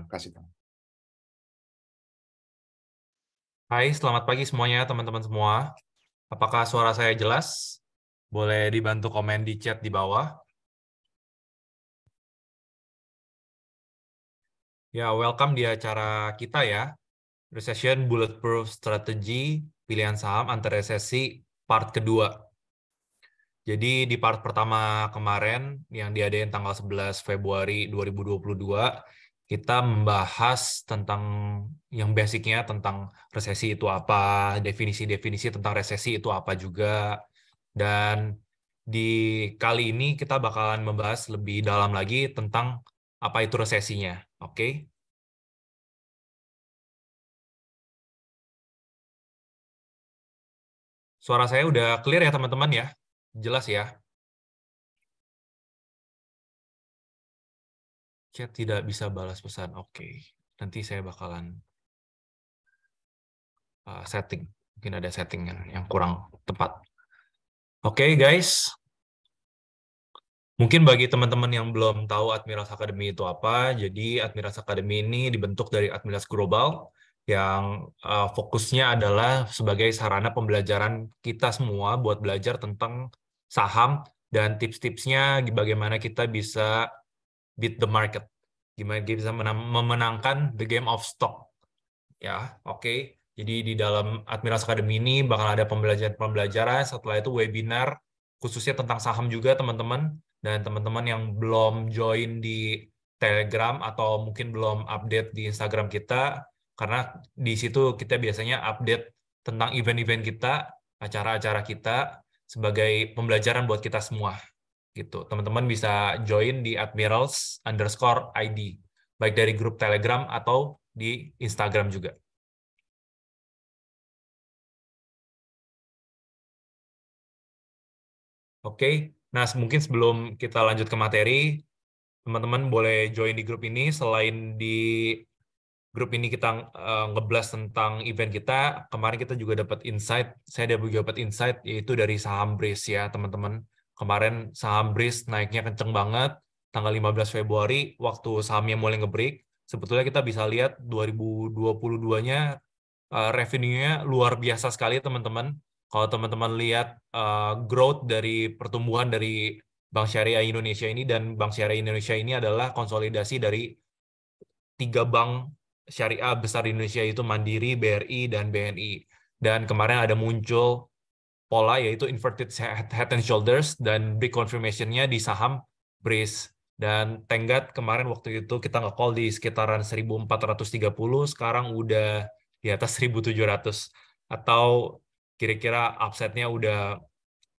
kasih tahu. Hai, selamat pagi semuanya teman-teman semua. Apakah suara saya jelas? Boleh dibantu komen di chat di bawah. Ya, welcome di acara kita ya. Recession Bulletproof Strategy, pilihan saham anti resesi part kedua. Jadi di part pertama kemarin yang diadain tanggal 11 Februari 2022, kita membahas tentang yang basicnya tentang resesi itu apa, definisi-definisi tentang resesi itu apa juga. Dan di kali ini kita bakalan membahas lebih dalam lagi tentang apa itu resesinya. Oke? Suara saya udah clear ya teman-teman ya? Jelas ya? Chat tidak bisa balas pesan. Oke. Nanti saya bakalan setting. Mungkin ada setting yang kurang tepat. Oke, guys. Mungkin bagi teman-teman yang belum tahu Admirals Academy itu apa, jadi Admirals Academy ini dibentuk dari Admirals Global yang fokusnya adalah sebagai sarana pembelajaran kita semua buat belajar tentang saham dan tips-tipsnya bagaimana kita bisa beat the market, gimana kita bisa memenangkan the game of stock. Ya, oke. Jadi di dalam Admirals Academy ini bakal ada pembelajaran-pembelajaran, setelah itu webinar khususnya tentang saham juga teman-teman. Dan teman-teman yang belum join di Telegram atau mungkin belum update di Instagram kita, karena di situ kita biasanya update tentang event-event kita, acara-acara kita sebagai pembelajaran buat kita semua. Gitu. Teman-teman bisa join di admirals_id, baik dari grup Telegram atau di Instagram juga. Oke, nah mungkin sebelum kita lanjut ke materi, teman-teman boleh join di grup ini. Selain di grup ini kita ngeblas tentang event kita, kemarin kita juga dapat insight, saya juga dapat insight yaitu dari saham Breeze ya teman-teman. Kemarin saham Breeze naiknya kenceng banget, tanggal 15 Februari, waktu sahamnya mulai nge-break. Sebetulnya kita bisa lihat 2022-nya revenue-nya luar biasa sekali teman-teman. Kalau teman-teman lihat growth dari pertumbuhan dari Bank Syariah Indonesia ini, dan Bank Syariah Indonesia ini adalah konsolidasi dari 3 bank syariah besar di Indonesia, yaitu Mandiri, BRI, dan BNI. Dan kemarin ada muncul pola yaitu inverted head and shoulders dan big confirmation-nya di saham Breeze. Dan Tenggat kemarin waktu itu kita nge-call di sekitaran 1430, sekarang udah di atas 1700. Atau kira-kira upside-nya udah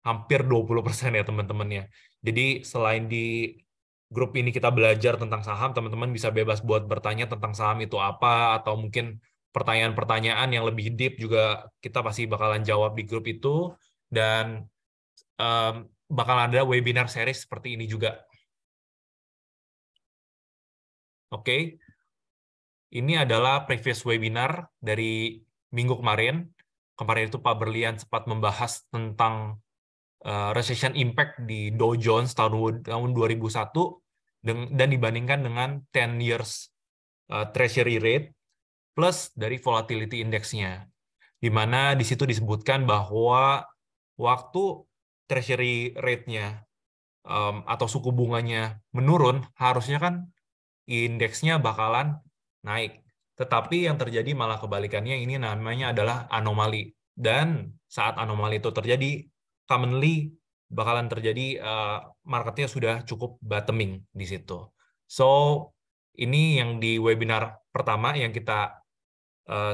hampir 20% ya teman-teman ya. Jadi selain di grup ini kita belajar tentang saham, teman-teman bisa bebas buat bertanya tentang saham itu apa, atau mungkin pertanyaan-pertanyaan yang lebih deep juga kita pasti bakalan jawab di grup itu. Dan em, bakal ada webinar series seperti ini juga. Oke, ini adalah previous webinar dari minggu kemarin. Kemarin itu Pak Berlian sempat membahas tentang recession impact di Dow Jones tahun 2001 dan dibandingkan dengan 10 years treasury rate plus dari volatility index-nya. Di mana di situ disebutkan bahwa waktu treasury rate-nya atau suku bunganya menurun, harusnya kan indeksnya bakalan naik. Tetapi yang terjadi malah kebalikannya, ini namanya adalah anomali. Dan saat anomali itu terjadi, commonly bakalan terjadi marketnya sudah cukup bottoming di situ. So, ini yang di webinar pertama yang kita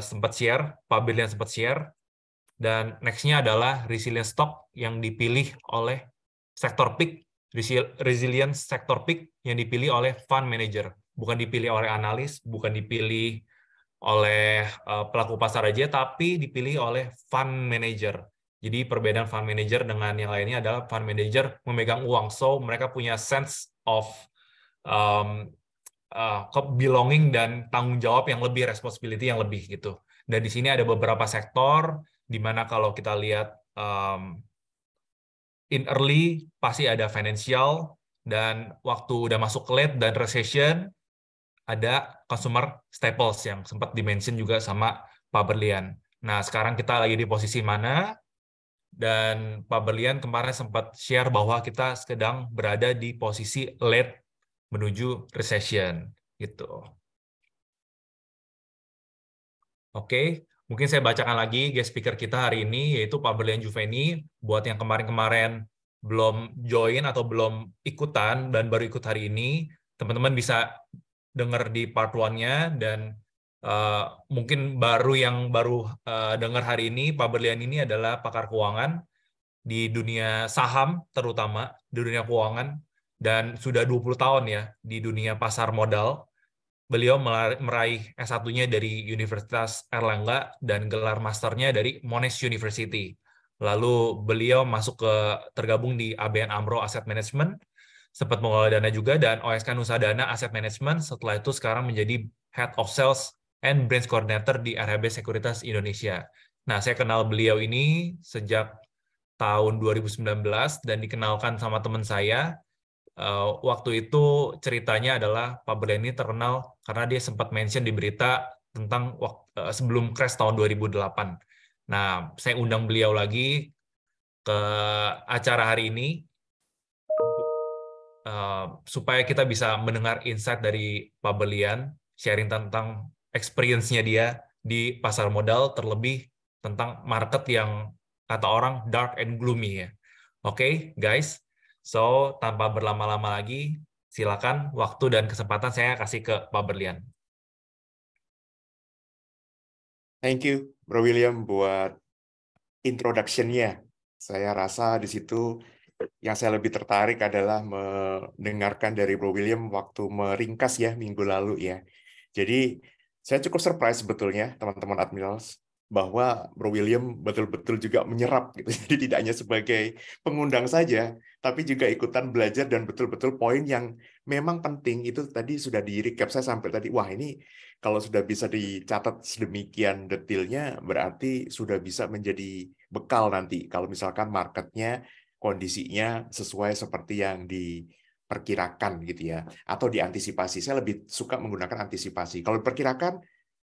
sempat share, Pak Berlian sempat share. Dan next-nya adalah resilient stock yang dipilih oleh sektor pick, resilient sektor pick yang dipilih oleh fund manager, bukan dipilih oleh analis, bukan dipilih oleh pelaku pasar aja, tapi dipilih oleh fund manager. Jadi perbedaan fund manager dengan yang lainnya adalah fund manager memegang uang, so mereka punya sense of um, belonging dan tanggung jawab yang lebih, responsibility yang lebih gitu. Dan di sini ada beberapa sektor di mana kalau kita lihat in early pasti ada financial, dan waktu udah masuk late dan recession ada consumer staples yang sempat dimention juga sama Pak Berlian. Nah, sekarang kita lagi di posisi mana? Dan Pak Berlian kemarin sempat share bahwa kita sedang berada di posisi late menuju recession gitu. Oke, mungkin saya bacakan lagi guest speaker kita hari ini, yaitu Pak Berlian Juveni. Buat yang kemarin-kemarin belum join atau belum ikutan dan baru ikut hari ini, teman-teman bisa dengar di part 1-nya, dan mungkin baru dengar hari ini, Pak Berlian ini adalah pakar keuangan di dunia saham, terutama di dunia keuangan, dan sudah 20 tahun ya di dunia pasar modal. Beliau meraih S1-nya dari Universitas Airlangga dan gelar masternya dari Monash University. Lalu beliau tergabung di ABN AMRO Asset Management, sempat mengelola dana juga, dan OSK Nusa Dana Asset Management. Setelah itu sekarang menjadi Head of Sales and Branch Coordinator di RHB Sekuritas Indonesia. Nah, saya kenal beliau ini sejak tahun 2019 dan dikenalkan sama teman saya. Waktu itu ceritanya adalah Pak Berlian ini terkenal karena dia sempat mention di berita tentang sebelum crash tahun 2008. Nah, saya undang beliau lagi ke acara hari ini supaya kita bisa mendengar insight dari Pak Berlian, sharing tentang experience-nya dia di pasar modal, terlebih tentang market yang kata orang dark and gloomy ya. Oke, guys. So, tanpa berlama-lama lagi, silakan waktu dan kesempatan saya kasih ke Pak Berlian. Thank you, Bro William, buat introduction-nya. Saya rasa di situ yang saya lebih tertarik adalah mendengarkan dari Bro William waktu meringkas ya minggu lalu ya. Jadi saya cukup surprise sebetulnya teman-teman Admirals bahwa Bro William betul-betul juga menyerap gitu. Jadi tidak hanya sebagai pengundang saja, tapi juga ikutan belajar dan betul-betul poin yang memang penting itu tadi sudah di recap saya sampai tadi. Wah, ini kalau sudah bisa dicatat sedemikian detailnya berarti sudah bisa menjadi bekal nanti kalau misalkan marketnya kondisinya sesuai seperti yang diperkirakan gitu ya, atau diantisipasi. Saya lebih suka menggunakan antisipasi. Kalau diperkirakan,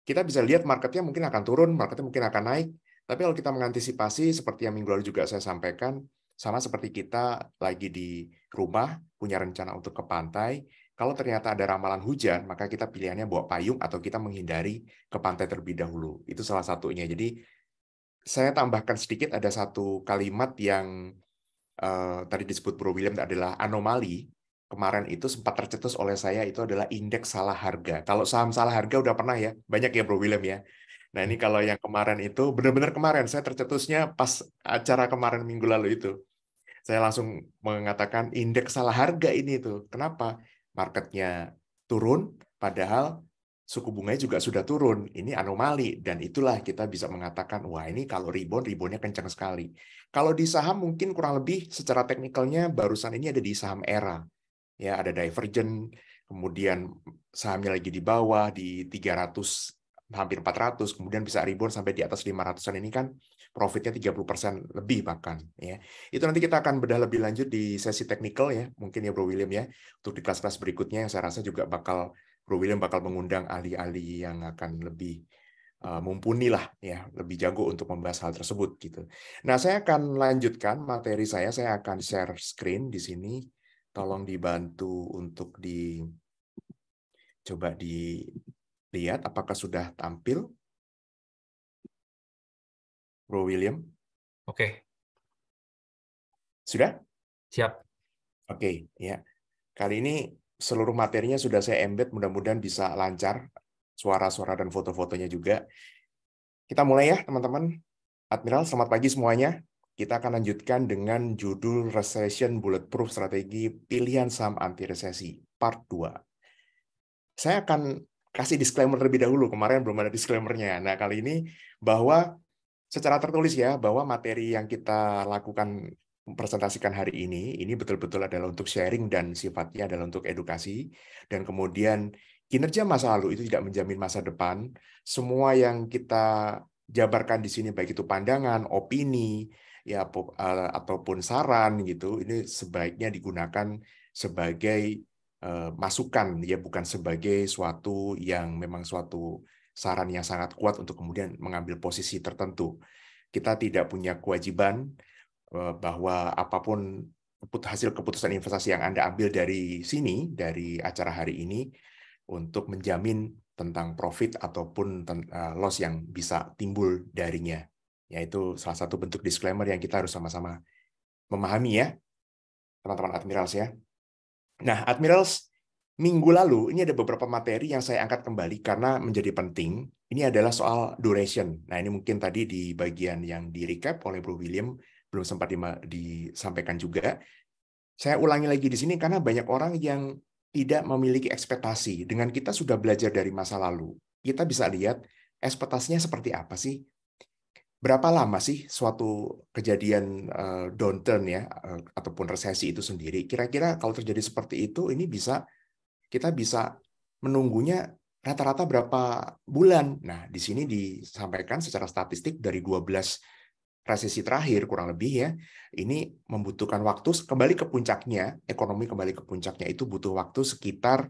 kita bisa lihat marketnya mungkin akan turun, marketnya mungkin akan naik. Tapi kalau kita mengantisipasi, seperti yang minggu lalu juga saya sampaikan, sama seperti kita lagi di rumah, punya rencana untuk ke pantai, kalau ternyata ada ramalan hujan, maka kita pilihannya bawa payung atau kita menghindari ke pantai terlebih dahulu. Itu salah satunya. Jadi, saya tambahkan sedikit, ada satu kalimat yang tadi disebut Bro William adalah anomali. Kemarin itu sempat tercetus oleh saya, itu adalah indeks salah harga. Kalau saham salah harga udah pernah ya, banyak ya Bro William ya. Nah ini kalau yang kemarin itu, benar-benar kemarin, saya tercetusnya pas acara kemarin minggu lalu itu. Saya langsung mengatakan indeks salah harga ini tuh. Kenapa? Marketnya turun, padahal suku bunganya juga sudah turun. Ini anomali, dan itulah kita bisa mengatakan, wah ini kalau reboundnya kencang sekali. Kalau di saham mungkin kurang lebih secara teknikalnya barusan ini ada di saham ERA. Ya, ada divergent, kemudian sahamnya lagi di bawah, di 300, hampir 400, kemudian bisa rebound sampai di atas 500-an ini kan profitnya 30% lebih bahkan. Ya. Itu nanti kita akan bedah lebih lanjut di sesi teknikal ya, mungkin ya Bro William ya, untuk di kelas-kelas berikutnya yang saya rasa juga Bro William bakal mengundang ahli-ahli yang akan lebih mumpuni lah ya, lebih jago untuk membahas hal tersebut gitu. Nah, saya akan lanjutkan materi saya akan share screen di sini. Tolong dibantu untuk coba dilihat apakah sudah tampil, Bro William. Oke. Sudah? Siap. Oke, ya. Kali ini seluruh materinya sudah saya embed, mudah-mudahan bisa lancar, suara-suara dan foto-fotonya juga. Kita mulai ya, teman-teman. Admiral, selamat pagi semuanya. Kita akan lanjutkan dengan judul Recession Bulletproof Strategi Pilihan Saham Anti Resesi, Part 2. Saya akan kasih disclaimer terlebih dahulu, kemarin belum ada disclaimer-nya. Nah, kali ini bahwa secara tertulis ya, bahwa materi yang kita lakukan presentasikan hari ini betul-betul adalah untuk sharing dan sifatnya adalah untuk edukasi, dan kemudian kinerja masa lalu itu tidak menjamin masa depan. Semua yang kita jabarkan di sini baik itu pandangan, opini, ya ataupun saran gitu, ini sebaiknya digunakan sebagai masukan, ya, bukan sebagai suatu yang memang suatu saran yang sangat kuat untuk kemudian mengambil posisi tertentu. Kita tidak punya kewajiban bahwa apapun hasil keputusan investasi yang Anda ambil dari sini, dari acara hari ini, untuk menjamin tentang profit ataupun loss yang bisa timbul darinya. Yaitu salah satu bentuk disclaimer yang kita harus sama-sama memahami, ya, teman-teman Admirals, ya. Nah, Admirals, minggu lalu ini ada beberapa materi yang saya angkat kembali karena menjadi penting. Ini adalah soal duration. Nah, ini mungkin tadi di bagian yang di-recap oleh Bro William belum sempat disampaikan juga. Saya ulangi lagi di sini karena banyak orang yang tidak memiliki ekspektasi. Dengan kita sudah belajar dari masa lalu, kita bisa lihat ekspektasinya seperti apa sih? Berapa lama sih suatu kejadian downturn, ya, ataupun resesi itu sendiri? Kira-kira kalau terjadi seperti itu, ini kita bisa menunggunya rata-rata berapa bulan? Nah, di sini disampaikan secara statistik dari 12 resesi terakhir kurang lebih, ya, ini membutuhkan waktu kembali ke puncaknya, ekonomi kembali ke puncaknya itu butuh waktu sekitar,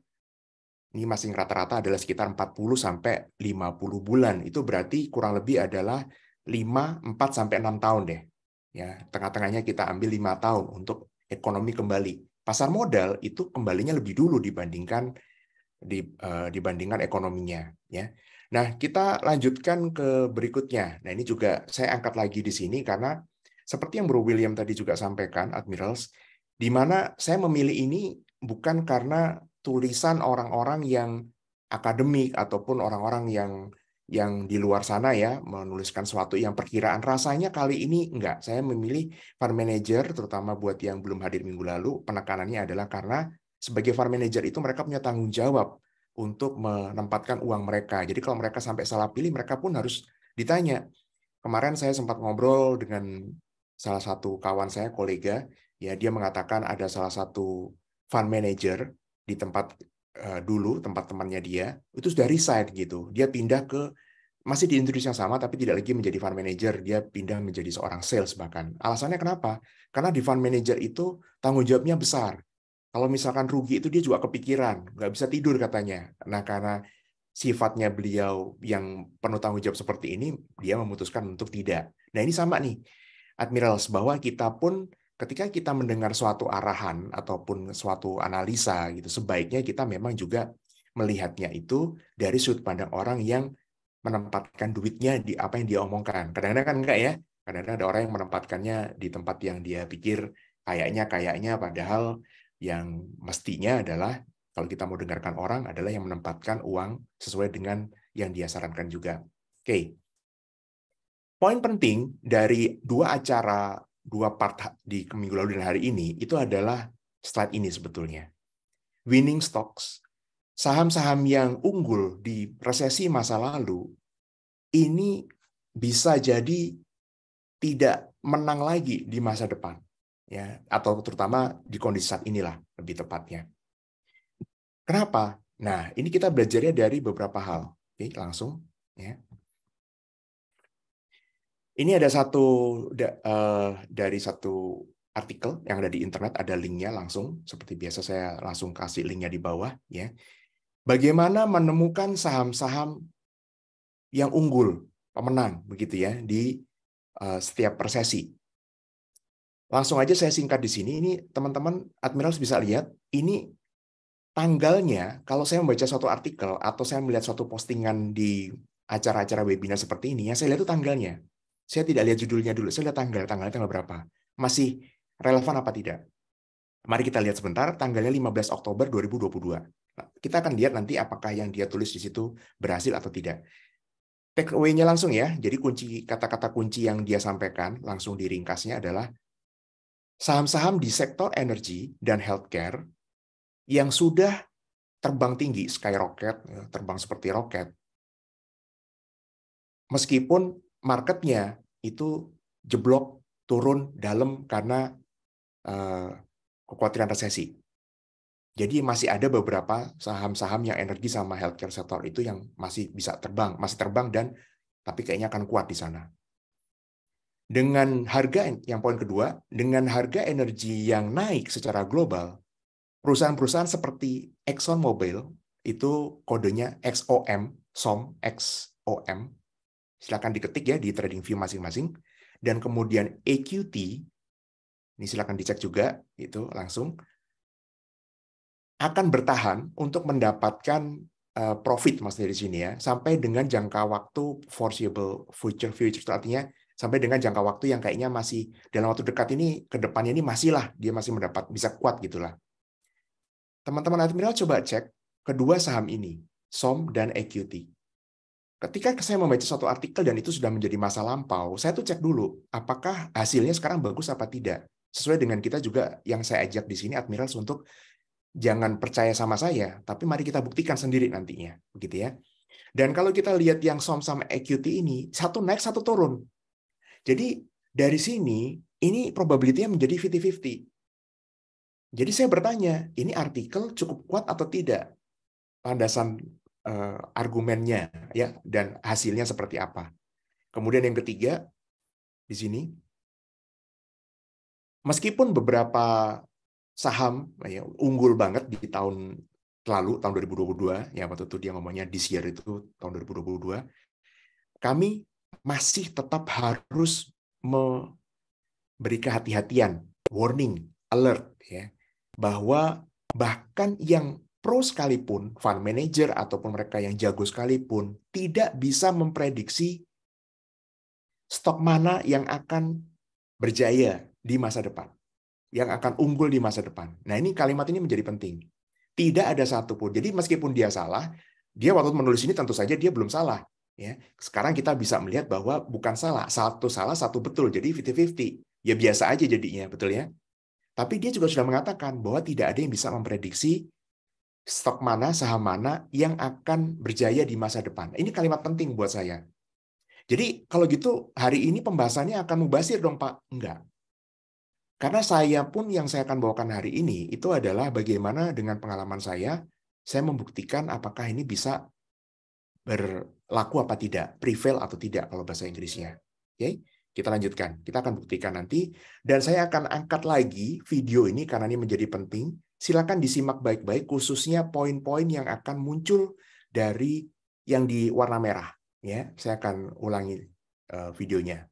ini masing rata-rata adalah sekitar 40 sampai 50 bulan. Itu berarti kurang lebih adalah 4 sampai 6 tahun deh. Ya, tengah-tengahnya kita ambil 5 tahun untuk ekonomi kembali. Pasar modal itu kembalinya lebih dulu dibandingkan ekonominya, ya. Nah, kita lanjutkan ke berikutnya. Nah, ini juga saya angkat lagi di sini karena seperti yang Bro William tadi juga sampaikan, Admirals, di mana saya memilih ini bukan karena tulisan orang-orang yang akademik ataupun orang-orang yang di luar sana, ya, menuliskan sesuatu yang perkiraan. Rasanya kali ini enggak. Saya memilih fund manager, terutama buat yang belum hadir minggu lalu, penekanannya adalah karena sebagai fund manager itu mereka punya tanggung jawab untuk menempatkan uang mereka. Jadi kalau mereka sampai salah pilih, mereka pun harus ditanya. Kemarin saya sempat ngobrol dengan salah satu kawan saya, kolega, ya, dia mengatakan ada salah satu fund manager di tempat dulu, tempat temannya dia, itu sudah resign gitu. Dia pindah ke, masih di industri yang sama, tapi tidak lagi menjadi fund manager, dia pindah menjadi seorang sales bahkan. Alasannya kenapa? Karena di fund manager itu tanggung jawabnya besar. Kalau misalkan rugi itu dia juga kepikiran, nggak bisa tidur katanya. Nah, karena sifatnya beliau yang penuh tanggung jawab seperti ini, dia memutuskan untuk tidak. Nah, ini sama nih, Admirals, bahwa kita pun ketika kita mendengar suatu arahan ataupun suatu analisa gitu, sebaiknya kita memang juga melihatnya itu dari sudut pandang orang yang menempatkan duitnya di apa yang dia omongkan. Kadang-kadang kan enggak, ya. Kadang-kadang ada orang yang menempatkannya di tempat yang dia pikir kayaknya, padahal yang mestinya adalah kalau kita mau dengarkan orang adalah yang menempatkan uang sesuai dengan yang dia sarankan juga. Oke. Poin penting dari dua part di minggu lalu dan hari ini itu adalah slide ini sebetulnya. Winning stocks, saham-saham yang unggul di resesi masa lalu, ini bisa jadi tidak menang lagi di masa depan, ya, atau terutama di kondisi saat inilah lebih tepatnya. Kenapa? Nah, ini kita belajarnya dari beberapa hal. Oke, langsung, ya. Ini ada dari satu artikel yang ada di internet, ada linknya langsung. Seperti biasa saya langsung kasih linknya di bawah, ya. Bagaimana menemukan saham-saham yang unggul, pemenang, begitu ya, di setiap resesi. Langsung aja saya singkat di sini. Ini teman-teman Admirals bisa lihat, ini tanggalnya, kalau saya membaca suatu artikel atau saya melihat suatu postingan di acara-acara webinar seperti ini, yang saya lihat itu tanggalnya. Saya tidak lihat judulnya dulu, saya lihat tanggalnya tanggal berapa. Masih relevan apa tidak? Mari kita lihat sebentar, tanggalnya 15 Oktober 2022. Nah, kita akan lihat nanti apakah yang dia tulis di situ berhasil atau tidak. Take away-nya langsung, ya. Jadi kata-kata kunci yang dia sampaikan, langsung diringkasnya adalah saham-saham di sektor energi dan healthcare yang sudah terbang tinggi, skyrocket, terbang seperti roket, meskipun marketnya itu jeblok, turun dalam karena kekhawatiran resesi. Jadi masih ada beberapa saham-saham yang energi sama healthcare sektor itu yang masih bisa terbang, dan tapi kayaknya akan kuat di sana. Dengan harga, yang poin kedua, dengan harga energi yang naik secara global, Perusahaan-perusahaan seperti ExxonMobil itu kodenya XOM, SOM, XOM. Silakan diketik ya di TradingView masing-masing. Dan kemudian EQT, ini silakan dicek juga, itu langsung akan bertahan untuk mendapatkan profit maksudnya di sini ya, sampai dengan jangka waktu foreseeable future, itu artinya sampai dengan jangka waktu yang kayaknya masih dalam waktu dekat ini, ke depannya ini masih lah, dia masih mendapat, bisa kuat gitulah. Teman-teman Admiral coba cek kedua saham ini, SOM dan EQT. Ketika saya membaca suatu artikel dan itu sudah menjadi masa lampau, saya tuh cek dulu apakah hasilnya sekarang bagus apa tidak. Sesuai dengan kita juga yang saya ajak di sini Admirals untuk jangan percaya sama saya, tapi mari kita buktikan sendiri nantinya, begitu ya. Dan kalau kita lihat yang SOM sama EQT ini, satu naik satu turun. Jadi dari sini ini probability-nya menjadi 50-50. Jadi saya bertanya, ini artikel cukup kuat atau tidak? Landasan argumennya ya dan hasilnya seperti apa. Kemudian yang ketiga di sini, meskipun beberapa saham ya, unggul banget di tahun lalu, tahun 2022, ya waktu itu dia ngomongnya this year itu tahun 2022, kami masih tetap harus memberi kehati-hatian, warning, alert ya, bahwa bahkan yang pro sekalipun, fund manager ataupun mereka yang jago sekalipun, tidak bisa memprediksi stok mana yang akan berjaya di masa depan, yang akan unggul di masa depan. Nah, ini kalimat ini menjadi penting. Tidak ada satupun. Jadi meskipun dia salah, dia waktu menulis ini tentu saja dia belum salah. Ya, sekarang kita bisa melihat bahwa bukan salah, satu salah, satu betul. Jadi 50-50. Ya biasa aja jadinya, betul ya. Tapi dia juga sudah mengatakan bahwa tidak ada yang bisa memprediksi stok mana, saham mana yang akan berjaya di masa depan. Ini kalimat penting buat saya. Jadi kalau gitu hari ini pembahasannya akan mubazir dong Pak? Enggak. Karena saya pun yang saya akan bawakan hari ini itu adalah bagaimana dengan pengalaman saya membuktikan apakah ini bisa berlaku apa tidak, prevail atau tidak kalau bahasa Inggrisnya. Oke, kita lanjutkan. Kita akan buktikan nanti. Dan saya akan angkat lagi video ini karena ini menjadi penting. Silakan disimak baik-baik, khususnya poin-poin yang akan muncul dari yang di warna merah. Ya, saya akan ulangi videonya.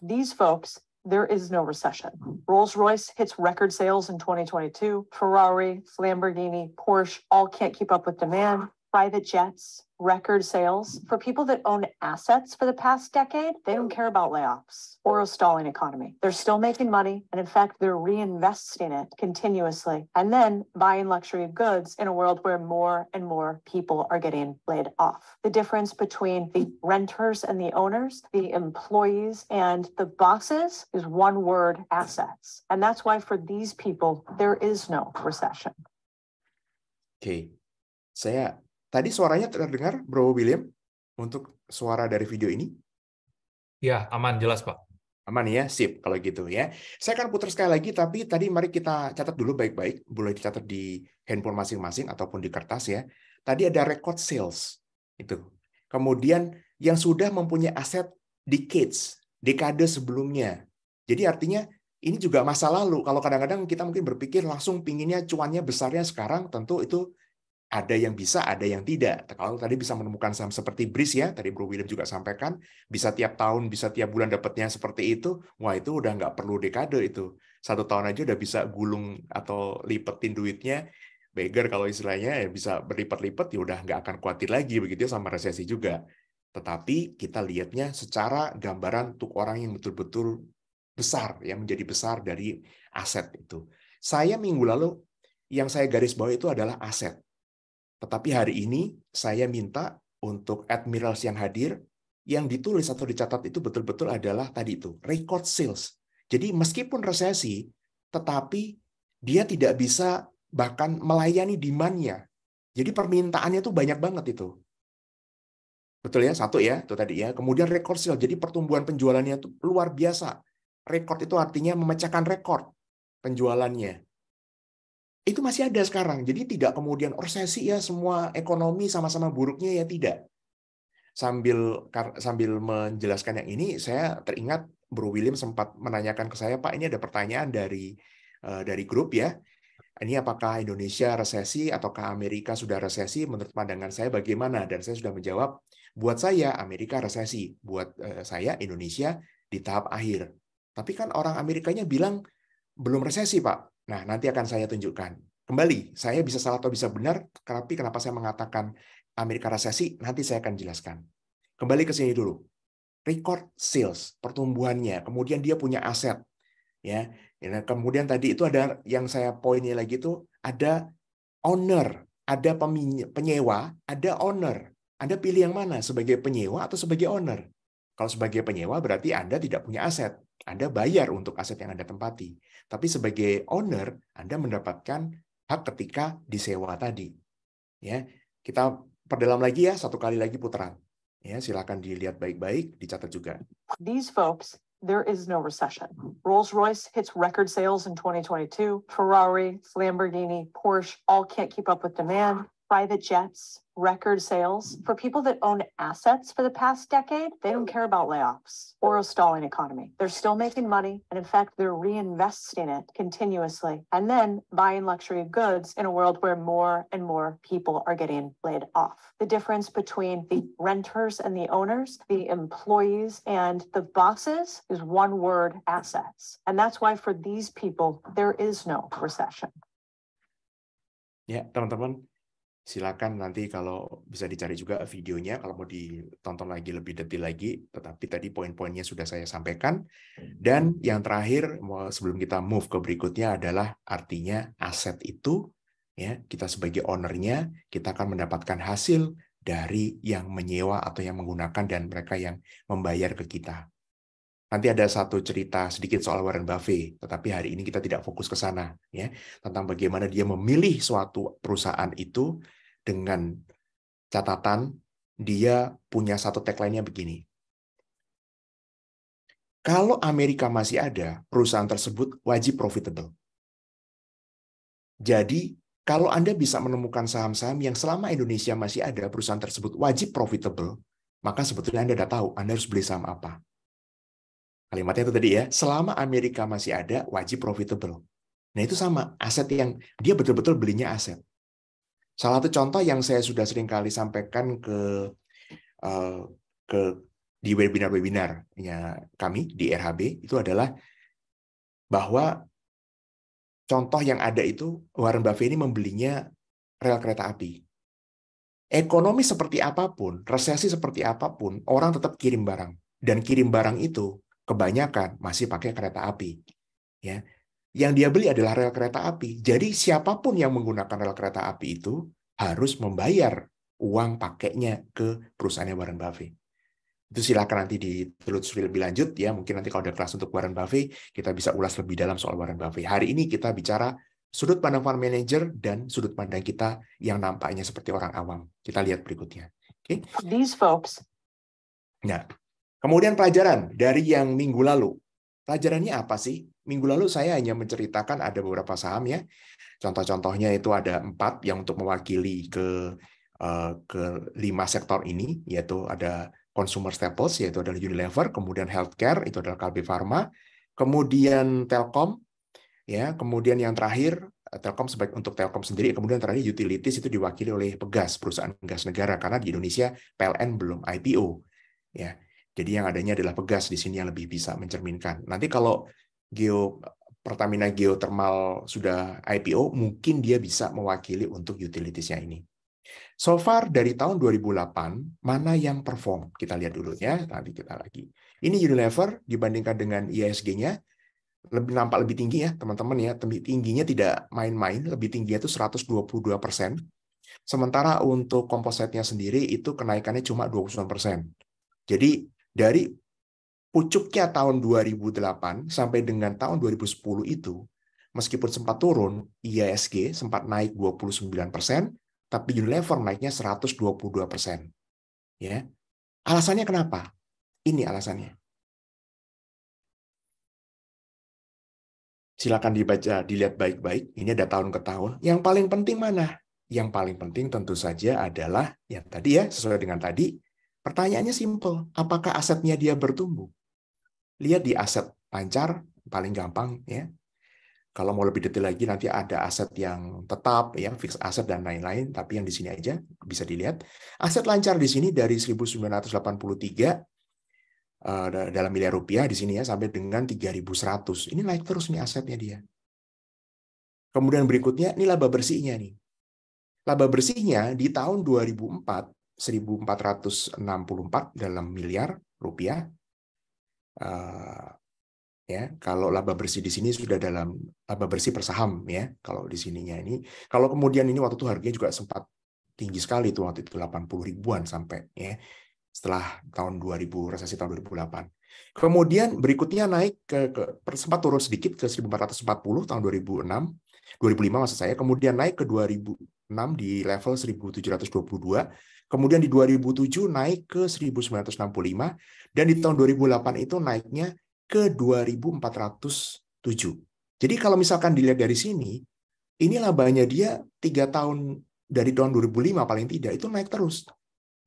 These folks, there is no recession. Rolls-Royce hits record sales in 2022. Ferrari, Lamborghini, Porsche all can't keep up with demand. Private jets, record sales. For people that own assets for the past decade, they don't care about layoffs or a stalling economy. They're still making money, and in fact, they're reinvesting it continuously and then buying luxury goods in a world where more and more people are getting laid off. The difference between the renters and the owners, the employees and the bosses is one word: assets. And that's why for these people, there is no recession. Oke, tadi suaranya terdengar, Bro William, untuk suara dari video ini? Ya, aman, jelas, Pak. Aman ya, sip kalau gitu ya. Saya akan putar sekali lagi, tapi tadi mari kita catat dulu baik-baik. Boleh dicatat di handphone masing-masing ataupun di kertas ya. Tadi ada record sales. Itu. Kemudian yang sudah mempunyai aset dekade sebelumnya. Jadi artinya ini juga masa lalu. Kalau kadang-kadang kita mungkin berpikir langsung pinginnya cuannya besarnya sekarang, tentu itu ada yang bisa, ada yang tidak. Kalau tadi bisa menemukan saham seperti Breeze ya, tadi Bro William juga sampaikan, bisa tiap tahun, bisa tiap bulan dapatnya seperti itu, wah itu udah nggak perlu dekade itu. 1 tahun aja udah bisa gulung atau lipetin duitnya, beggar kalau istilahnya, ya bisa berlipat-lipat, ya udah nggak akan khawatir lagi, begitu sama resesi juga. Tetapi kita lihatnya secara gambaran untuk orang yang betul-betul besar, yang menjadi besar dari aset itu. Saya minggu lalu, yang saya garis bawah itu adalah aset. Tetapi hari ini saya minta untuk admirals yang hadir, yang ditulis atau dicatat itu betul-betul adalah tadi itu, record sales. Jadi meskipun resesi, tetapi dia tidak bisa bahkan melayani demand-nya. Jadi permintaannya tuh banyak banget itu. Betul ya, satu ya, itu tadi ya. Kemudian record sales, jadi pertumbuhan penjualannya itu luar biasa. Record itu artinya memecahkan rekor penjualannya. Itu masih ada sekarang. Jadi tidak kemudian resesi ya semua ekonomi sama-sama buruknya ya, tidak. Sambil menjelaskan yang ini, saya teringat Bro William sempat menanyakan ke saya, Pak, ini ada pertanyaan dari grup ya. ini apakah Indonesia resesi ataukah Amerika sudah resesi? Menurut pandangan saya bagaimana? Dan saya sudah menjawab, buat saya Amerika resesi, buat saya Indonesia di tahap akhir. Tapi kan orang Amerikanya bilang belum resesi, Pak. Nah, nanti akan saya tunjukkan. Kembali, saya bisa salah atau bisa benar, tapi kenapa saya mengatakan Amerika resesi, nanti saya akan jelaskan. Kembali ke sini dulu. Record sales, pertumbuhannya, kemudian dia punya aset. Ya, kemudian tadi itu ada yang saya poinnya lagi itu ada owner, ada penyewa, ada owner. Anda pilih yang mana, sebagai penyewa atau sebagai owner? Kalau sebagai penyewa berarti Anda tidak punya aset. Anda bayar untuk aset yang Anda tempati. Tapi sebagai owner, Anda mendapatkan hak ketika disewa tadi. Ya, kita perdalam lagi ya, satu kali lagi putaran. Ya, silakan dilihat baik-baik, dicatat juga. These folks, there is no recession. Rolls-Royce hits record sales in 2022. Ferrari, Lamborghini, Porsche all can't keep up with demand. Private jets, record sales. For people that own assets for the past decade, they don't care about layoffs or a stalling economy. They're still making money, and in fact, they're reinvesting it continuously and then buying luxury goods in a world where more and more people are getting laid off. The difference between the renters and the owners, the employees and the bosses is one word: assets. And that's why for these people, there is no recession. Ya, teman-teman, silakan nanti kalau bisa dicari juga videonya kalau mau ditonton lagi lebih detail lagi, tetapi tadi poin-poinnya sudah saya sampaikan. Dan yang terakhir sebelum kita move ke berikutnya adalah artinya aset itu ya, kita sebagai ownernya kita akan mendapatkan hasil dari yang menyewa atau yang menggunakan dan mereka yang membayar ke kita. Nanti ada satu cerita sedikit soal Warren Buffett, tetapi hari ini kita tidak fokus ke sana ya, tentang bagaimana dia memilih suatu perusahaan itu dengan catatan dia punya satu tagline-nya begini. Kalau Amerika masih ada, perusahaan tersebut wajib profitable. Jadi, kalau Anda bisa menemukan saham-saham yang selama Indonesia masih ada, perusahaan tersebut wajib profitable, maka sebetulnya Anda sudah tahu Anda harus beli saham apa. Kalimatnya itu tadi ya, selama Amerika masih ada, wajib profitable. Nah itu sama, aset yang dia betul-betul belinya aset. Salah satu contoh yang saya sudah sering kali sampaikan di webinar-webinarnya kami di RHB, itu adalah bahwa contoh yang ada itu, Warren Buffett ini membelinya rel kereta api. Ekonomi seperti apapun, resesi seperti apapun, orang tetap kirim barang. Dan kirim barang itu kebanyakan masih pakai kereta api. Ya, yang dia beli adalah rel kereta api. Jadi siapapun yang menggunakan rel kereta api itu harus membayar uang pakainya ke perusahaannya Warren Buffett. Itu silakan nanti ditelusuri lebih lanjut ya. Mungkin nanti kalau ada kelas untuk Warren Buffett, kita bisa ulas lebih dalam soal Warren Buffett. Hari ini kita bicara sudut pandang fund manager dan sudut pandang kita yang nampaknya seperti orang awam. Kita lihat berikutnya. Oke. These folks. Nah, kemudian pelajaran dari yang minggu lalu. Pelajarannya apa sih? Minggu lalu saya hanya menceritakan ada beberapa saham ya. Contoh-contohnya itu ada 4 yang untuk mewakili ke 5 sektor ini, yaitu ada consumer staples, yaitu adalah Unilever, kemudian healthcare, itu adalah Kalbe Pharma, kemudian Telkom, ya, kemudian yang terakhir Telkom untuk Telkom sendiri, kemudian terakhir utilities itu diwakili oleh Pegas, perusahaan gas negara, karena di Indonesia PLN belum IPO, ya. Jadi yang adanya adalah Pegas di sini yang lebih bisa mencerminkan. Nanti kalau Pertamina Geothermal sudah IPO, mungkin dia bisa mewakili untuk utilities-nya ini. So far dari tahun 2008, mana yang perform? Kita lihat dulu ya, nanti kita lagi. Ini Unilever dibandingkan dengan IHSG-nya, nampak lebih tinggi ya teman-teman ya. Tingginya tidak main-main, lebih tingginya itu 122%. Sementara untuk kompositnya sendiri itu kenaikannya cuma 29%. Jadi dari pucuknya tahun 2008 sampai dengan tahun 2010 itu, meskipun sempat turun, IHSG sempat naik 29%, tapi Unilever naiknya 122%. Ya. Alasannya kenapa? Ini alasannya. Silakan dibaca, dilihat baik-baik. Ini ada tahun ke tahun. Yang paling penting mana? Yang paling penting tentu saja adalah yang tadi ya, sesuai dengan tadi. Pertanyaannya simple. Apakah asetnya dia bertumbuh? Lihat di aset lancar, paling gampang ya. Kalau mau lebih detail lagi nanti ada aset yang tetap ya, fixed asset dan lain-lain, tapi yang di sini aja bisa dilihat. Aset lancar di sini dari 1983 dalam miliar rupiah di sini ya sampai dengan 3.100. Ini naik terus nih asetnya dia. Kemudian berikutnya ini laba bersihnya nih. Laba bersihnya di tahun 2004 1.464 dalam miliar rupiah. Ya, kalau laba bersih di sini sudah dalam laba bersih per saham ya. Kalau di sininya ini, kalau kemudian ini waktu itu harganya juga sempat tinggi sekali tuh waktu itu 80 ribuan sampai ya. Setelah tahun 2000 resesi tahun 2008. Kemudian berikutnya naik sempat turun sedikit ke 1440 tahun 2005 maksud saya, kemudian naik ke 2006 di level 1722, kemudian di 2007 naik ke 1965 dan di tahun 2008 itu naiknya ke 2407. Jadi kalau misalkan dilihat dari sini, ini labanya dia 3 tahun dari tahun 2005 paling tidak itu naik terus.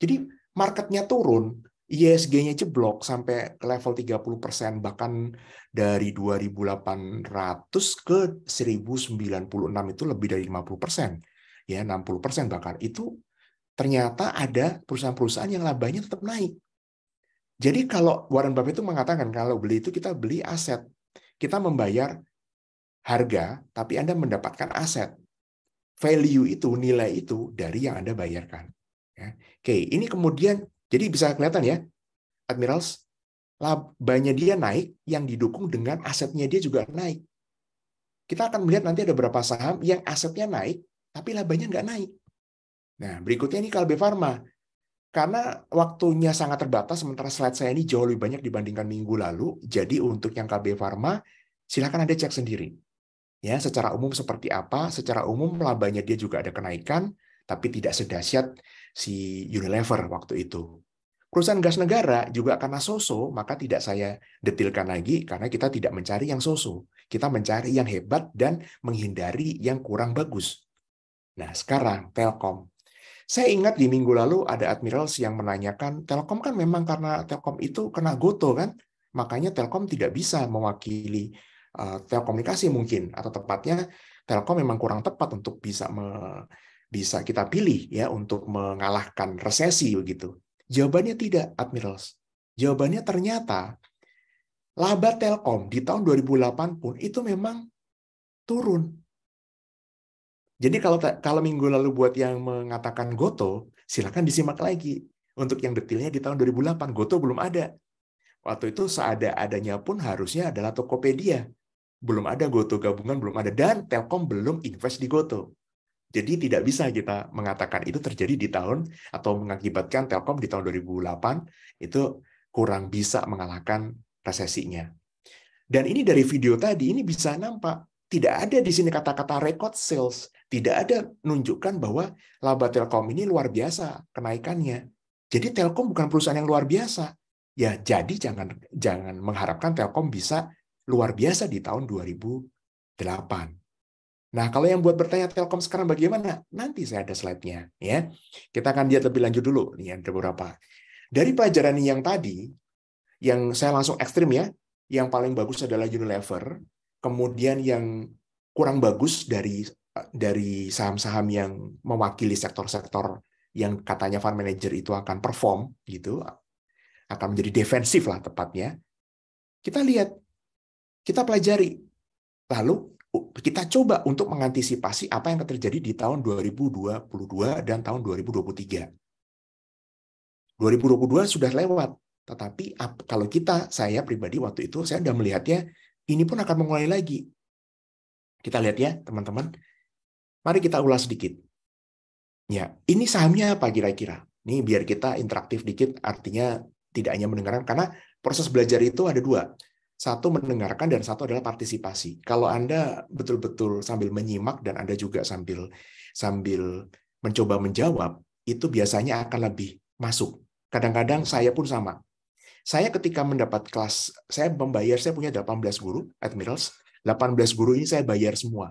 Jadi marketnya turun, ISG-nya jeblok sampai ke level 30%, bahkan dari 2.800 ke 1.096 itu lebih dari 50%, ya 60% bahkan. Itu ternyata ada perusahaan-perusahaan yang labanya tetap naik. Jadi kalau Warren Buffett itu mengatakan kalau beli itu kita beli aset, kita membayar harga, tapi Anda mendapatkan aset. Value itu, nilai itu dari yang Anda bayarkan. Ya. Oke, ini kemudian jadi bisa kelihatan ya, Admirals, labanya dia naik yang didukung dengan asetnya dia juga naik. Kita akan melihat nanti ada beberapa saham yang asetnya naik, tapi labanya nggak naik. Nah, berikutnya ini Kalbe Pharma. Karena waktunya sangat terbatas, sementara slide saya ini jauh lebih banyak dibandingkan minggu lalu, jadi untuk yang KB Pharma, silakan Anda cek sendiri. Ya, secara umum seperti apa? Secara umum labanya dia juga ada kenaikan, tapi tidak sedahsyat si Unilever waktu itu. Perusahaan gas negara juga karena so-so, maka tidak saya detilkan lagi karena kita tidak mencari yang so-so. Kita mencari yang hebat dan menghindari yang kurang bagus. Nah, sekarang Telkom. Saya ingat di minggu lalu ada Admirals yang menanyakan, Telkom kan memang karena Telkom itu kena Goto kan, makanya Telkom tidak bisa mewakili telekomunikasi mungkin, atau tepatnya Telkom memang kurang tepat untuk bisa kita pilih ya untuk mengalahkan resesi begitu. Jawabannya tidak, Admirals. Jawabannya ternyata laba Telkom di tahun 2008 pun itu memang turun. Jadi kalau minggu lalu buat yang mengatakan Goto, silakan disimak lagi. Untuk yang detailnya di tahun 2008, Goto belum ada. Waktu itu seada-adanya pun harusnya adalah Tokopedia. Belum ada Goto gabungan, belum ada. Dan Telkom belum invest di Goto. Jadi tidak bisa kita mengatakan itu terjadi di tahun atau mengakibatkan Telkom di tahun 2008 itu kurang bisa mengalahkan resesinya. Dan ini dari video tadi, ini bisa nampak. Tidak ada di sini kata-kata record sales. Tidak ada menunjukkan bahwa laba Telkom ini luar biasa kenaikannya. Jadi Telkom bukan perusahaan yang luar biasa. Ya, jadi jangan mengharapkan Telkom bisa luar biasa di tahun 2008. Nah, kalau yang buat bertanya Telkom sekarang bagaimana? Nanti saya ada slide-nya. Ya. Kita akan lihat lebih lanjut dulu. Ini ada beberapa. Dari pelajaran yang tadi, yang saya langsung ekstrim ya, yang paling bagus adalah Unilever. Kemudian yang kurang bagus dari saham-saham yang mewakili sektor-sektor yang katanya fund manager itu akan perform gitu, akan menjadi defensif lah tepatnya. Kita lihat, kita pelajari, lalu kita coba untuk mengantisipasi apa yang akan terjadi di tahun 2022 dan tahun 2023. 2022 sudah lewat, tetapi kalau saya pribadi waktu itu saya sudah melihatnya, ini pun akan mengulangi lagi. Kita lihat ya, teman-teman. Mari kita ulas sedikit. Ya, ini sahamnya apa kira-kira? Ini biar kita interaktif dikit, artinya tidak hanya mendengarkan, karena proses belajar itu ada dua. Satu mendengarkan dan satu adalah partisipasi. Kalau Anda betul-betul sambil menyimak dan Anda juga sambil mencoba menjawab, itu biasanya akan lebih masuk. Kadang-kadang saya pun sama. Saya ketika mendapat kelas, saya punya 18 guru, Admirals. 18 guru ini saya bayar semua.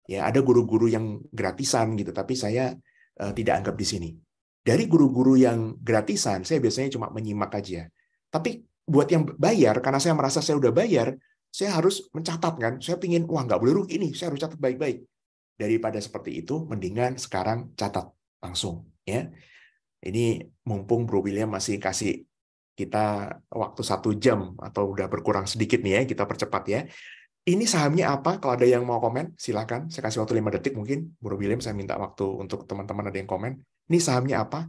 Ya, ada guru-guru yang gratisan gitu, tapi saya tidak anggap di sini. Dari guru-guru yang gratisan, saya biasanya cuma menyimak aja. Tapi buat yang bayar, karena saya merasa saya udah bayar, saya harus mencatat kan. Saya pingin, wah nggak boleh rugi nih, saya harus catat baik-baik. Daripada seperti itu, mendingan sekarang catat langsung. Ya, ini mumpung Bro William masih kasih kita waktu 1 jam atau udah berkurang sedikit nih ya, kita percepat ya. Ini sahamnya apa? Kalau ada yang mau komen, silakan. Saya kasih waktu 5 detik mungkin. Bro William, saya minta waktu untuk teman-teman ada yang komen. Ini sahamnya apa?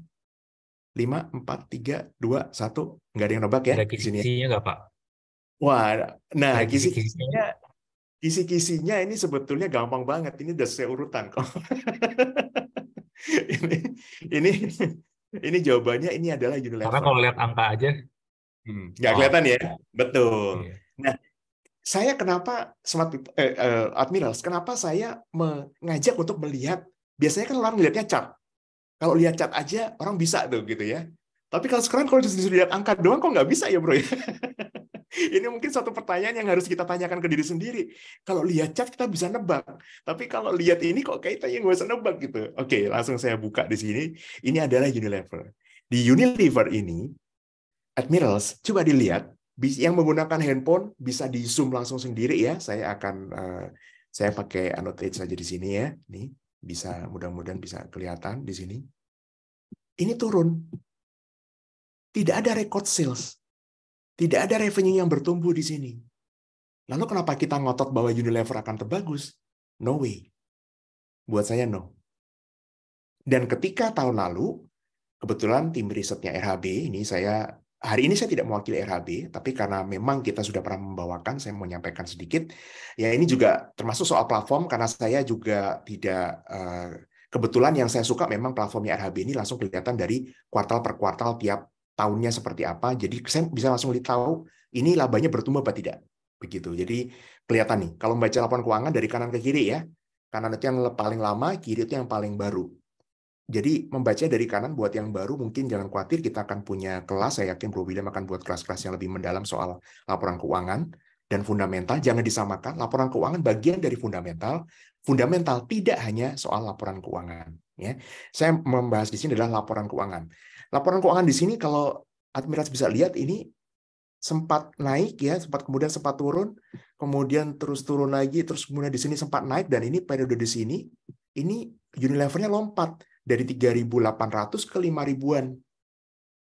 5, 4, 3, 2, 1. Nggak ada yang nebak ya Ada di sini ya? kisi-kisinya nggak, Pak? Wah, nah Ada kisi-kisinya, kisi-kisinya. kisi-kisinya ini sebetulnya gampang banget. Ini udah saya urutan kok. ini, ini, ini jawabannya ini adalah Karena Unilever. kalau lihat angka aja, Nggak kelihatan ya? Betul. iya. Nah, saya kenapa Admirals, kenapa saya mengajak untuk melihat, biasanya kan orang melihatnya chart. Kalau lihat chart aja orang bisa tuh gitu ya. Tapi kalau sekarang kalau disuruh lihat angka doang kok nggak bisa ya bro ya. Ini mungkin satu pertanyaan yang harus kita tanyakan ke diri sendiri. Kalau lihat chart kita bisa nebak, tapi kalau lihat ini kok kayaknya nggak bisa nebak gitu. Oke, langsung saya buka di sini. Ini adalah Unilever. Di Unilever ini, Admirals, coba dilihat. Yang menggunakan handphone bisa di zoom langsung sendiri ya. Saya pakai annotate saja di sini ya. Nih bisa, mudah-mudahan bisa kelihatan di sini. Ini turun. Tidak ada record sales. Tidak ada revenue yang bertumbuh di sini. Lalu kenapa kita ngotot bahwa Unilever akan terbagus? No way. Buat saya no. Dan ketika tahun lalu, kebetulan tim risetnya RHB, hari ini saya tidak mewakili RHB, tapi karena memang kita sudah pernah membawakan, saya mau menyampaikan sedikit. Ya ini juga termasuk soal platform, karena saya juga tidak, kebetulan yang saya suka memang platformnya RHB ini langsung kelihatan dari kuartal per kuartal tiap tahunnya seperti apa. Jadi saya bisa langsung tahu ini labanya bertumbuh apa tidak. Begitu. Jadi kelihatan nih, kalau membaca laporan keuangan dari kanan ke kiri ya. Kanan itu yang paling lama, kiri itu yang paling baru. Jadi membaca dari kanan buat yang baru mungkin jangan khawatir, kita akan punya kelas, saya yakin Bro William akan buat kelas-kelas yang lebih mendalam soal laporan keuangan dan fundamental. Jangan disamakan, laporan keuangan bagian dari fundamental. Fundamental tidak hanya soal laporan keuangan. Ya, saya membahas di sini adalah laporan keuangan. Laporan keuangan di sini kalau Admirals bisa lihat ini sempat naik ya, kemudian sempat turun, kemudian terus turun lagi, terus kemudian di sini sempat naik, dan ini periode di sini ini Unilever-nya lompat dari 3.800 ke 5.000-an.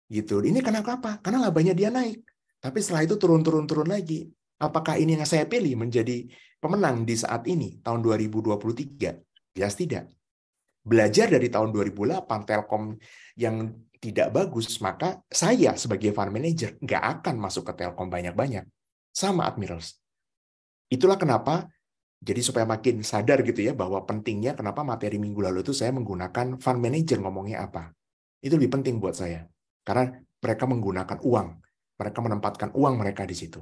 Gitu. Ini kenapa? Karena labanya dia naik. Tapi setelah itu turun lagi. Apakah ini yang saya pilih menjadi pemenang di saat ini, tahun 2023? Jelas tidak. Belajar dari tahun 2008, Telkom yang tidak bagus, maka saya sebagai fund manager nggak akan masuk ke Telkom banyak-banyak. Sama Admirals. Itulah kenapa, jadi supaya makin sadar gitu ya, bahwa pentingnya kenapa materi minggu lalu itu saya menggunakan fund manager ngomongnya apa. Itu lebih penting buat saya. Karena mereka menggunakan uang. Mereka menempatkan uang mereka di situ.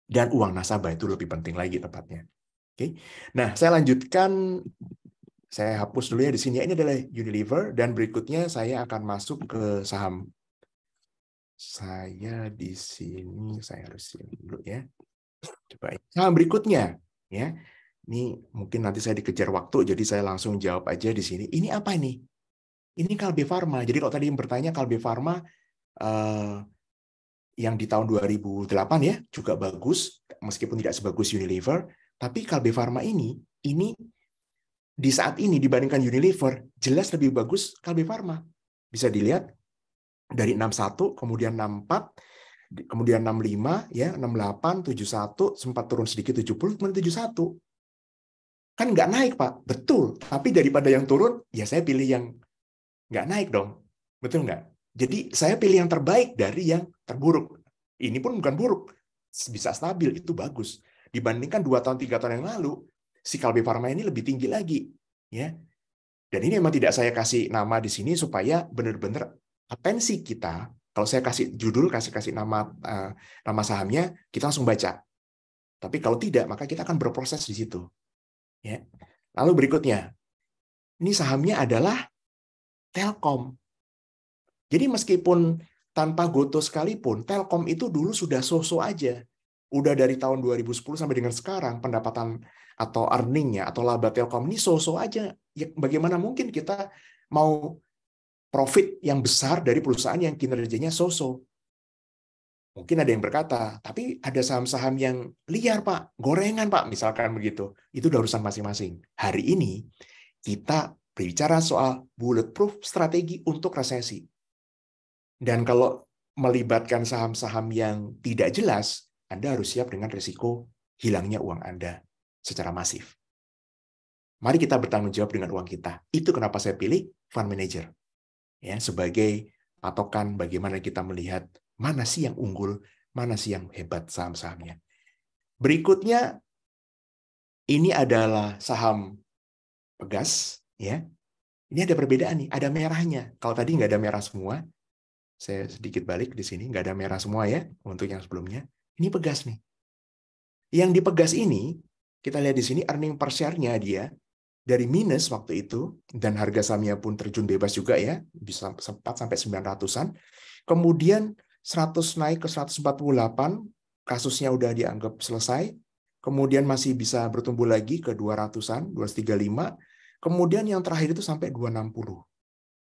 Dan uang nasabah itu lebih penting lagi tepatnya. Oke. Nah, saya lanjutkan. Saya hapus dulu ya di sini. Ini adalah Unilever, dan berikutnya saya akan masuk ke saham. Saya di sini, saya harus ini dulu ya. Coba saham berikutnya ya. Ini mungkin nanti saya dikejar waktu, jadi saya langsung jawab aja di sini. Ini apa ini? Ini Kalbe Pharma. Jadi kalau tadi yang bertanya Kalbe Pharma yang di tahun 2008 ya juga bagus, meskipun tidak sebagus Unilever, tapi Kalbe Pharma ini di saat ini dibandingkan Unilever, jelas lebih bagus Kalbe Pharma. Bisa dilihat dari 61, kemudian 64, kemudian 65, ya 68, 71, sempat turun sedikit 70, kemudian 71. Kan nggak naik, Pak. Betul. Tapi daripada yang turun, ya saya pilih yang nggak naik dong. Betul nggak? Jadi saya pilih yang terbaik dari yang terburuk. Ini pun bukan buruk. Bisa stabil, itu bagus. Dibandingkan 2 tahun, 3 tahun yang lalu, si Kalbe Pharma ini lebih tinggi lagi, ya. Dan ini memang tidak saya kasih nama di sini supaya benar-benar atensi kita. Kalau saya kasih judul, kasih nama sahamnya, kita langsung baca. Tapi kalau tidak, maka kita akan berproses di situ. Ya. Lalu berikutnya, ini sahamnya adalah Telkom. Jadi meskipun tanpa GoTo sekalipun, Telkom itu dulu sudah so-so aja. Udah dari tahun 2010 sampai dengan sekarang, pendapatan atau earning-nya atau laba Telkom ini so-so aja. Ya, bagaimana mungkin kita mau profit yang besar dari perusahaan yang kinerjanya so-so? Mungkin ada yang berkata, tapi ada saham-saham yang liar, Pak. Gorengan, Pak. Misalkan begitu. Itu udah urusan masing-masing. Hari ini, kita berbicara soal bulletproof strategi untuk resesi. Dan kalau melibatkan saham-saham yang tidak jelas, Anda harus siap dengan risiko hilangnya uang Anda secara masif. Mari kita bertanggung jawab dengan uang kita. Itu kenapa saya pilih fund manager. Ya, sebagai patokan bagaimana kita melihat mana sih yang unggul, mana sih yang hebat saham-sahamnya. Berikutnya, ini adalah saham Pegas. Ya. Ini ada perbedaan nih, ada merahnya. Kalau tadi nggak ada merah semua, saya sedikit balik di sini, nggak ada merah semua ya, untuk yang sebelumnya. Ini Pegas nih. Yang di Pegas ini, kita lihat di sini earning per share-nya dia, dari minus waktu itu, dan harga sahamnya pun terjun bebas juga ya, bisa sempat sampai 900-an. Kemudian 100 naik ke 148, kasusnya udah dianggap selesai. Kemudian masih bisa bertumbuh lagi ke 200-an, 235. Kemudian yang terakhir itu sampai 260.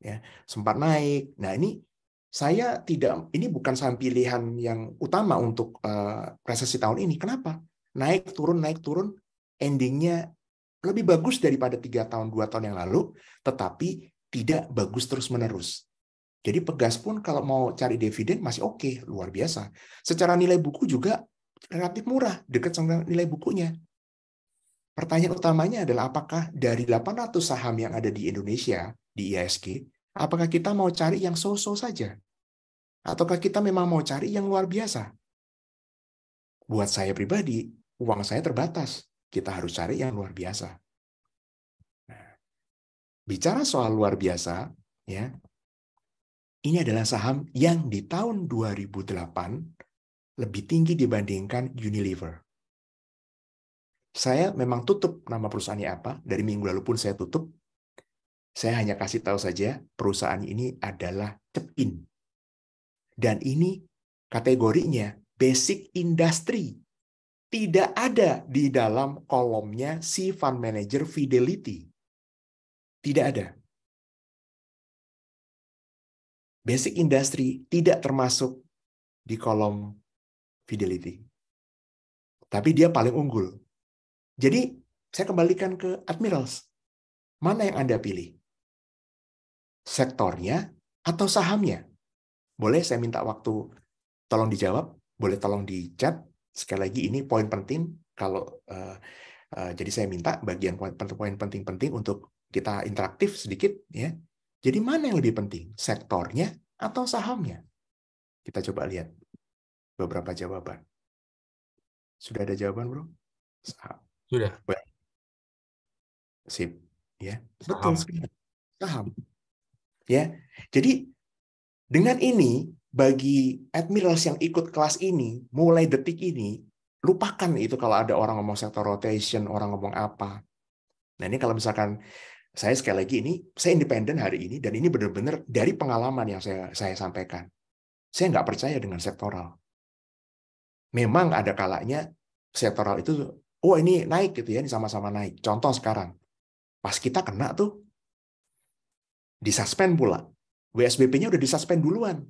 Ya, sempat naik. Nah, ini ini bukan saham pilihan yang utama untuk resesi tahun ini. Kenapa? Naik turun, endingnya lebih bagus daripada 3 tahun, 2 tahun yang lalu, tetapi tidak bagus terus-menerus. Jadi Pegas pun kalau mau cari dividen masih oke, luar biasa. Secara nilai buku juga relatif murah, dekat sama nilai bukunya. Pertanyaan utamanya adalah apakah dari 800 saham yang ada di Indonesia, di IHSG, apakah kita mau cari yang so-so saja? Ataukah kita memang mau cari yang luar biasa? Buat saya pribadi, uang saya terbatas. Kita harus cari yang luar biasa. Nah, bicara soal luar biasa, ya, ini adalah saham yang di tahun 2008 lebih tinggi dibandingkan Unilever. Saya memang tutup nama perusahaannya apa, dari minggu lalu pun saya tutup. Saya hanya kasih tahu saja perusahaan ini adalah Cepin. Dan ini kategorinya basic industry. Tidak ada di dalam kolomnya si fund manager Fidelity. Tidak ada. Basic industry tidak termasuk di kolom Fidelity. Tapi dia paling unggul. Jadi, saya kembalikan ke Admirals. Mana yang Anda pilih? Sektornya atau sahamnya? Boleh saya minta waktu tolong dijawab? Boleh tolong di chat? Sekali lagi ini poin penting. Jadi saya minta bagian poin penting-penting untuk kita interaktif sedikit. Ya. Jadi mana yang lebih penting? Sektornya atau sahamnya? Kita coba lihat beberapa jawaban. Sudah ada jawaban, bro? Saham. Sudah. Sip. Ya. Saham. Betul sekali. Saham. Ya. Jadi dengan ini bagi admirals yang ikut kelas ini mulai detik ini lupakan itu kalau ada orang ngomong sector rotation, orang ngomong apa. Nah, ini kalau misalkan saya sekali lagi ini saya independen hari ini dan ini benar-benar dari pengalaman yang saya sampaikan. Saya nggak percaya dengan sektoral. Memang ada kalanya sektoral itu oh ini naik gitu ya, ini sama-sama naik. Contoh sekarang. Pas kita kena tuh disuspend pula. WSBP-nya udah disuspend duluan.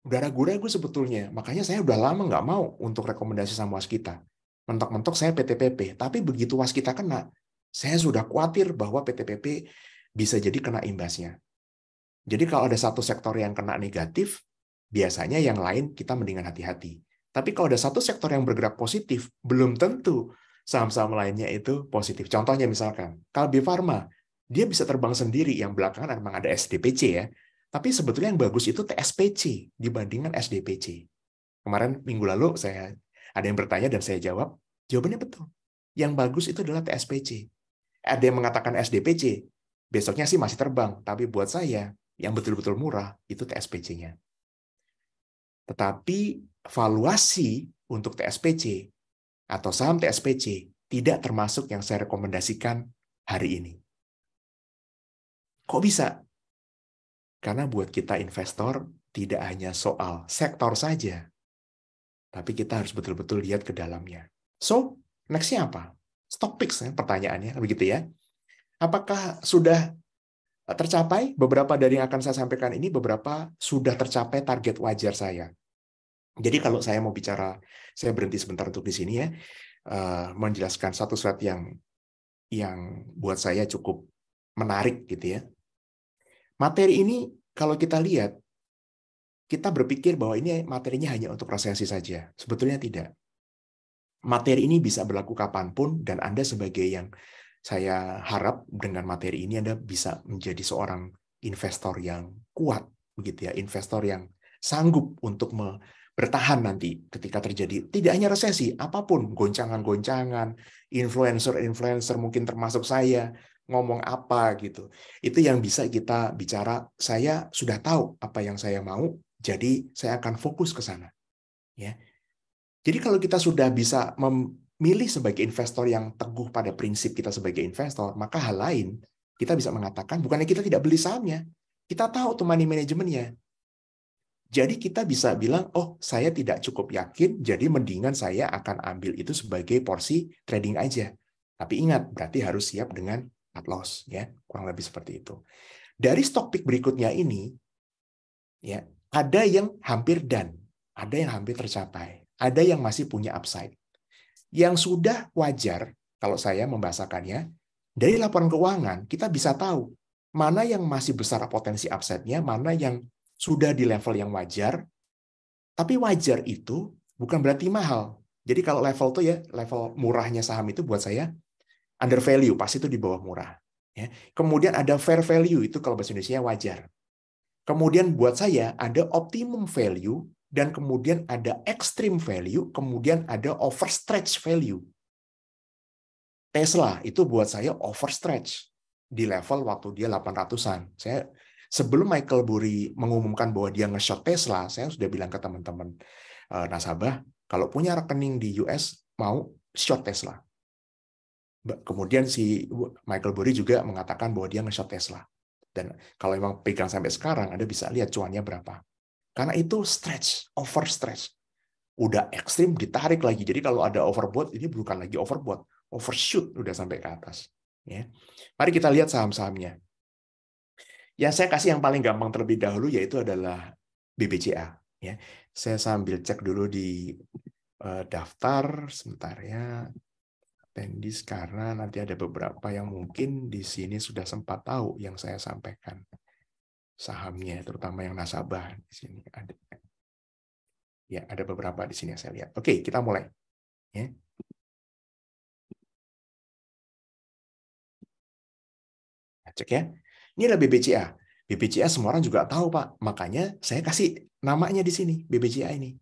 Udah ragu-ragu sebetulnya. Makanya saya udah lama nggak mau untuk rekomendasi sama waskita. Mentok-mentok saya PTPP. Tapi begitu waskita kena, saya sudah khawatir bahwa PTPP bisa jadi kena imbasnya. Jadi kalau ada satu sektor yang kena negatif, biasanya yang lain kita mendingan hati-hati. Tapi kalau ada satu sektor yang bergerak positif, belum tentu saham-saham lainnya itu positif. Contohnya misalkan, Kalbe Farma, dia bisa terbang sendiri, yang belakangan memang ada SDPC ya. Tapi sebetulnya yang bagus itu TSPC dibandingkan SDPC. Kemarin minggu lalu ada yang bertanya dan saya jawab, jawabannya betul. Yang bagus itu adalah TSPC. Ada yang mengatakan SDPC, besoknya sih masih terbang, tapi buat saya yang betul-betul murah itu TSPC-nya. Tetapi valuasi untuk TSPC atau saham TSPC tidak termasuk yang saya rekomendasikan hari ini. Kok bisa? Karena buat kita investor tidak hanya soal sektor saja, tapi kita harus betul-betul lihat ke dalamnya. So, next-nya apa? Stock picks, pertanyaannya, begitu ya. Apakah sudah tercapai? Beberapa dari yang akan saya sampaikan ini, beberapa sudah tercapai target wajar saya. Jadi kalau saya mau bicara, saya berhenti sebentar untuk di sini ya, menjelaskan satu surat yang buat saya cukup menarik gitu ya. Materi ini kalau kita lihat, kita berpikir bahwa ini materinya hanya untuk resesi saja. Sebetulnya tidak. Materi ini bisa berlaku kapanpun, dan Anda sebagai yang saya harap dengan materi ini Anda bisa menjadi seorang investor yang kuat, begitu ya, investor yang sanggup untuk bertahan nanti ketika terjadi tidak hanya resesi, apapun, goncangan-goncangan, influencer mungkin termasuk saya, ngomong apa gitu. Itu yang bisa kita bicara, saya sudah tahu apa yang saya mau, jadi saya akan fokus ke sana. Ya. Jadi kalau kita sudah bisa memilih sebagai investor yang teguh pada prinsip kita sebagai investor, maka hal lain kita bisa mengatakan bukannya kita tidak beli sahamnya, kita tahu tuh money manajemennya. Jadi kita bisa bilang, oh saya tidak cukup yakin, jadi mendingan saya akan ambil itu sebagai porsi trading aja. Tapi ingat, berarti harus siap dengan cut loss, ya, kurang lebih seperti itu. Dari stock pick berikutnya ini, ya, ada yang hampir done, ada yang hampir tercapai, ada yang masih punya upside. Yang sudah wajar, kalau saya membahasakannya, dari laporan keuangan, kita bisa tahu mana yang masih besar potensi upside-nya, mana yang sudah di level yang wajar, tapi wajar itu bukan berarti mahal. Jadi kalau level itu ya, level murahnya saham itu buat saya, under value, pasti itu di bawah murah. Ya. Kemudian ada fair value, itu kalau bahasa Indonesia wajar. Kemudian buat saya ada optimum value, dan kemudian ada extreme value, kemudian ada overstretch value. Tesla itu buat saya overstretch di level waktu dia 800-an. Saya sebelum Michael Burry mengumumkan bahwa dia nge-short Tesla, saya sudah bilang ke teman-teman nasabah, kalau punya rekening di US mau short Tesla. Kemudian si Michael Burry juga mengatakan bahwa dia nge-short Tesla. Dan kalau memang pegang sampai sekarang, Anda bisa lihat cuannya berapa. Karena itu stretch, overstretch. Udah ekstrim ditarik lagi. Jadi kalau ada overbought, ini bukan lagi overbought, overshoot udah sampai ke atas. Ya. Mari kita lihat saham-sahamnya. Yang saya kasih yang paling gampang terlebih dahulu yaitu adalah BBCA. Ya. Saya sambil cek dulu di daftar sebentar ya. Pendis, karena nanti ada beberapa yang mungkin di sini sudah sempat tahu yang saya sampaikan. Sahamnya, terutama yang nasabah di sini ada. Ya, ada beberapa di sini yang saya lihat. Oke, kita mulai. Ya. Cek ya. Ini adalah BBCA. BBCA semua orang juga tahu, Pak. Makanya saya kasih namanya di sini, BBCA ini.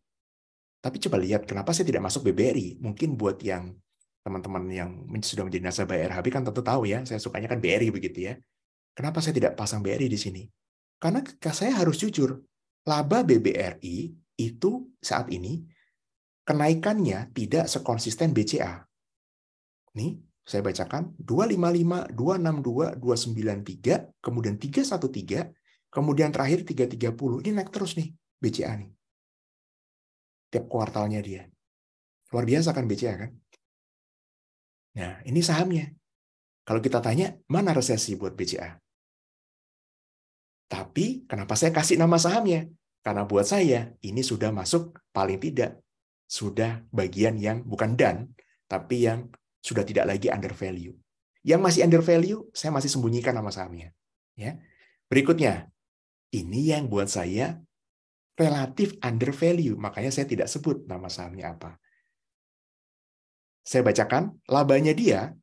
Tapi coba lihat kenapa saya tidak masuk BBRI. Mungkin buat yang teman-teman yang sudah menjadi nasabah RHB kan tentu tahu ya, saya sukanya kan BRI begitu ya. Kenapa saya tidak pasang BRI di sini? Karena saya harus jujur, laba BBRI itu saat ini kenaikannya tidak sekonsisten BCA. Nih, saya bacakan 255, 262, 293, kemudian 313, kemudian terakhir 330. Ini naik terus nih BCA nih. Tiap kuartalnya dia. Luar biasa kan BCA kan? Nah, ini sahamnya. Kalau kita tanya, mana resesi buat BCA? Tapi kenapa saya kasih nama sahamnya? Karena buat saya, ini sudah masuk paling tidak. Sudah bagian yang bukan done, tapi yang sudah tidak lagi under value. Yang masih under value, saya masih sembunyikan nama sahamnya. Ya. Berikutnya, ini yang buat saya relatif under value, makanya saya tidak sebut nama sahamnya apa. Saya bacakan, labanya dia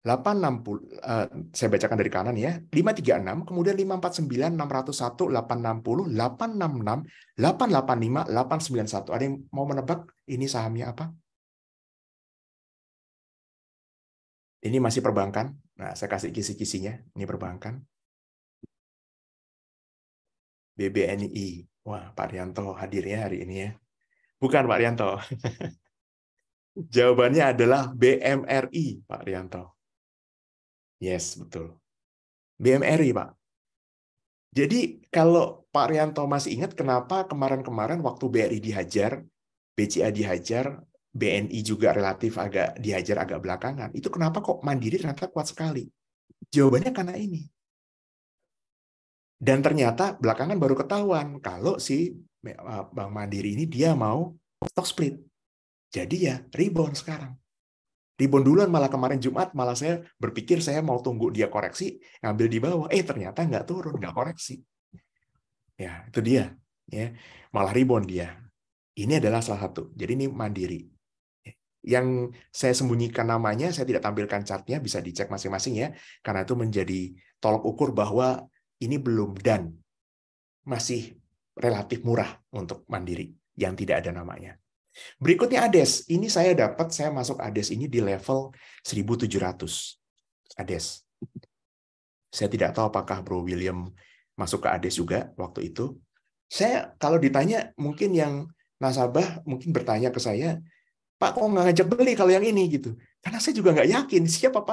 860, saya bacakan dari kanan ya, 536, kemudian 549, 601, 860, 866, 885, 891. Ada yang mau menebak ini sahamnya apa? Ini masih perbankan. Nah, saya kasih kisi-kisinya. Ini perbankan. BBNI. Wah, Pak Rianto hadir ya hari ini ya. Bukan Pak Rianto. Jawabannya adalah BMRI, Pak Rianto. Yes, betul. BMRI, Pak. Jadi kalau Pak Rianto masih ingat kenapa kemarin-kemarin waktu BRI dihajar, BCA dihajar, BNI juga relatif agak dihajar agak belakangan. Itu kenapa kok Mandiri ternyata kuat sekali? Jawabannya karena ini. Dan ternyata belakangan baru ketahuan kalau si Bank Mandiri ini dia mau stock split. Jadi ya rebound sekarang. Rebound duluan, malah kemarin Jumat malah saya berpikir saya mau tunggu dia koreksi, ngambil di bawah. Ternyata nggak turun, nggak koreksi. Ya, itu dia. Ya, malah rebound dia. Ini adalah salah satu. Jadi ini Mandiri. Yang saya sembunyikan namanya, saya tidak tampilkan chartnya, bisa dicek masing-masing ya, karena itu menjadi tolok ukur bahwa ini belum done. Masih relatif murah untuk Mandiri yang tidak ada namanya. Berikutnya ADES. Ini saya masuk ADES ini di level 1.700. ADES. Saya tidak tahu apakah Bro William masuk ke ADES juga waktu itu. Saya kalau ditanya, mungkin yang nasabah mungkin bertanya ke saya, Pak, kok nggak ngajak beli kalau yang ini gitu? Karena saya juga nggak yakin siap apa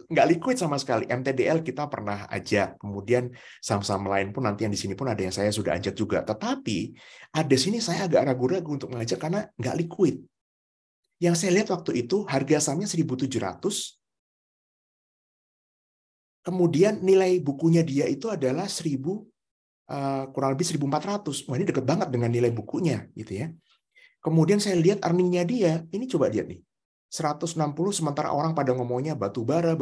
nggak liquid sama sekali. MTDL kita pernah ajak, kemudian saham-saham lain pun nanti yang di sini pun ada yang saya sudah ajak juga. Tetapi ada sini saya agak ragu-ragu untuk mengajak karena nggak liquid. Yang saya lihat waktu itu harga sahamnya 1.700, kemudian nilai bukunya dia itu adalah kurang lebih 1.400. Wah, ini dekat banget dengan nilai bukunya gitu ya. Kemudian saya lihat earning-nya dia, ini coba lihat nih, 160, sementara orang pada ngomongnya batu bara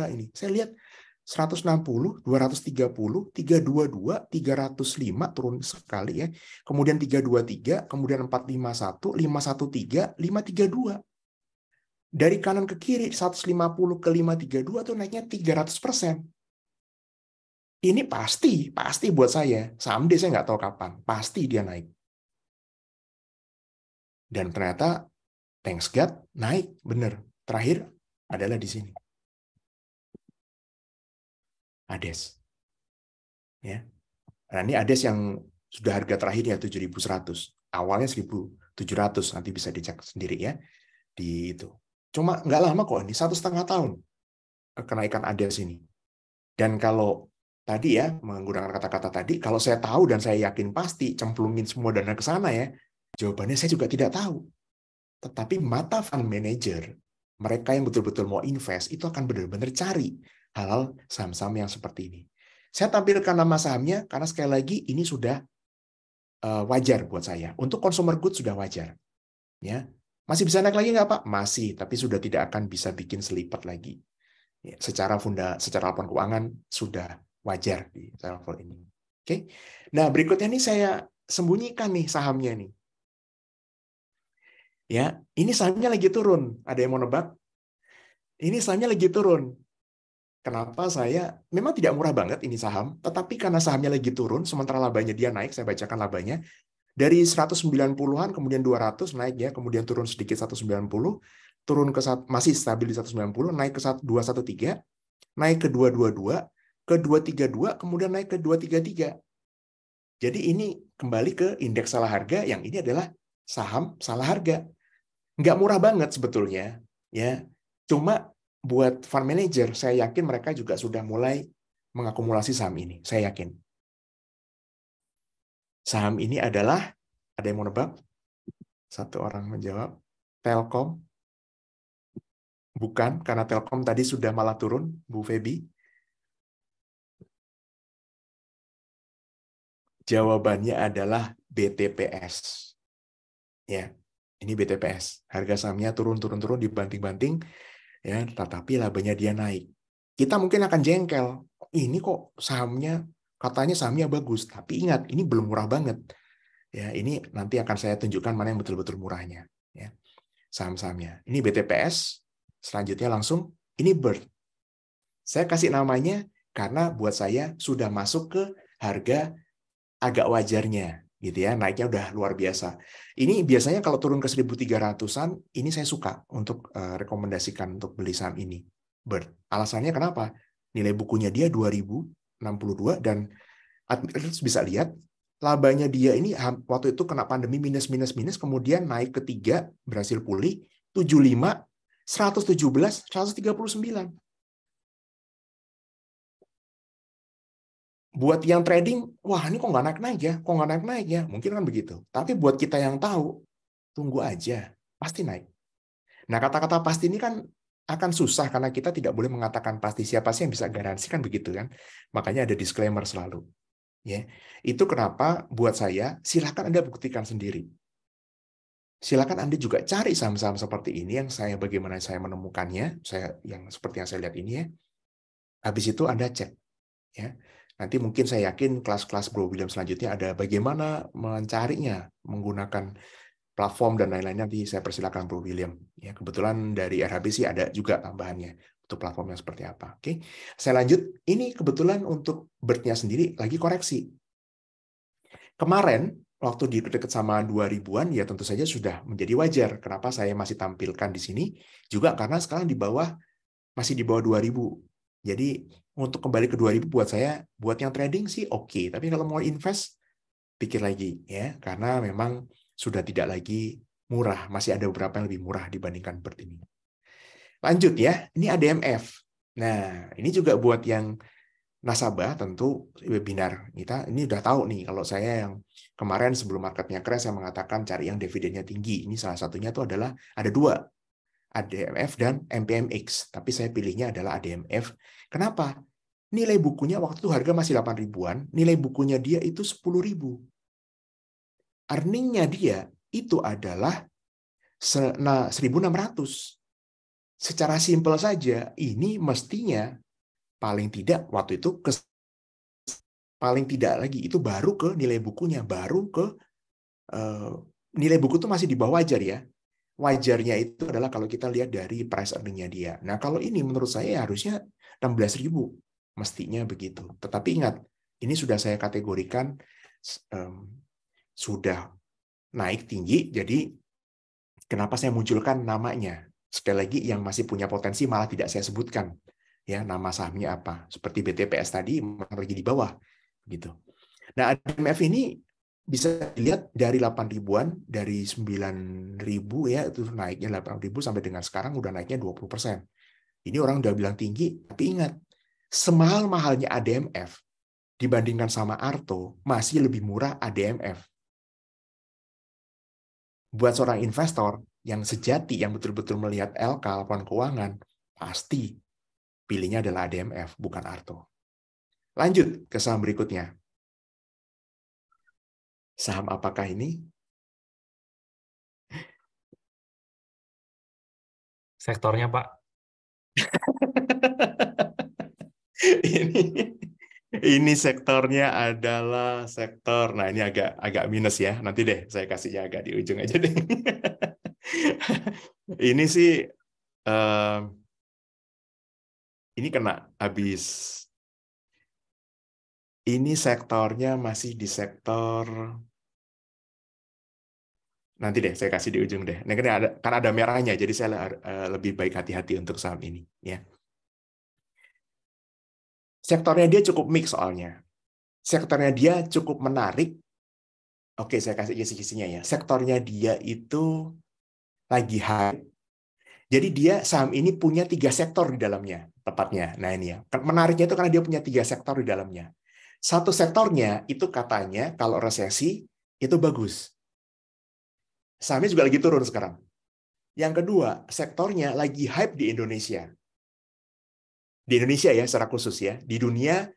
ini. Saya lihat 160, 230, 322, 305 turun sekali ya. Kemudian 323, kemudian 451, 513, 532. Dari kanan ke kiri 150 ke 532 tuh naiknya 300%. Ini pasti buat saya. Someday saya nggak tahu kapan, pasti dia naik. Dan ternyata thanks God naik bener. Terakhir adalah di sini. ADES. Ya. Nah, ini ADES yang sudah harga terakhirnya 7.100. Awalnya 1.700, nanti bisa dicek sendiri ya di itu. Cuma nggak lama kok, ini 1,5 tahun kenaikan ADES ini. Dan kalau tadi ya menggunakan kata-kata tadi, kalau saya tahu dan saya yakin pasti cemplungin semua dana ke sana ya, jawabannya saya juga tidak tahu. Tetapi mata fund manager, mereka yang betul-betul mau invest, itu akan benar-benar cari hal-hal saham-saham yang seperti ini. Saya tampilkan nama sahamnya, karena sekali lagi ini sudah wajar buat saya. Untuk consumer goods sudah wajar. Ya, masih bisa naik lagi nggak Pak? Masih, tapi sudah tidak akan bisa bikin selipat lagi. Ya, secara laporan keuangan sudah wajar di level ini. Oke. Nah, berikutnya nih saya sembunyikan nih sahamnya nih. Ya, ini sahamnya lagi turun. Ada yang mau nebak? Ini sahamnya lagi turun. Kenapa saya memang tidak murah banget ini saham, tetapi karena sahamnya lagi turun, sementara labanya dia naik, saya bacakan labanya. Dari 190-an, kemudian 200 naik ya, kemudian turun sedikit 190, turun ke masih stabil di 190, naik ke 213, naik ke 222, ke 232, kemudian naik ke 233. Jadi ini kembali ke indeks salah harga, yang ini adalah saham salah harga. Nggak murah banget sebetulnya, ya. Cuma buat fund manager, saya yakin mereka juga sudah mulai mengakumulasi saham ini. Saya yakin. Saham ini adalah, ada yang mau nebak? Satu orang menjawab, Telkom. Bukan, karena Telkom tadi sudah malah turun, Bu Feby. Jawabannya adalah BTPS. Ya. Ini BTPS, harga sahamnya turun dibanting-banting, ya, tetapi labanya dia naik. Kita mungkin akan jengkel, ini kok sahamnya katanya sahamnya bagus, tapi ingat ini belum murah banget. Ya, ini nanti akan saya tunjukkan mana yang betul-betul murahnya. Ya, saham-sahamnya. Ini BTPS. Selanjutnya langsung ini Bird. Saya kasih namanya karena buat saya sudah masuk ke harga agak wajarnya. Gitu ya, naiknya udah luar biasa. Ini biasanya kalau turun ke 1.300-an, ini saya suka untuk rekomendasikan untuk beli saham ini. Bird. Alasannya kenapa? Nilai bukunya dia 2.062 dan administrators bisa lihat labanya dia ini waktu itu kena pandemi minus, kemudian naik ke 3, berhasil pulih, 75, 117, 139. Buat yang trading, wah ini kok nggak naik-naik ya, kok nggak naik-naik ya, mungkin kan begitu. Tapi buat kita yang tahu, tunggu aja, pasti naik. Nah, kata-kata pasti ini kan akan susah karena kita tidak boleh mengatakan pasti, siapa sih yang bisa garansi kan begitu kan. Makanya ada disclaimer selalu. Ya, itu kenapa buat saya silakan Anda buktikan sendiri. Silakan Anda juga cari saham-saham seperti ini yang bagaimana saya menemukannya, yang seperti yang saya lihat ini ya. Habis itu Anda cek ya. Nanti mungkin saya yakin kelas-kelas Bro William selanjutnya ada bagaimana mencarinya menggunakan platform dan lain-lainnya, nanti saya persilakan Bro William. Ya, kebetulan dari RHB sih ada juga tambahannya untuk platformnya seperti apa. Oke, saya lanjut. Ini kebetulan untuk BERT-nya sendiri lagi koreksi. Kemarin waktu di dekat sama 2000-an ya tentu saja sudah menjadi wajar. Kenapa saya masih tampilkan di sini? Juga karena sekarang masih di bawah 2000. Jadi untuk kembali ke 2000 buat saya, buat yang trading sih oke. Tapi kalau mau invest, pikir lagi ya, karena memang sudah tidak lagi murah. Masih ada beberapa yang lebih murah dibandingkan BERT ini. Lanjut ya, ini ADMF. Nah, ini juga buat yang nasabah tentu webinar kita ini udah tahu nih, kalau saya yang kemarin sebelum marketnya crash saya mengatakan cari yang dividennya tinggi. Ini salah satunya itu adalah ada dua, ADMF dan MPMX. Tapi saya pilihnya adalah ADMF. Kenapa? Nilai bukunya waktu itu harga masih 8 ribuan, nilai bukunya dia itu 10 ribu. Earning-nya dia itu adalah 1.600. Secara simpel saja, ini mestinya paling tidak waktu itu paling tidak lagi itu baru ke nilai bukunya, baru ke nilai buku itu masih di bawah wajar ya. Wajarnya itu adalah kalau kita lihat dari price earning-nya dia. Nah, kalau ini menurut saya harusnya 16.000 mestinya begitu. Tetapi ingat, ini sudah saya kategorikan sudah naik tinggi, jadi kenapa saya munculkan namanya? Sekali lagi yang masih punya potensi malah tidak saya sebutkan ya nama sahamnya apa. Seperti BTPS tadi lagi di bawah gitu. Nah, ADMF ini bisa dilihat dari 8 ribuan, dari 9.000 ya itu naiknya 8.000 sampai dengan sekarang udah naiknya 20%. Ini orang udah bilang tinggi, tapi ingat semahal-mahalnya ADMF dibandingkan sama Arto masih lebih murah ADMF. Buat seorang investor yang sejati, yang betul-betul melihat LK, laporan keuangan, pasti pilihnya adalah ADMF, bukan Arto. Lanjut ke saham berikutnya. Saham apakah ini? Sektornya, Pak. Ini sektornya adalah sektor, nah ini agak minus ya. Nanti deh saya kasihnya agak di ujung aja deh. Ini sih ini kena habis. Ini sektornya masih di sektor, nanti deh saya kasih di ujung deh. Nah, kan ada merahnya, jadi saya lebih baik hati-hati untuk saham ini ya. Sektornya dia cukup mix soalnya. Sektornya dia cukup menarik. Oke, saya kasih kisi-kisinya ya. Sektornya dia itu lagi hype. Jadi dia saham ini punya 3 sektor di dalamnya, tepatnya. Nah ini ya. Menariknya itu karena dia punya 3 sektor di dalamnya. Satu sektornya itu katanya kalau resesi itu bagus. Sahamnya juga lagi turun sekarang. Yang kedua, sektornya lagi hype di Indonesia. Di Indonesia ya secara khusus ya. Di dunia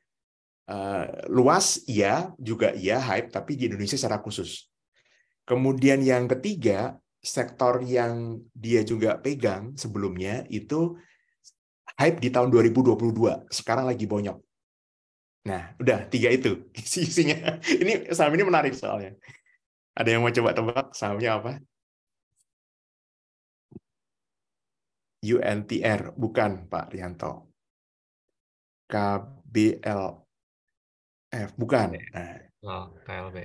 luas iya, juga iya hype, tapi di Indonesia secara khusus. Kemudian yang ketiga, sektor yang dia juga pegang sebelumnya itu hype di tahun 2022, sekarang lagi bonyok. Nah, udah 3 itu isinya. Ini saham ini menarik soalnya. Ada yang mau coba tebak sahamnya apa? UNTR, bukan Pak Rianto. KBLF, bukan. Nah, KLB.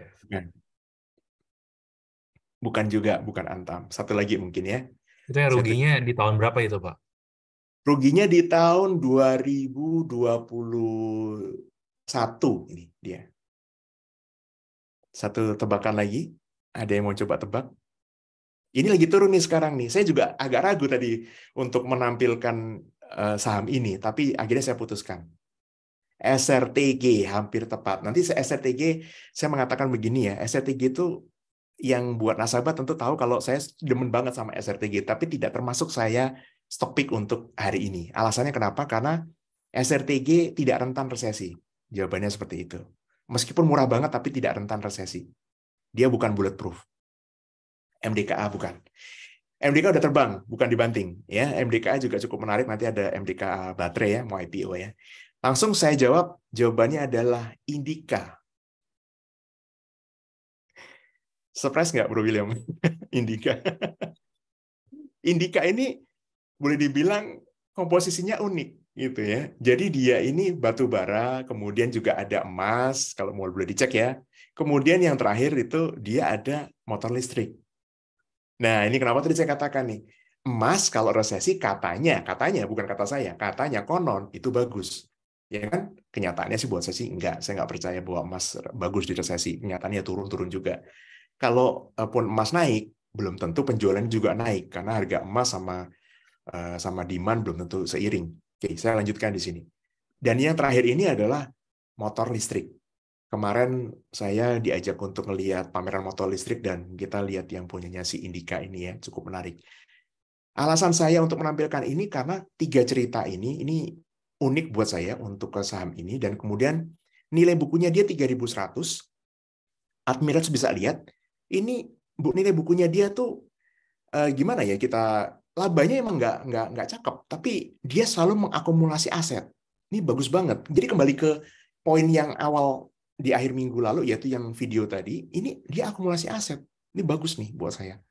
Bukan juga, bukan Antam. Satu lagi mungkin ya. Itu yang ruginya di tahun berapa itu, Pak? Ruginya di tahun 2021 ini dia. Satu tebakan lagi. Ada yang mau coba tebak? Ini lagi turun nih sekarang nih. Saya juga agak ragu tadi untuk menampilkan saham ini, tapi akhirnya saya putuskan. SRTG hampir tepat. Nanti SRTG saya mengatakan begini ya. SRTG itu yang buat nasabah tentu tahu kalau saya demen banget sama SRTG, tapi tidak termasuk saya stock pick untuk hari ini. Alasannya kenapa? Karena SRTG tidak rentan resesi. Jawabannya seperti itu. Meskipun murah banget, tapi tidak rentan resesi. Dia bukan bulletproof. MDKA bukan. MDKA udah terbang, bukan dibanting. Ya, MDKA juga cukup menarik. Nanti ada MDKA baterai ya, mau IPO ya. Langsung saya jawab, jawabannya adalah Indica. Surprise nggak, Bro William? Indica. Indica ini boleh dibilang komposisinya unik gitu ya. Jadi dia ini batu bara, kemudian juga ada emas, kalau mau boleh dicek ya. Kemudian yang terakhir itu dia ada motor listrik. Nah, ini kenapa tadi saya katakan nih, emas kalau resesi katanya bukan kata saya, katanya konon itu bagus. Ya kan? Kenyataannya sih buat saya sih enggak, saya nggak percaya bahwa emas bagus di resesi. Kenyataannya turun-turun juga. Kalau pun emas naik, belum tentu penjualan juga naik karena harga emas sama demand belum tentu seiring. Oke, saya lanjutkan di sini. Dan yang terakhir ini adalah motor listrik. Kemarin saya diajak untuk melihat pameran motor listrik dan kita lihat yang punyanya si Indica ini ya, cukup menarik. Alasan saya untuk menampilkan ini karena 3 cerita ini unik buat saya untuk ke saham ini, dan kemudian nilai bukunya dia 3.100. Admirals bisa lihat, ini nilai bukunya dia tuh gimana ya, kita labanya emang nggak cakep, tapi dia selalu mengakumulasi aset. Ini bagus banget. Jadi kembali ke poin yang awal di akhir minggu lalu, yaitu yang video tadi, ini dia akumulasi aset. Ini bagus nih buat saya.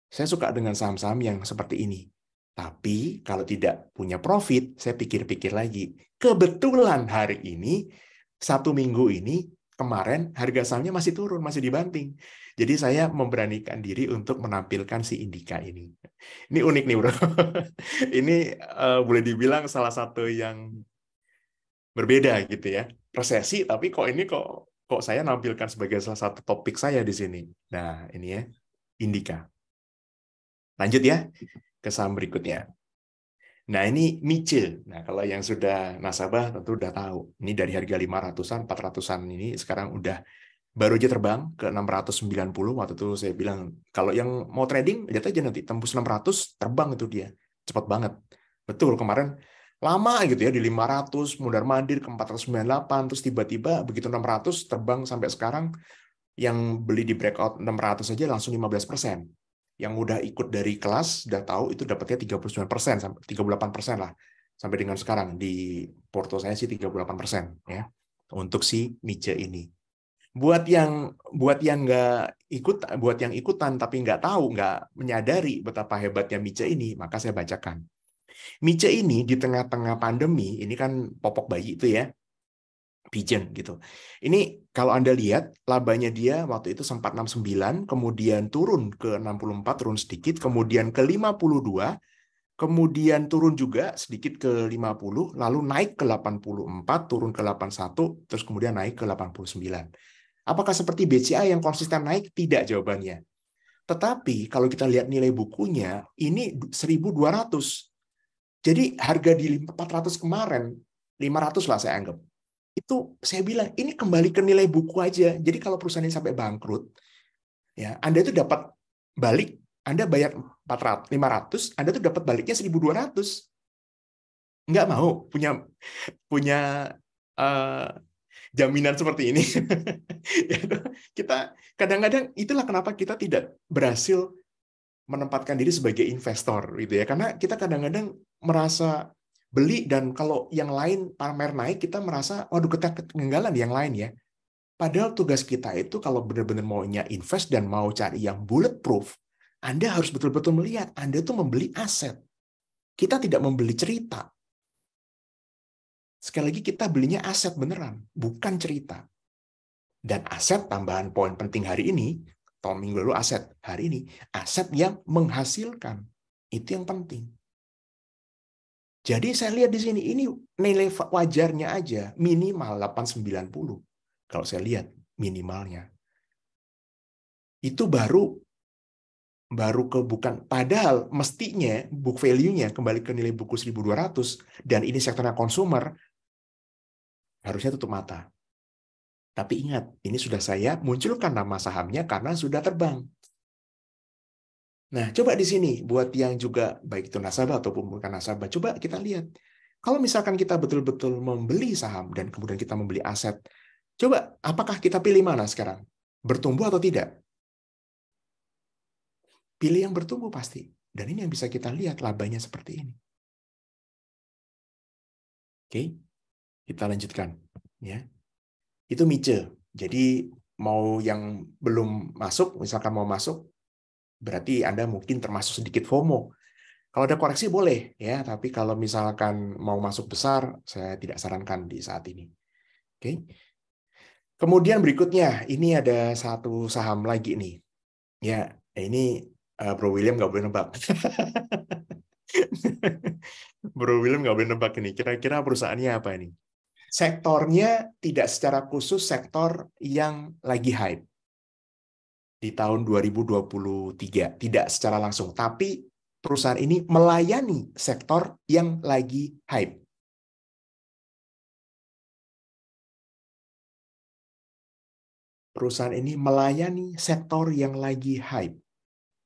Saya suka dengan saham-saham yang seperti ini. Tapi kalau tidak punya profit, saya pikir-pikir lagi. Kebetulan hari ini, 1 minggu ini, kemarin harga sahamnya masih turun, masih dibanting. Jadi saya memberanikan diri untuk menampilkan si Indica ini. Ini unik nih, bro. Ini boleh dibilang salah satu yang berbeda gitu ya. Resesi, tapi kok saya nampilkan sebagai salah satu topik saya di sini. Nah, ini ya, Indica. Lanjut ya ke saham berikutnya. Nah, ini Miche. Nah, kalau yang sudah nasabah tentu udah tahu. Ini dari harga 500-an, 400-an ini sekarang udah baru aja terbang ke 690. Waktu itu saya bilang, kalau yang mau trading, lihat aja nanti tembus 600, terbang itu dia. Cepat banget. Betul, kemarin lama gitu ya, di 500, mundar-mandir ke 498, terus tiba-tiba begitu 600, terbang sampai sekarang, yang beli di breakout 600 aja langsung 15%. Yang udah ikut dari kelas, udah tahu itu dapatnya 39%, sampai 38% lah. Sampai dengan sekarang, di porto saya sih 38% ya, untuk si Miche ini. Buat yang ikutan tapi nggak tahu, nggak menyadari betapa hebatnya Miche ini, maka saya bacakan. Miche ini di tengah-tengah pandemi, ini kan popok bayi itu ya, pigeon gitu. Ini kalau Anda lihat labanya dia waktu itu sempat 69, kemudian turun ke 64, turun sedikit, kemudian ke 52, kemudian turun juga sedikit ke 50, lalu naik ke 84, turun ke 81, terus kemudian naik ke 89. Apakah seperti BCA yang konsisten naik? Tidak jawabannya. Tetapi kalau kita lihat nilai bukunya, ini 1.200. Jadi harga di 400 kemarin, 500 lah saya anggap. Itu saya bilang, ini kembali ke nilai buku aja. Jadi kalau perusahaan ini sampai bangkrut, ya Anda itu dapat balik, Anda bayar 500, Anda tuh dapat baliknya 1.200. Nggak mau punya jaminan seperti ini. Kita kadang-kadang itulah kenapa kita tidak berhasil menempatkan diri sebagai investor gitu ya, karena kita kadang-kadang merasa beli dan kalau yang lain pamer naik kita merasa waduh kita ketinggalan yang lain ya. Padahal tugas kita itu kalau benar-benar maunya invest dan mau cari yang bulletproof, Anda harus betul-betul melihat Anda tuh membeli aset. Kita tidak membeli cerita. Sekali lagi kita belinya aset beneran, bukan cerita. Dan aset, tambahan poin penting hari ini, tahun minggu lalu aset, hari ini aset yang menghasilkan. Itu yang penting. Jadi saya lihat di sini, ini nilai wajarnya aja minimal 890. Kalau saya lihat minimalnya. Itu baru bukan, padahal mestinya book value-nya kembali ke nilai buku 1.200 dan ini sektornya konsumer, harusnya tutup mata. Tapi ingat, ini sudah saya munculkan nama sahamnya karena sudah terbang. Nah, coba di sini, buat yang juga, baik itu nasabah ataupun bukan nasabah, coba kita lihat. Kalau misalkan kita betul-betul membeli saham dan kemudian kita membeli aset Coba, apakah kita pilih mana sekarang? Bertumbuh atau tidak? Pilih yang bertumbuh pasti. Dan ini yang bisa kita lihat labanya seperti ini. Oke, kita lanjutkan. Ya, itu Mice. Jadi mau yang belum masuk, misalkan mau masuk, berarti Anda mungkin termasuk sedikit FOMO. Kalau ada koreksi boleh, ya. Tapi kalau misalkan mau masuk besar, saya tidak sarankan di saat ini. Oke. Kemudian berikutnya, ini ada satu saham lagi nih. Ya, ini Bro William nggak boleh nebak. Bro William nggak boleh nebak ini. Kira-kira perusahaannya apa ini? Sektornya tidak secara khusus sektor yang lagi hype di tahun 2023. Tidak secara langsung. Tapi perusahaan ini melayani sektor yang lagi hype. Perusahaan ini melayani sektor yang lagi hype.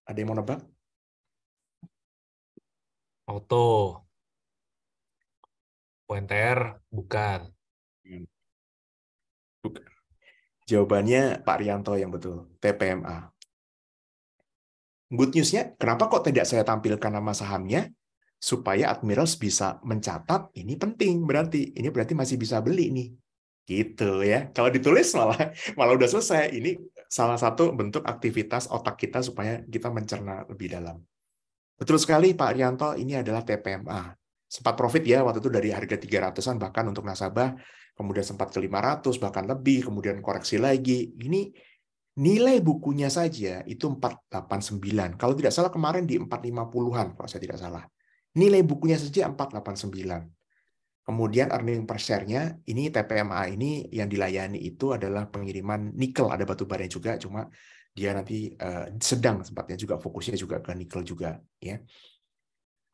Ada yang mau nebak? Auto. Pointer, bukan. Bukan. Jawabannya Pak Rianto yang betul. TPMA. Good news-nya, kenapa kok tidak saya tampilkan nama sahamnya? Supaya Admirals bisa mencatat, ini penting berarti. Ini berarti masih bisa beli nih. Gitu ya. Kalau ditulis malah udah selesai. Ini salah satu bentuk aktivitas otak kita supaya kita mencerna lebih dalam. Betul sekali Pak Rianto, ini adalah TPMA. Sempat profit ya waktu itu dari harga 300-an bahkan untuk nasabah, kemudian sempat ke 500 bahkan lebih, kemudian koreksi lagi. Ini nilai bukunya saja itu 489. Kalau tidak salah kemarin di 450-an kalau saya tidak salah. Nilai bukunya saja 489. Kemudian earning per share-nya, ini TPMA ini yang dilayani itu adalah pengiriman nikel, ada batu bara juga, cuma dia nanti sedang tempatnya juga, fokusnya juga ke nikel juga. Ya.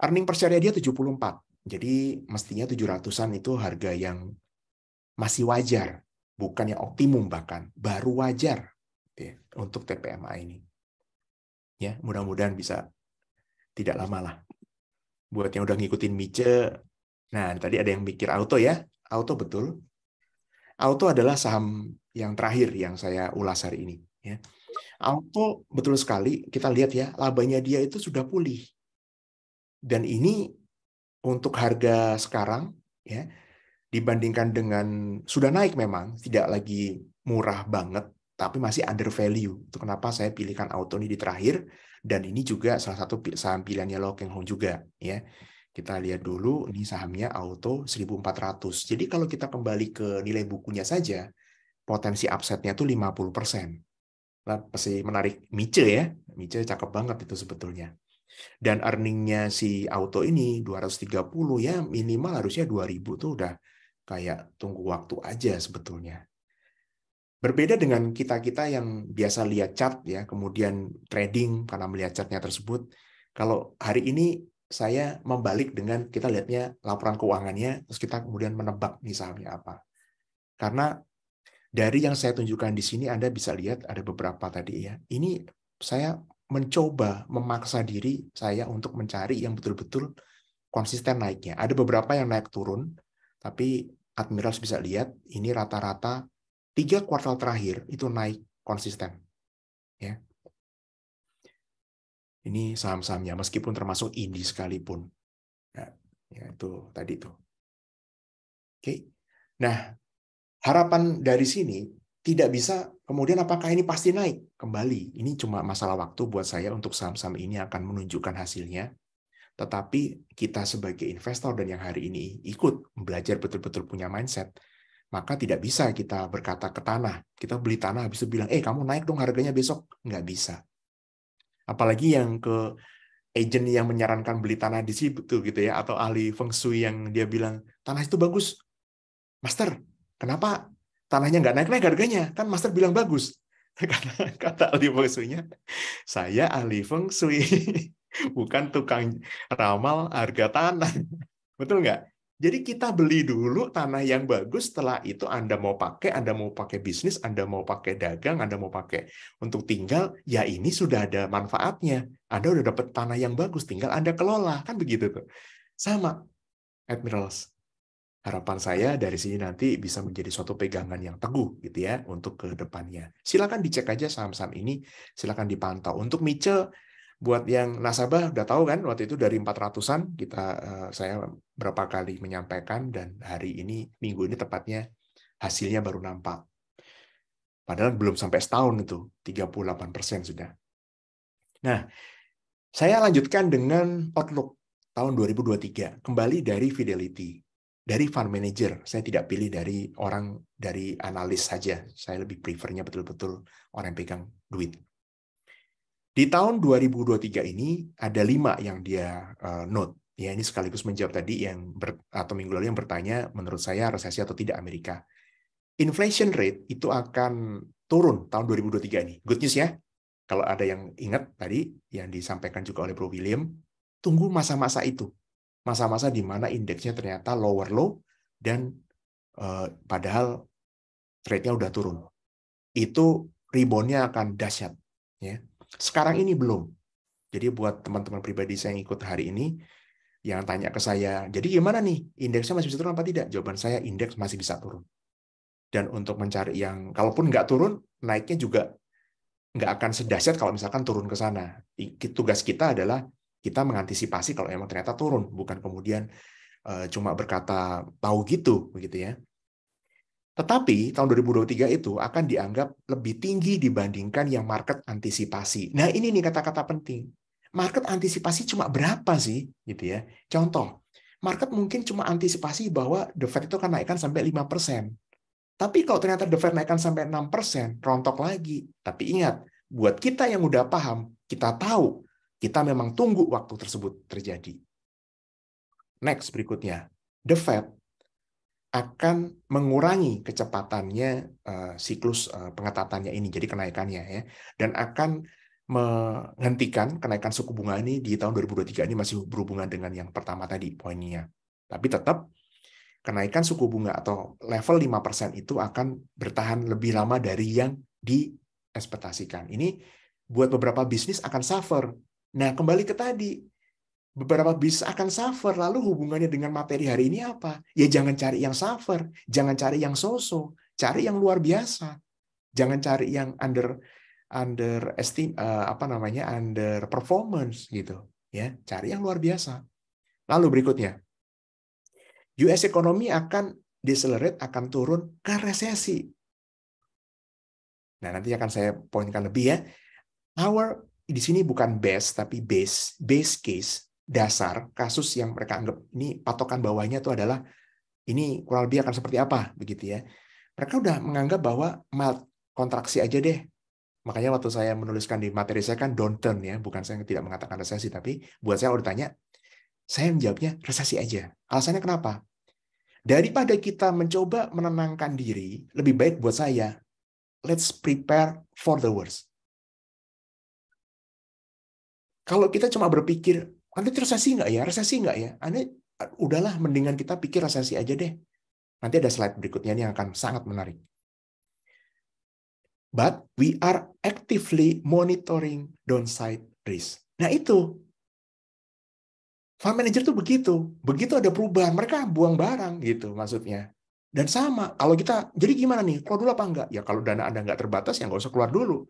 Earning per share-nya dia 74, jadi mestinya 700-an itu harga yang masih wajar, bukan yang optimum bahkan, baru wajar ya, untuk TPMA ini. Ya, mudah-mudahan bisa tidak lama lah. Buat yang udah ngikutin Mice, nah tadi ada yang mikir auto ya, auto betul. Auto adalah saham yang terakhir yang saya ulas hari ini. Ya. Auto betul sekali, kita lihat ya, labanya dia itu sudah pulih. Dan ini untuk harga sekarang, ya, dibandingkan dengan sudah naik memang, tidak lagi murah banget, tapi masih under value. Itu kenapa saya pilihkan auto ini di terakhir, dan ini juga salah satu saham pilihannya Lo Keng Hong juga. Ya. Kita lihat dulu, ini sahamnya auto 1400. Jadi kalau kita kembali ke nilai bukunya saja, potensi upside-nya tuh 50%. Nah, pasti menarik Mice ya. Mice cakep banget itu sebetulnya. Dan earning-nya si auto ini 230 ya, minimal harusnya 2000 tuh udah kayak tunggu waktu aja sebetulnya. Berbeda dengan kita-kita yang biasa lihat chart ya, kemudian trading karena melihat chartnya tersebut. Kalau hari ini saya membalik dengan kita lihatnya laporan keuangannya, terus kita kemudian menebak nih sahamnya apa. Karena dari yang saya tunjukkan di sini Anda bisa lihat ada beberapa tadi ya. Ini saya mencoba memaksa diri saya untuk mencari yang betul-betul konsisten naiknya. Ada beberapa yang naik turun, tapi Admirals bisa lihat ini rata-rata 3 kuartal terakhir itu naik konsisten. Ya. Ini saham-sahamnya meskipun termasuk Indi sekalipun. Ya, itu tadi tuh. Oke. Nah, harapan dari sini tidak bisa kemudian apakah ini pasti naik kembali. Ini cuma masalah waktu buat saya untuk saham-saham ini akan menunjukkan hasilnya. Tetapi kita sebagai investor dan yang hari ini ikut belajar betul-betul punya mindset, maka tidak bisa kita berkata ke tanah. Kita beli tanah habis itu bilang, kamu naik dong harganya besok. Nggak bisa. Apalagi yang ke agent yang menyarankan beli tanah di situ gitu ya, atau ahli feng shui yang dia bilang, tanah itu bagus. Master, kenapa tanahnya nggak naik-naik harganya? Kan Master bilang bagus. Kata ahli feng shui-nya, saya ahli feng shui, bukan tukang ramal harga tanah. Betul nggak? Jadi kita beli dulu tanah yang bagus, setelah itu Anda mau pakai bisnis, Anda mau pakai dagang, Anda mau pakai untuk tinggal, ya ini sudah ada manfaatnya. Anda udah dapat tanah yang bagus, tinggal Anda kelola. Kan begitu tuh. Sama, Admirals. Harapan saya dari sini nanti bisa menjadi suatu pegangan yang teguh gitu ya untuk ke depannya. Silakan dicek aja saham-saham ini, silakan dipantau. Untuk Mice, buat yang nasabah udah tahu kan waktu itu dari 400-an saya berapa kali menyampaikan, dan hari ini minggu ini tepatnya hasilnya baru nampak. Padahal belum sampai setahun itu 38% sudah. Nah, saya lanjutkan dengan outlook tahun 2023 kembali dari Fidelity. Dari fund manager, saya tidak pilih dari analis saja. Saya lebih prefernya betul-betul orang yang pegang duit. Di tahun 2023 ini ada 5 yang dia note. Ya, ini sekaligus menjawab tadi atau minggu lalu yang bertanya, menurut saya resesi atau tidak Amerika. Inflation rate itu akan turun tahun 2023 ini. Good news ya. Kalau ada yang ingat tadi yang disampaikan juga oleh Bro William, tunggu masa-masa itu. Masa-masa di mana indeksnya ternyata lower low dan padahal trade-nya udah turun. Itu rebound-nya akan dahsyat. Ya. Sekarang ini belum. Jadi buat teman-teman pribadi saya yang ikut hari ini, yang tanya ke saya, jadi gimana nih? Indeksnya masih bisa turun apa tidak? Jawaban saya, indeks masih bisa turun. Dan untuk mencari yang, kalaupun nggak turun, naiknya juga nggak akan sedahsyat kalau misalkan turun ke sana. Tugas kita adalah kita mengantisipasi kalau memang ternyata turun, bukan kemudian cuma berkata tahu gitu, begitu ya. Tetapi tahun 2023 itu akan dianggap lebih tinggi dibandingkan yang market antisipasi. Nah, ini nih kata-kata penting. Market antisipasi cuma berapa sih, gitu ya? Contoh, market mungkin cuma antisipasi bahwa The Fed itu akan naikkan sampai 5%. Tapi kalau ternyata The Fed naikkan sampai 6%, rontok lagi. Tapi ingat, buat kita yang udah paham, kita tahu, kita memang tunggu waktu tersebut terjadi. Next, berikutnya. The Fed akan mengurangi kecepatannya siklus pengetatannya ini, jadi kenaikannya ya, dan akan menghentikan kenaikan suku bunga ini di tahun 2023 ini masih berhubungan dengan yang pertama tadi poinnya. Tapi tetap kenaikan suku bunga atau level 5% itu akan bertahan lebih lama dari yang diekspektasikan. Ini buat beberapa bisnis akan suffer. Nah, kembali ke tadi, beberapa bisnis akan suffer, lalu hubungannya dengan materi hari ini apa? Ya jangan cari yang suffer, jangan cari yang so-so, cari yang luar biasa. Jangan cari yang under performance gitu, ya. Cari yang luar biasa. Lalu berikutnya, US ekonomi akan decelerate, akan turun ke resesi. Nah, nanti akan saya poinkan lebih ya. Di sini bukan base, tapi base case, dasar, kasus yang mereka anggap ini patokan bawahnya itu adalah ini kurang lebih akan seperti apa, begitu ya. Mereka udah menganggap bahwa mild kontraksi aja deh. Makanya waktu saya menuliskan di materi saya kan downturn ya, bukan saya tidak mengatakan resesi, tapi buat saya kalau ditanya, saya menjawabnya resesi aja. Alasannya kenapa? Daripada kita mencoba menenangkan diri, lebih baik buat saya, let's prepare for the worst. Kalau kita cuma berpikir, nanti resesi nggak ya? Resesi nggak ya? Udahlah, mendingan kita pikir resesi aja deh. Nanti ada slide berikutnya yang akan sangat menarik. But we are actively monitoring downside risk. Nah itu, fund manager tuh begitu ada perubahan, mereka buang barang gitu maksudnya. Dan sama, kalau kita, jadi gimana nih, keluar dulu apa enggak? Ya kalau dana Anda nggak terbatas, ya nggak usah keluar dulu.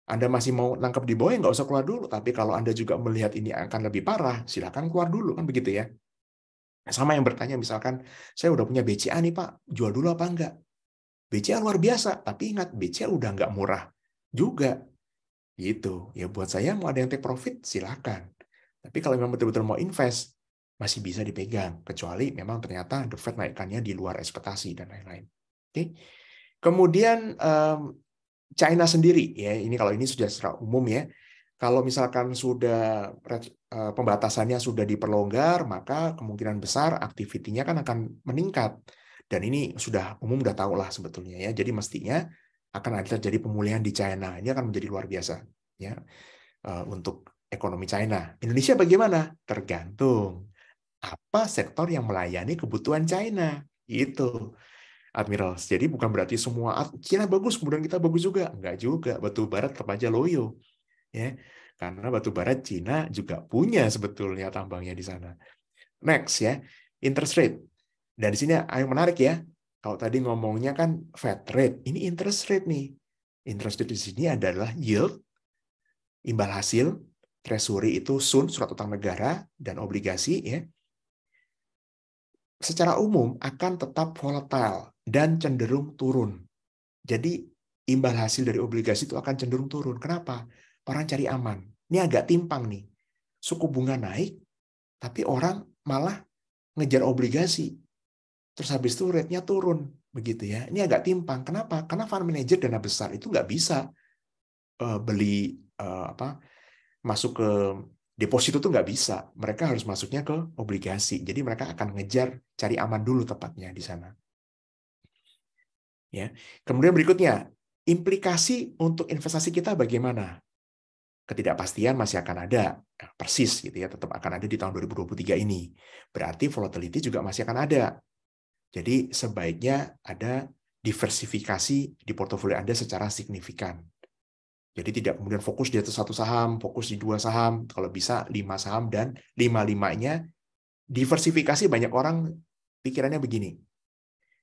Anda masih mau nangkep di bawah, ya nggak usah keluar dulu. Tapi kalau Anda juga melihat ini akan lebih parah, silakan keluar dulu, kan begitu ya. Sama yang bertanya, misalkan, saya udah punya BCA nih Pak, jual dulu apa enggak? BCA luar biasa, tapi ingat, BCA udah nggak murah juga. Gitu. Ya buat saya mau ada yang take profit, silakan. Tapi kalau memang betul-betul mau invest, masih bisa dipegang. Kecuali memang ternyata The Fed naikkannya di luar ekspektasi dan lain-lain. Oke. Kemudian China sendiri, ya ini kalau ini sudah secara umum ya. Kalau misalkan sudah pembatasannya sudah diperlonggar, maka kemungkinan besar aktivitinya kan akan meningkat. Dan ini sudah umum, udah tahu lah sebetulnya ya. Jadi mestinya akan ada terjadi pemulihan di China. Ini akan menjadi luar biasa ya untuk ekonomi China. Indonesia bagaimana? Tergantung apa sektor yang melayani kebutuhan China. Itu. Admiral. Jadi bukan berarti semua China bagus, kemudian kita bagus juga. Enggak juga. Batu bara tetap aja loyo. Ya. Karena batu bara China juga punya sebetulnya tambangnya di sana. Next ya, interest rate. Dan di sini yang menarik ya, kalau tadi ngomongnya kan Fed rate, ini interest rate nih. Interest rate di sini adalah yield, imbal hasil, treasury itu SUN, surat utang negara, dan obligasi ya. Secara umum akan tetap volatile dan cenderung turun. Jadi imbal hasil dari obligasi itu akan cenderung turun. Kenapa? Orang cari aman. Ini agak timpang nih. Suku bunga naik, tapi orang malah ngejar obligasi. Terus habis itu rate-nya turun. Begitu ya. Ini agak timpang. Kenapa? Karena fund manager dana besar itu nggak bisa beli masuk ke deposito itu nggak bisa. Mereka harus masuknya ke obligasi. Jadi mereka akan ngejar cari aman dulu tepatnya di sana. Ya. Kemudian berikutnya, implikasi untuk investasi kita bagaimana? Ketidakpastian masih akan ada, persis gitu ya, tetap akan ada di tahun 2023 ini. Berarti volatility juga masih akan ada. Jadi sebaiknya ada diversifikasi di portofolio Anda secara signifikan. Jadi tidak kemudian fokus di atas satu saham, fokus di 2 saham, kalau bisa 5 saham dan 5-5-nya diversifikasi. Banyak orang pikirannya begini.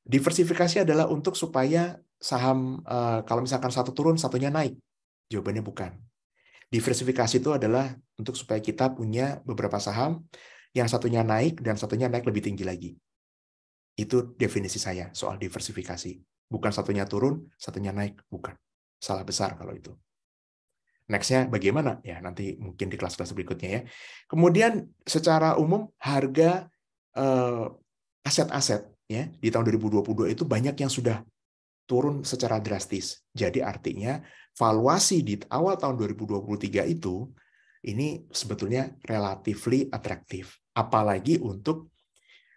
Diversifikasi adalah untuk supaya saham kalau misalkan satu turun, satunya naik. Jawabannya bukan. Diversifikasi itu adalah untuk supaya kita punya beberapa saham yang satunya naik dan satunya naik lebih tinggi lagi. Itu definisi saya soal diversifikasi. Bukan satunya turun, satunya naik. Bukan. Salah besar kalau itu. Next-nya bagaimana? Ya, nanti mungkin di kelas-kelas berikutnya ya. Kemudian secara umum harga aset-aset ya di tahun 2022 itu banyak yang sudah turun secara drastis. Jadi artinya valuasi di awal tahun 2023 itu ini sebetulnya relatively atraktif. Apalagi untuk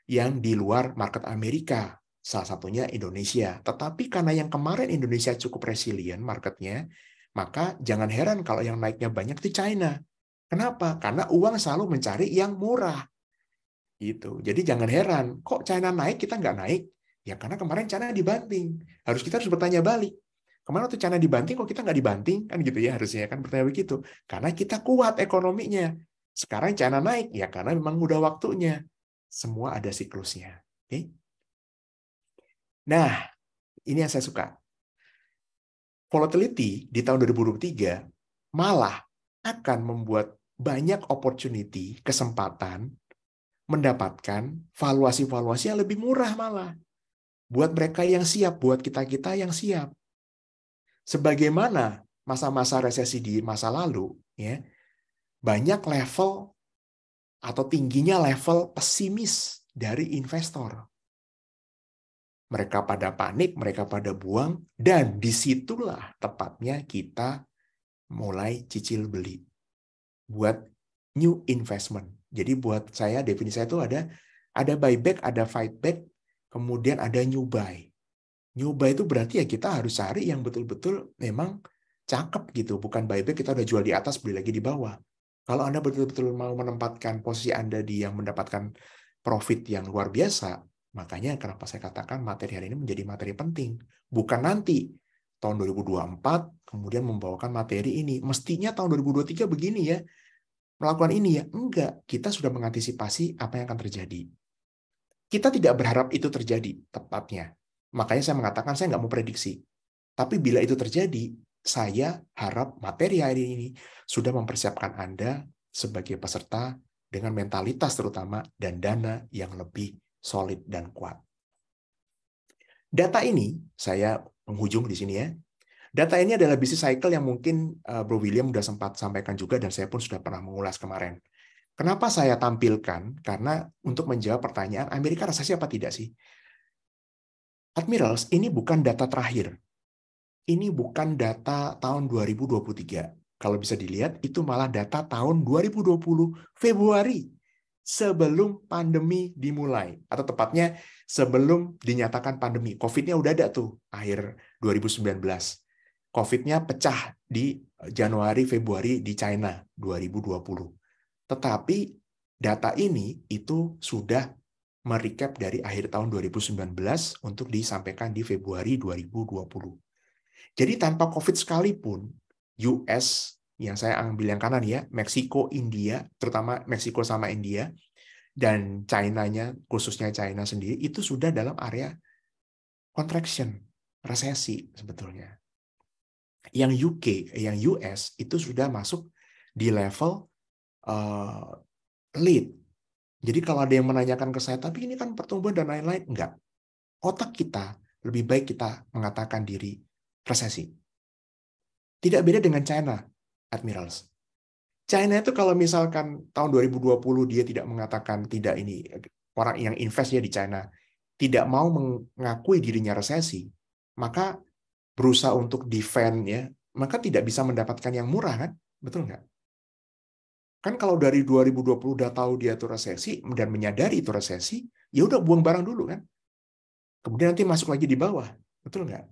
yang di luar market Amerika, salah satunya Indonesia. Tetapi karena yang kemarin Indonesia cukup resilient marketnya, maka jangan heran kalau yang naiknya banyak di China. Kenapa? Karena uang selalu mencari yang murah. Gitu. Jadi jangan heran, kok China naik, kita nggak naik? Ya karena kemarin China dibanting. Kita harus bertanya balik. Kemarin waktu China dibanting, kok kita nggak dibanting? Kan gitu ya, harusnya kan bertanya begitu. Karena kita kuat ekonominya. Sekarang China naik, ya karena memang udah waktunya. Semua ada siklusnya. Oke? Nah, ini yang saya suka. Volatility di tahun 2023 malah akan membuat banyak opportunity, kesempatan, mendapatkan valuasi-valuasi yang lebih murah malah. Buat mereka yang siap, buat kita-kita yang siap. Sebagaimana masa-masa resesi di masa lalu, ya, banyak level atau tingginya level pesimis dari investor. Mereka pada panik, mereka pada buang, dan disitulah tepatnya kita mulai cicil beli. Buat new investment. Jadi buat saya, definisi saya itu ada buyback, ada fight back, kemudian ada new buy. New buy itu berarti ya kita harus cari yang betul-betul memang cakep gitu. Bukan buyback kita udah jual di atas, beli lagi di bawah. Kalau Anda betul-betul mau menempatkan posisi Anda di yang mendapatkan profit yang luar biasa, makanya kenapa saya katakan materi hari ini menjadi materi penting. Bukan nanti, tahun 2024, kemudian membawakan materi ini. Mestinya tahun 2023 begini ya, melakukan ini ya. Enggak, kita sudah mengantisipasi apa yang akan terjadi. Kita tidak berharap itu terjadi tepatnya. Makanya saya mengatakan saya nggak mau prediksi. Tapi bila itu terjadi, saya harap materi hari ini sudah mempersiapkan Anda sebagai peserta dengan mentalitas terutama dan dana yang lebih solid dan kuat. Data ini, saya penghujung di sini ya. Data ini adalah business cycle yang mungkin Bro William sudah sempat sampaikan juga dan saya pun sudah pernah mengulas kemarin. Kenapa saya tampilkan? Karena untuk menjawab pertanyaan Amerika resesi apa tidak sih? Admirals, ini bukan data terakhir. Ini bukan data tahun 2023. Kalau bisa dilihat, itu malah data tahun 2020 Februari. Sebelum pandemi dimulai. Atau tepatnya sebelum dinyatakan pandemi. COVID-nya udah ada tuh, akhir 2019. COVID-nya pecah di Januari, Februari di China 2020. Tetapi data ini itu sudah merecap dari akhir tahun 2019 untuk disampaikan di Februari 2020. Jadi tanpa COVID sekalipun, US, yang saya ambil yang kanan ya, Meksiko, India, terutama Meksiko sama India, Dan China-nya, khususnya China sendiri, itu sudah dalam area contraction, resesi sebetulnya. Yang UK, yang US, itu sudah masuk di level lead. Jadi kalau ada yang menanyakan ke saya, tapi ini kan pertumbuhan dan lain-lain, enggak. Otak kita, lebih baik kita mengatakan diri resesi. Tidak beda dengan China, Admirals. China itu kalau misalkan tahun 2020 dia tidak mengatakan tidak ini, orang yang invest ya di China tidak mau mengakui dirinya resesi, maka berusaha untuk defend ya, maka tidak bisa mendapatkan yang murah kan? Betul nggak? Kan kalau dari 2020 udah tahu dia itu resesi dan menyadari itu resesi, ya udah buang barang dulu kan. Kemudian nanti masuk lagi di bawah. Betul nggak?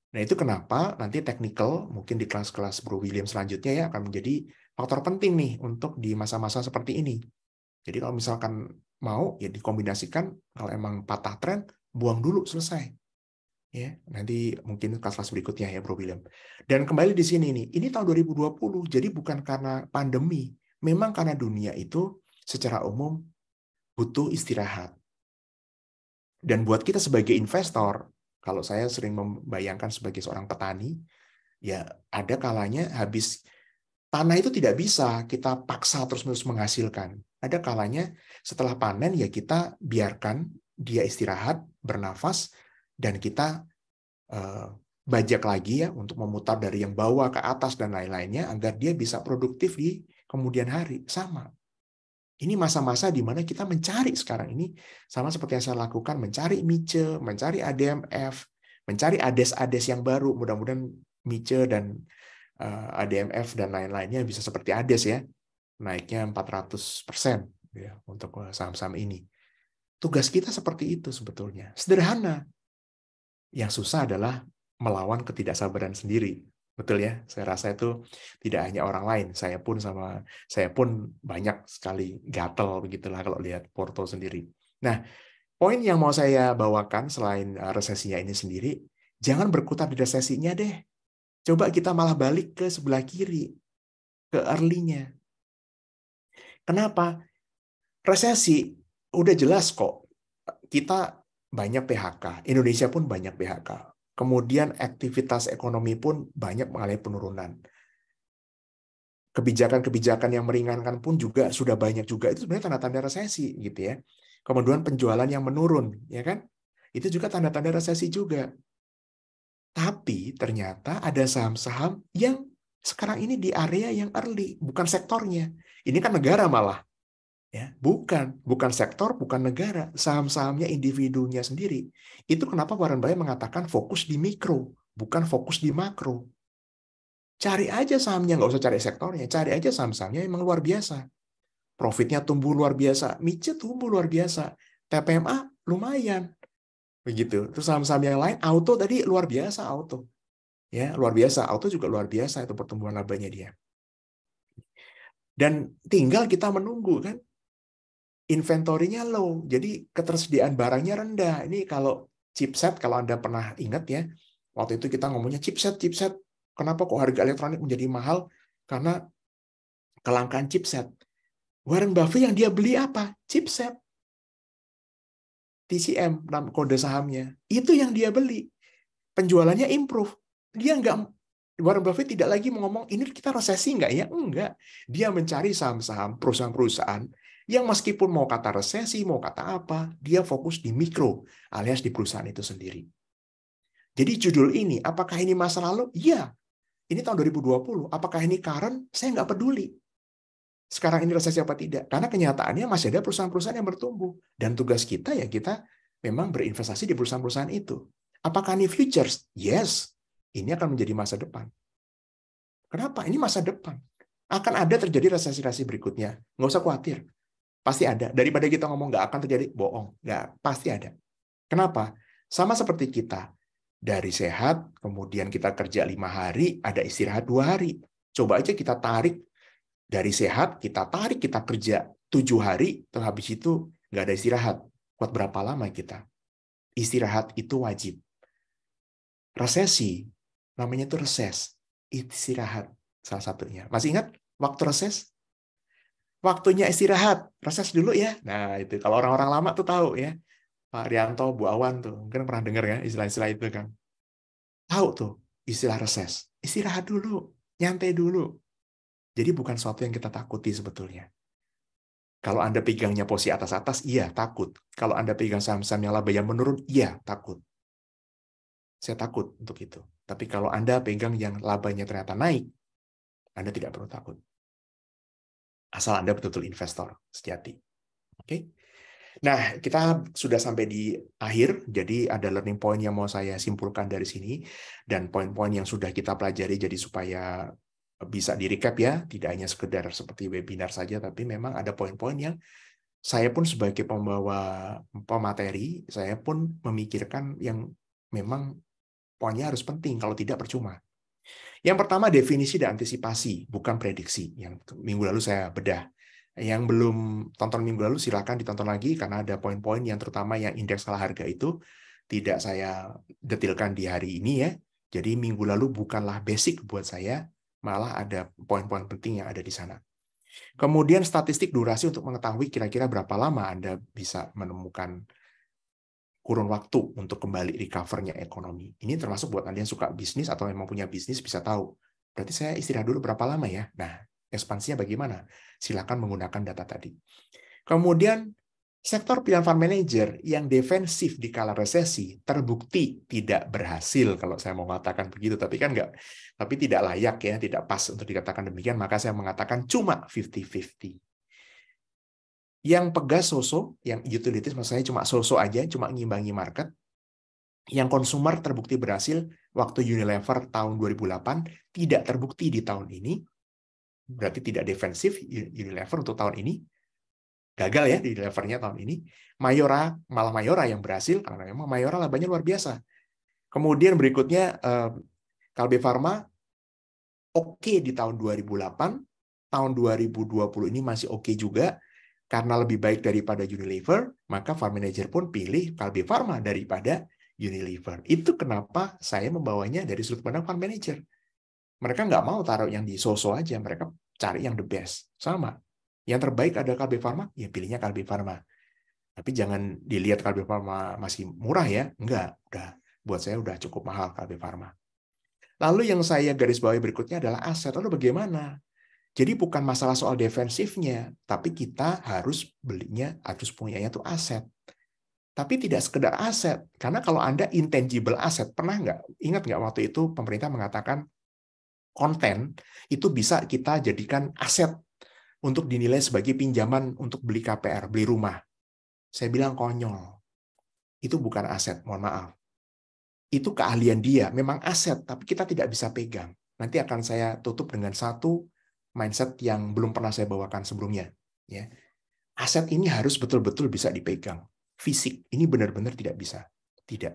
Nah, itu kenapa nanti technical, mungkin di kelas-kelas Bro William selanjutnya ya, akan menjadi faktor penting nih untuk di masa-masa seperti ini. Jadi kalau misalkan mau, ya dikombinasikan, kalau emang patah tren, buang dulu, selesai. Ya, nanti mungkin kelas-kelas berikutnya ya Bro William. Dan kembali di sini nih, ini tahun 2020, jadi bukan karena pandemi, memang karena dunia itu secara umum butuh istirahat. Dan buat kita sebagai investor, kalau saya sering membayangkan sebagai seorang petani, ya ada kalanya habis tanah itu tidak bisa kita paksa terus-menerus menghasilkan. Ada kalanya setelah panen ya kita biarkan dia istirahat, bernafas, dan kita bajak lagi ya untuk memutar dari yang bawah ke atas dan lain-lainnya agar dia bisa produktif di kemudian hari. Sama. Ini masa-masa di mana kita mencari sekarang ini, sama seperti yang saya lakukan, mencari Miche, mencari ADMF, mencari ADES-ADES yang baru, mudah-mudahan Miche dan ADMF dan lain-lainnya bisa seperti ADES ya, naiknya 400% ya, untuk saham-saham ini. Tugas kita seperti itu sebetulnya. Sederhana. Yang susah adalah melawan ketidaksabaran sendiri. Betul ya, saya rasa itu tidak hanya orang lain, saya pun banyak sekali gatel begitulah kalau lihat Porto sendiri. Nah, poin yang mau saya bawakan selain resesinya ini sendiri, jangan berkutat di resesinya deh. Coba kita malah balik ke sebelah kiri, ke early-nya. Kenapa? Resesi udah jelas kok. Kita banyak PHK, Indonesia pun banyak PHK. Kemudian aktivitas ekonomi pun banyak mengalami penurunan. Kebijakan-kebijakan yang meringankan pun juga sudah banyak juga. Itu sebenarnya tanda-tanda resesi gitu ya. Kemudian penjualan yang menurun, ya kan? Itu juga tanda-tanda resesi juga. Tapi ternyata ada saham-saham yang sekarang ini di area yang early, bukan sektornya. Ini kan negara malah. Ya, bukan sektor, bukan negara, saham-sahamnya individunya sendiri. Itu kenapa Warren Buffett mengatakan fokus di mikro, bukan fokus di makro. Cari aja sahamnya, nggak usah cari sektornya, cari aja saham-sahamnya memang luar biasa. Profitnya tumbuh luar biasa, Miche tumbuh luar biasa, TPMA lumayan. Begitu. Terus saham-saham yang lain, auto tadi luar biasa, auto. Ya, luar biasa, auto juga luar biasa itu pertumbuhan labanya dia. Dan tinggal kita menunggu kan. Inventorinya low, jadi ketersediaan barangnya rendah. Ini kalau chipset, kalau Anda pernah ingat ya, waktu itu kita ngomongnya chipset. Kenapa kok harga elektronik menjadi mahal? Karena kelangkaan chipset. Warren Buffett yang dia beli apa? Chipset. TCM, kode sahamnya. Itu yang dia beli. Penjualannya improve. Dia Warren Buffett tidak lagi ngomong, ini kita resesi nggak ya? Enggak. Dia mencari saham-saham, perusahaan-perusahaan yang meskipun mau kata resesi, mau kata apa, dia fokus di mikro, alias di perusahaan itu sendiri. Jadi judul ini, apakah ini masa lalu? Iya. Ini tahun 2020. Apakah ini current? Saya nggak peduli. Sekarang ini resesi apa tidak? Karena kenyataannya masih ada perusahaan-perusahaan yang bertumbuh. Dan tugas kita ya kita memang berinvestasi di perusahaan-perusahaan itu. Apakah ini futures? Yes. Ini akan menjadi masa depan. Kenapa? Ini masa depan. Akan ada terjadi resesi-resesi berikutnya. Nggak usah khawatir. Pasti ada. Daripada kita ngomong nggak akan terjadi, bohong. Nggak, pasti ada. Kenapa? Sama seperti kita. Dari sehat, kemudian kita kerja 5 hari, ada istirahat 2 hari. Coba aja kita tarik. Dari sehat, kita tarik, kita kerja 7 hari, terus habis itu nggak ada istirahat. Kuat berapa lama kita? Istirahat itu wajib. Resesi, namanya itu reses. Istirahat, salah satunya. Masih ingat waktu reses? waktunya istirahat, reses dulu ya. Nah, itu kalau orang-orang lama tuh tahu ya. Pak Rianto, Bu Awan tuh, mungkin pernah dengar ya istilah-istilah itu kan. Tahu tuh istilah reses. Istirahat dulu, nyantai dulu. Jadi bukan sesuatu yang kita takuti sebetulnya. Kalau Anda pegangnya posisi atas-atas, iya takut. Kalau Anda pegang saham-saham yang laba yang menurun, iya takut. Saya takut untuk itu. Tapi kalau Anda pegang yang labanya ternyata naik, Anda tidak perlu takut. Asal Anda betul-betul investor sejati. Oke? Nah, kita sudah sampai di akhir, jadi ada learning point yang mau saya simpulkan dari sini, dan poin-poin yang sudah kita pelajari jadi supaya bisa di-recap ya, tidak hanya sekedar seperti webinar saja, tapi memang ada poin-poin yang saya pun sebagai pembawa pemateri, saya pun memikirkan yang memang poinnya harus penting, kalau tidak percuma. Yang pertama, definisi dan antisipasi, bukan prediksi. Yang minggu lalu saya bedah. Yang belum tonton minggu lalu, silakan ditonton lagi, karena ada poin-poin yang terutama yang indeks skala harga itu tidak saya detilkan di hari ini ya. Jadi minggu lalu bukanlah basic buat saya, malah ada poin-poin penting yang ada di sana. Kemudian statistik durasi untuk mengetahui kira-kira berapa lama Anda bisa menemukan kurun waktu untuk kembali recover-nya ekonomi. Ini termasuk buat Anda yang suka bisnis atau memang punya bisnis bisa tahu. Berarti saya istirahat dulu berapa lama ya? Nah, ekspansinya bagaimana? Silakan menggunakan data tadi. Kemudian, sektor pilihan fund manager yang defensif di kala resesi terbukti tidak berhasil, kalau saya mau mengatakan begitu, tapi kan enggak, tapi tidak layak ya, tidak pas untuk dikatakan demikian, maka saya mengatakan cuma 50-50. Yang pegas so-so, yang utilities maksudnya cuma so-so aja, cuma ngimbangi market. Yang consumer terbukti berhasil waktu Unilever tahun 2008, tidak terbukti di tahun ini. Berarti tidak defensif Unilever untuk tahun ini. Gagal ya di Unilevernya tahun ini. Mayora, malah Mayora yang berhasil, karena memang Mayora labanya luar biasa. Kemudian berikutnya, Kalbe Pharma oke di tahun 2008, tahun 2020 ini masih oke juga. Karena lebih baik daripada Unilever, maka fund manager pun pilih Kalbe Pharma daripada Unilever. Itu kenapa saya membawanya dari sudut pandang fund manager. Mereka nggak mau taruh yang di so-so aja, mereka cari yang the best. Sama. Yang terbaik ada Kalbe Pharma, ya pilihnya Kalbe Pharma. Tapi jangan dilihat Kalbe Pharma masih murah ya. Enggak, buat saya udah cukup mahal Kalbe Pharma. Lalu yang saya garis bawahi berikutnya adalah aset. Lalu bagaimana? Jadi bukan masalah soal defensifnya, tapi kita harus belinya, harus punyanya tuh aset. Tapi tidak sekedar aset, karena kalau Anda intangible aset, pernah nggak? Ingat nggak waktu itu pemerintah mengatakan konten itu bisa kita jadikan aset untuk dinilai sebagai pinjaman untuk beli KPR, beli rumah. Saya bilang konyol. Itu bukan aset, mohon maaf. Itu keahlian dia, memang aset, tapi kita tidak bisa pegang. Nanti akan saya tutup dengan satu mindset yang belum pernah saya bawakan sebelumnya. Ya, aset ini harus betul-betul bisa dipegang. Fisik ini benar-benar tidak bisa. Tidak.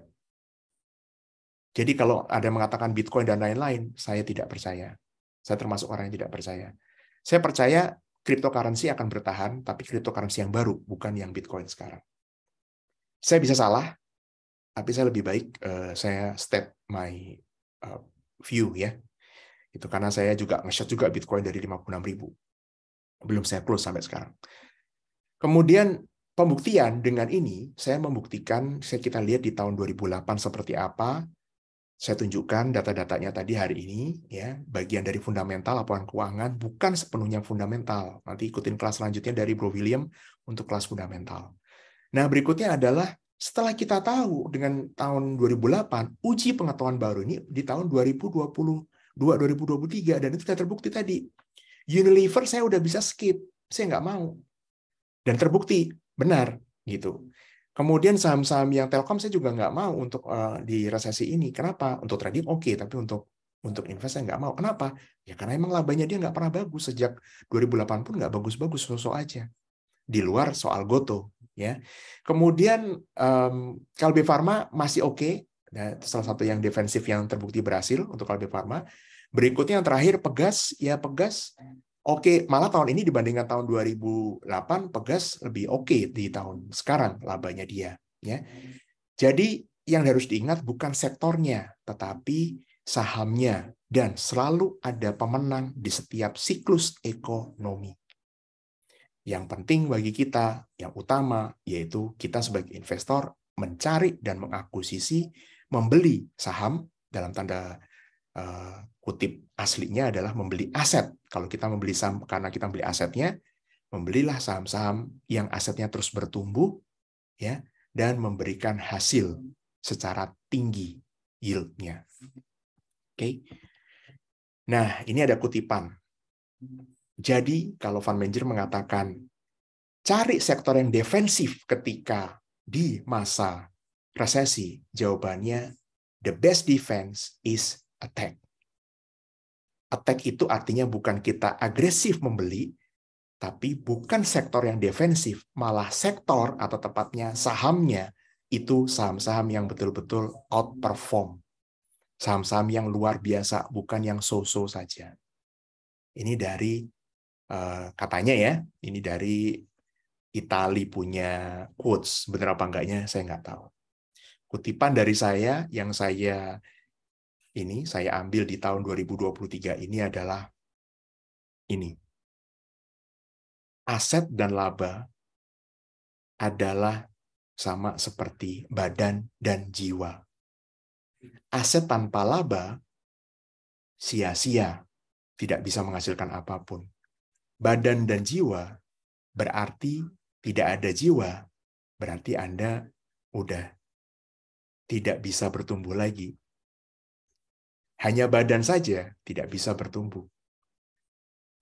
Jadi kalau ada yang mengatakan Bitcoin dan lain-lain, saya tidak percaya. Saya termasuk orang yang tidak percaya. Saya percaya cryptocurrency akan bertahan, tapi cryptocurrency yang baru, bukan yang Bitcoin sekarang. Saya bisa salah, tapi saya lebih baik saya state my view ya. Itu karena saya juga nge-short juga Bitcoin dari 56.000. Belum saya close sampai sekarang. Kemudian pembuktian dengan ini, saya membuktikan, kita lihat di tahun 2008 seperti apa. Saya tunjukkan data-datanya tadi hari ini, ya, bagian dari fundamental laporan keuangan, bukan sepenuhnya fundamental. Nanti ikutin kelas selanjutnya dari Bro William untuk kelas fundamental. Nah, berikutnya adalah setelah kita tahu dengan tahun 2008, uji pengetahuan baru ini di tahun 2022-2023, dan itu sudah terbukti tadi. Unilever saya udah bisa skip, saya nggak mau. Dan terbukti, benar. Gitu. Kemudian saham-saham yang Telkom saya juga nggak mau untuk di resesi ini. Kenapa? Untuk trading oke, tapi untuk invest saya nggak mau. Kenapa? Ya karena emang labanya dia nggak pernah bagus. Sejak 2008 pun nggak bagus-bagus, sosok aja. Di luar soal Goto. Ya. Kemudian Kalbe Pharma masih oke. Nah, salah satu yang defensif yang terbukti berhasil untuk Kalbe Pharma. Berikutnya yang terakhir Pegas. Ya Pegas oke, malah tahun ini dibandingkan tahun 2008 Pegas lebih oke di tahun sekarang labanya dia, ya. Jadi yang harus diingat bukan sektornya, tetapi sahamnya, dan selalu ada pemenang di setiap siklus ekonomi. Yang penting bagi kita, yang utama, yaitu kita sebagai investor mencari dan mengakuisisi, membeli saham, dalam tanda kutip aslinya adalah membeli aset. Kalau kita membeli saham karena kita beli asetnya, membelilah saham-saham yang asetnya terus bertumbuh, ya, dan memberikan hasil secara tinggi yield-nya. Oke. Nah, ini ada kutipan. Jadi, kalau fund manager mengatakan, cari sektor yang defensif ketika di masa resesi, jawabannya, the best defense is attack. Attack itu artinya bukan kita agresif membeli, tapi bukan sektor yang defensif, malah sektor atau tepatnya sahamnya, itu saham-saham yang betul-betul outperform. Saham-saham yang luar biasa, bukan yang so-so saja. Ini dari katanya ya, ini dari Itali punya quotes, benar apa enggaknya saya nggak tahu. Kutipan dari saya yang saya ambil di tahun 2023 ini adalah ini. Aset dan laba adalah sama seperti badan dan jiwa. Aset tanpa laba sia-sia, tidak bisa menghasilkan apapun. Badan dan jiwa berarti tidak ada jiwa, berarti Anda udah tidak bisa bertumbuh lagi. Hanya badan saja tidak bisa bertumbuh.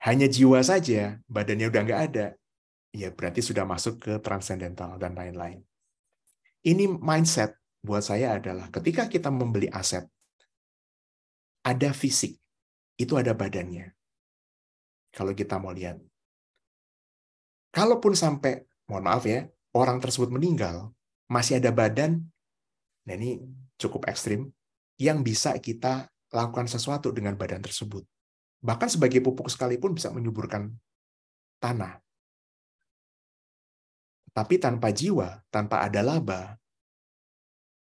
Hanya jiwa saja, badannya udah nggak ada. Ya berarti sudah masuk ke transcendental dan lain-lain. Ini mindset buat saya adalah ketika kita membeli aset, ada fisik, itu ada badannya. Kalau kita mau lihat. Kalaupun sampai, mohon maaf ya, orang tersebut meninggal, masih ada badan, nah ini cukup ekstrim, yang bisa kita lakukan sesuatu dengan badan tersebut. Bahkan sebagai pupuk sekalipun bisa menyuburkan tanah. Tapi tanpa jiwa, tanpa ada laba,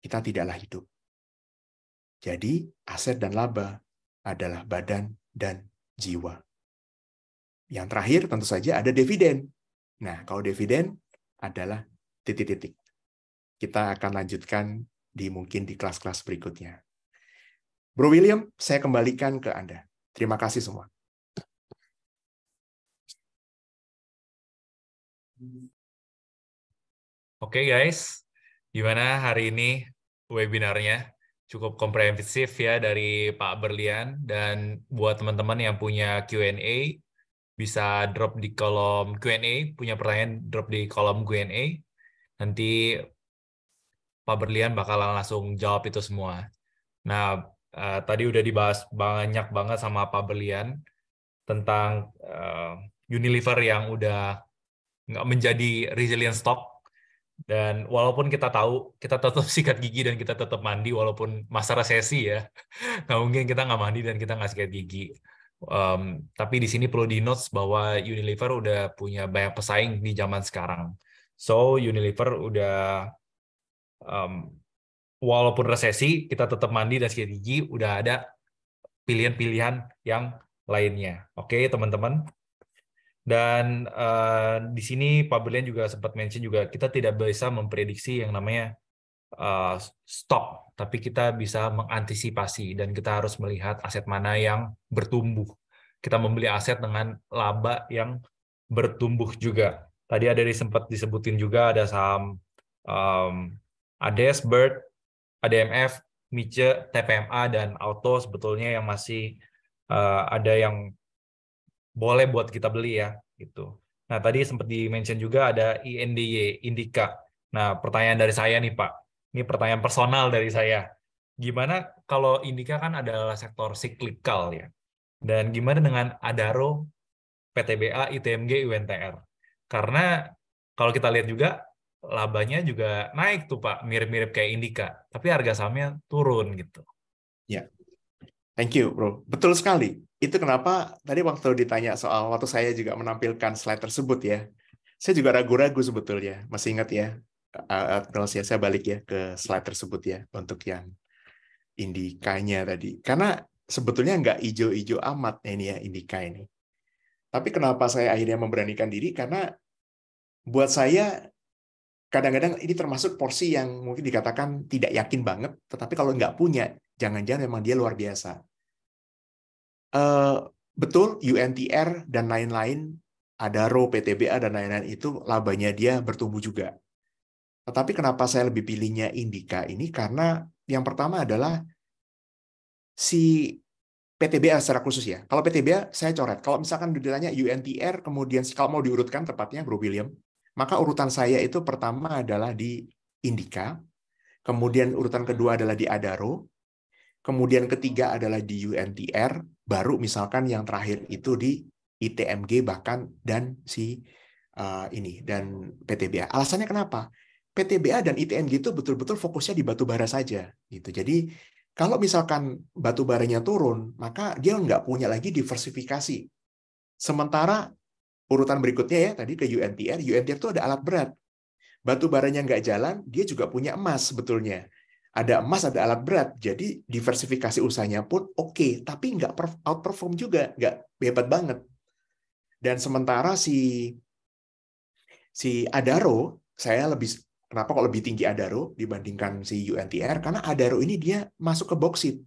kita tidaklah hidup. Jadi, aset dan laba adalah badan dan jiwa. Yang terakhir tentu saja ada dividen. Nah, kalau dividen adalah titik-titik. Kita akan lanjutkan mungkin di kelas-kelas berikutnya. Bro William, saya kembalikan ke Anda. Terima kasih semua. Oke guys, gimana hari ini webinarnya? Cukup komprehensif ya dari Pak Berlian, dan buat teman-teman yang punya Q&A bisa drop di kolom Q&A, punya pertanyaan drop di kolom Q&A. Nanti Pak Berlian bakalan langsung jawab itu semua. Nah, tadi udah dibahas banyak banget sama Pak Berlian tentang Unilever yang udah nggak menjadi resilient stock. Dan walaupun kita tahu, kita tetap sikat gigi dan kita tetap mandi walaupun masa resesi ya. Nggak mungkin kita nggak mandi dan kita nggak sikat gigi. Tapi di sini perlu di-notes bahwa Unilever udah punya banyak pesaing di zaman sekarang. So, Unilever udah, walaupun resesi, kita tetap mandi dan sikat gigi, udah ada pilihan-pilihan yang lainnya. Oke, teman-teman? Dan di sini Pak Berlian juga sempat mention juga, kita tidak bisa memprediksi yang namanya stok, tapi kita bisa mengantisipasi dan kita harus melihat aset mana yang bertumbuh. Kita membeli aset dengan laba yang bertumbuh juga. Tadi ada sempat disebutin juga ada saham ADES, BIRD, ADMF, Mice, TPMA, dan Auto sebetulnya yang masih ada yang boleh buat kita beli ya gitu. Nah, tadi sempat di-mention juga ada INDY, Indika. Nah, pertanyaan dari saya nih Pak. Ini pertanyaan personal dari saya. Gimana kalau Indika kan adalah sektor cyclical ya. Dan gimana dengan Adaro, PTBA, ITMG, UNTR? Karena kalau kita lihat juga labanya juga naik tuh Pak, mirip-mirip kayak Indika, tapi harga sahamnya turun gitu. Ya. Thank you, Bro. Betul sekali. Itu kenapa tadi waktu ditanya soal waktu saya juga menampilkan slide tersebut ya. Saya juga ragu-ragu sebetulnya. Masih ingat ya? Kalau saya balik ya ke slide tersebut ya untuk yang Indikanya tadi. Karena sebetulnya nggak ijo-ijo amat ini ya Indika ini. Tapi kenapa saya akhirnya memberanikan diri? Karena buat saya kadang-kadang ini termasuk porsi yang mungkin dikatakan tidak yakin banget, tetapi kalau nggak punya, jangan-jangan memang dia luar biasa. Betul, UNTR dan lain-lain, Adaro, PTBA, dan lain-lain itu labanya dia bertumbuh juga. Tetapi kenapa saya lebih pilihnya Indica ini? Karena yang pertama adalah si PTBA secara khusus ya. Kalau PTBA saya coret. Kalau misalkan ditanya UNTR, kemudian kalau mau diurutkan tepatnya Bro William, maka urutan saya itu pertama adalah di Indica, kemudian urutan kedua adalah di Adaro, kemudian ketiga adalah di UNTR, baru misalkan yang terakhir itu di ITMG bahkan dan si ini dan PTBA. Alasannya kenapa? PTBA dan ITMG itu betul-betul fokusnya di batu bara saja gitu. Jadi kalau misalkan batu baranya turun, maka dia nggak punya lagi diversifikasi. Sementara urutan berikutnya ya tadi ke UNTR itu ada alat berat. Batu baranya nggak jalan, dia juga punya emas sebetulnya. Ada emas, ada alat berat. Jadi diversifikasi usahanya pun oke, tapi nggak outperform juga, nggak hebat banget. Dan sementara si Adaro, kenapa kok lebih tinggi Adaro dibandingkan si UNTR? Karena Adaro ini dia masuk ke boksit.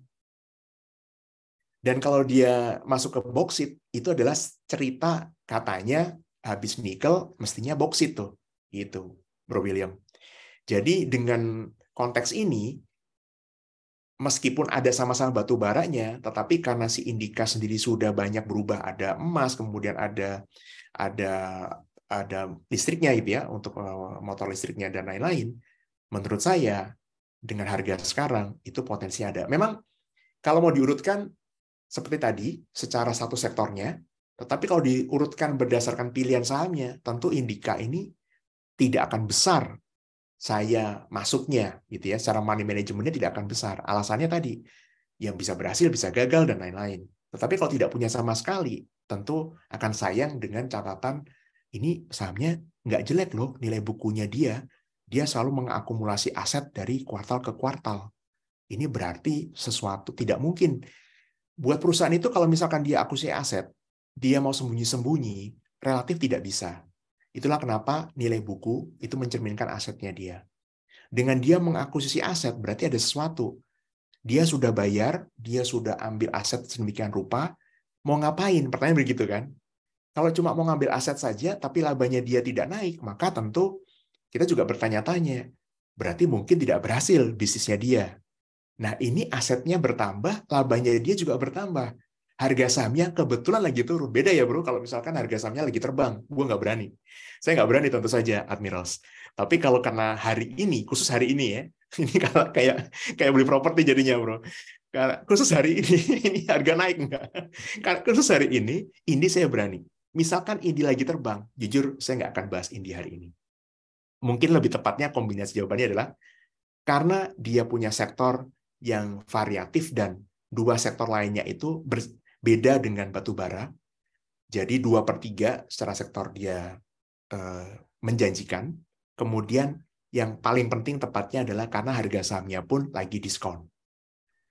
Dan kalau dia masuk ke boksit, itu adalah cerita katanya habis nikel, mestinya boksit tuh. Gitu, Bro William. Jadi dengan konteks ini, meskipun ada sama-sama batu baranya, tetapi karena si Indica sendiri sudah banyak berubah, ada emas, kemudian ada listriknya gitu ya, untuk motor listriknya dan lain-lain, menurut saya dengan harga sekarang itu potensi ada. Memang kalau mau diurutkan seperti tadi secara satu sektornya, tetapi kalau diurutkan berdasarkan pilihan sahamnya, tentu Indica ini tidak akan besar saya masuknya gitu ya, secara money managementnya tidak akan besar. Alasannya tadi yang bisa berhasil bisa gagal dan lain-lain. Tetapi kalau tidak punya sama sekali, tentu akan sayang dengan catatan ini sahamnya nggak jelek loh nilai bukunya dia selalu mengakumulasi aset dari kuartal ke kuartal. Ini berarti sesuatu tidak mungkin. Buat perusahaan itu kalau misalkan dia akuisisi aset, dia mau sembunyi-sembunyi, relatif tidak bisa. Itulah kenapa nilai buku itu mencerminkan asetnya dia. Dengan dia mengakuisisi aset, berarti ada sesuatu. Dia sudah bayar, dia sudah ambil aset sedemikian rupa, mau ngapain? Pertanyaan begitu kan? Kalau cuma mau ngambil aset saja, tapi labanya dia tidak naik, maka tentu kita juga bertanya-tanya. Berarti mungkin tidak berhasil bisnisnya dia. Nah, ini asetnya bertambah, labanya dia juga bertambah. Harga sahamnya kebetulan lagi turun. Beda ya, bro, kalau misalkan harga sahamnya lagi terbang. Gue nggak berani. Saya nggak berani tentu saja, Admirals. Tapi kalau karena hari ini, khusus hari ini ya, ini kalau kayak beli properti jadinya, bro. Karena khusus hari ini, ini harga naik nggak? Karena khusus hari ini saya berani. Misalkan Indi lagi terbang, jujur saya nggak akan bahas Indi hari ini. Mungkin lebih tepatnya kombinasi jawabannya adalah karena dia punya sektor yang variatif dan dua sektor lainnya itu berbeda dengan batu bara. Jadi 2/3 secara sektor dia menjanjikan. Kemudian yang paling penting tepatnya adalah karena harga sahamnya pun lagi diskon.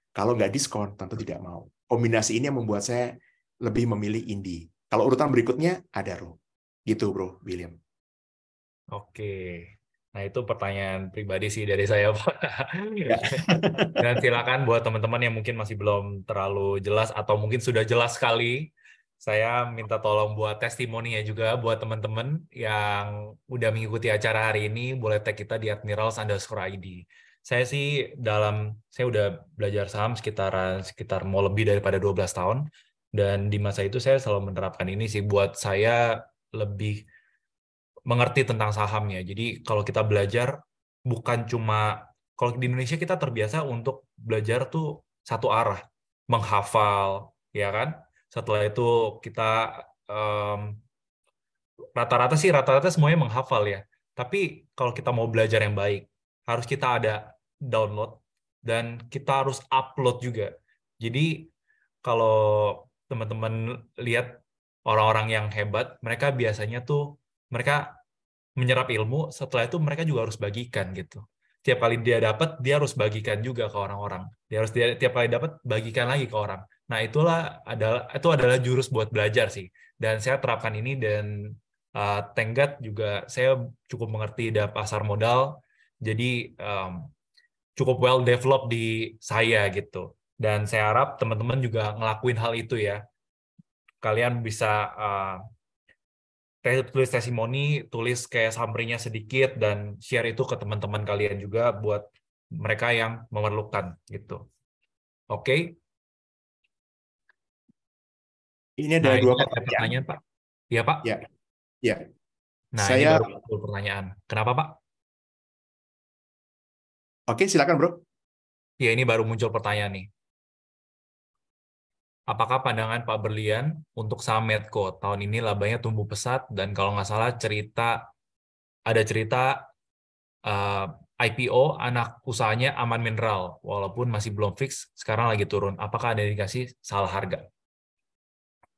Kalau nggak diskon, tentu tidak mau. Kombinasi ini yang membuat saya lebih memilih Indi. Kalau urutan berikutnya, Adaro. Gitu, Bro William. Oke. Nah, itu pertanyaan pribadi sih dari saya, Pak. Ya. Dan silakan buat teman-teman yang mungkin masih belum terlalu jelas atau mungkin sudah jelas sekali, saya minta tolong buat testimoninya juga buat teman-teman yang udah mengikuti acara hari ini, boleh tag kita di admirals_id. Saya sih saya udah belajar saham sekitar mau lebih daripada 12 tahun, dan di masa itu saya selalu menerapkan ini sih buat saya lebih mengerti tentang sahamnya. Jadi kalau kita belajar bukan cuma, kalau di Indonesia kita terbiasa untuk belajar tuh satu arah, menghafal, ya kan? Setelah itu kita rata-rata semuanya menghafal ya. Tapi kalau kita mau belajar yang baik, harus kita ada download dan kita harus upload juga. Jadi kalau teman-teman lihat orang-orang yang hebat, mereka biasanya tuh mereka menyerap ilmu, setelah itu mereka juga harus bagikan gitu. Tiap kali dia dapat, dia harus bagikan juga ke orang-orang. Tiap kali dapat, bagikan lagi ke orang. Nah, itu adalah jurus buat belajar sih. Dan saya terapkan ini dan Tenggat juga saya cukup mengerti pasar modal, jadi cukup well developed di saya gitu. Dan saya harap teman-teman juga ngelakuin hal itu ya. Kalian bisa tulis testimoni, tulis kayak summary-nya sedikit, dan share itu ke teman-teman kalian juga buat mereka yang memerlukan gitu. Oke? Ini ada Nah, ini dua ada pertanyaan. pertanyaan, Pak. Iya, Pak. Ya, ya. Nah, ini Saya, baru muncul pertanyaan. Kenapa, Pak? oke, silakan bro. Ya, ini baru muncul pertanyaan nih. Apakah pandangan Pak Berlian untuk saham Medco? Tahun ini labanya tumbuh pesat, dan kalau nggak salah ada cerita eh, IPO anak usahanya Aman Mineral, walaupun masih belum fix, sekarang lagi turun. Apakah ada indikasi salah harga?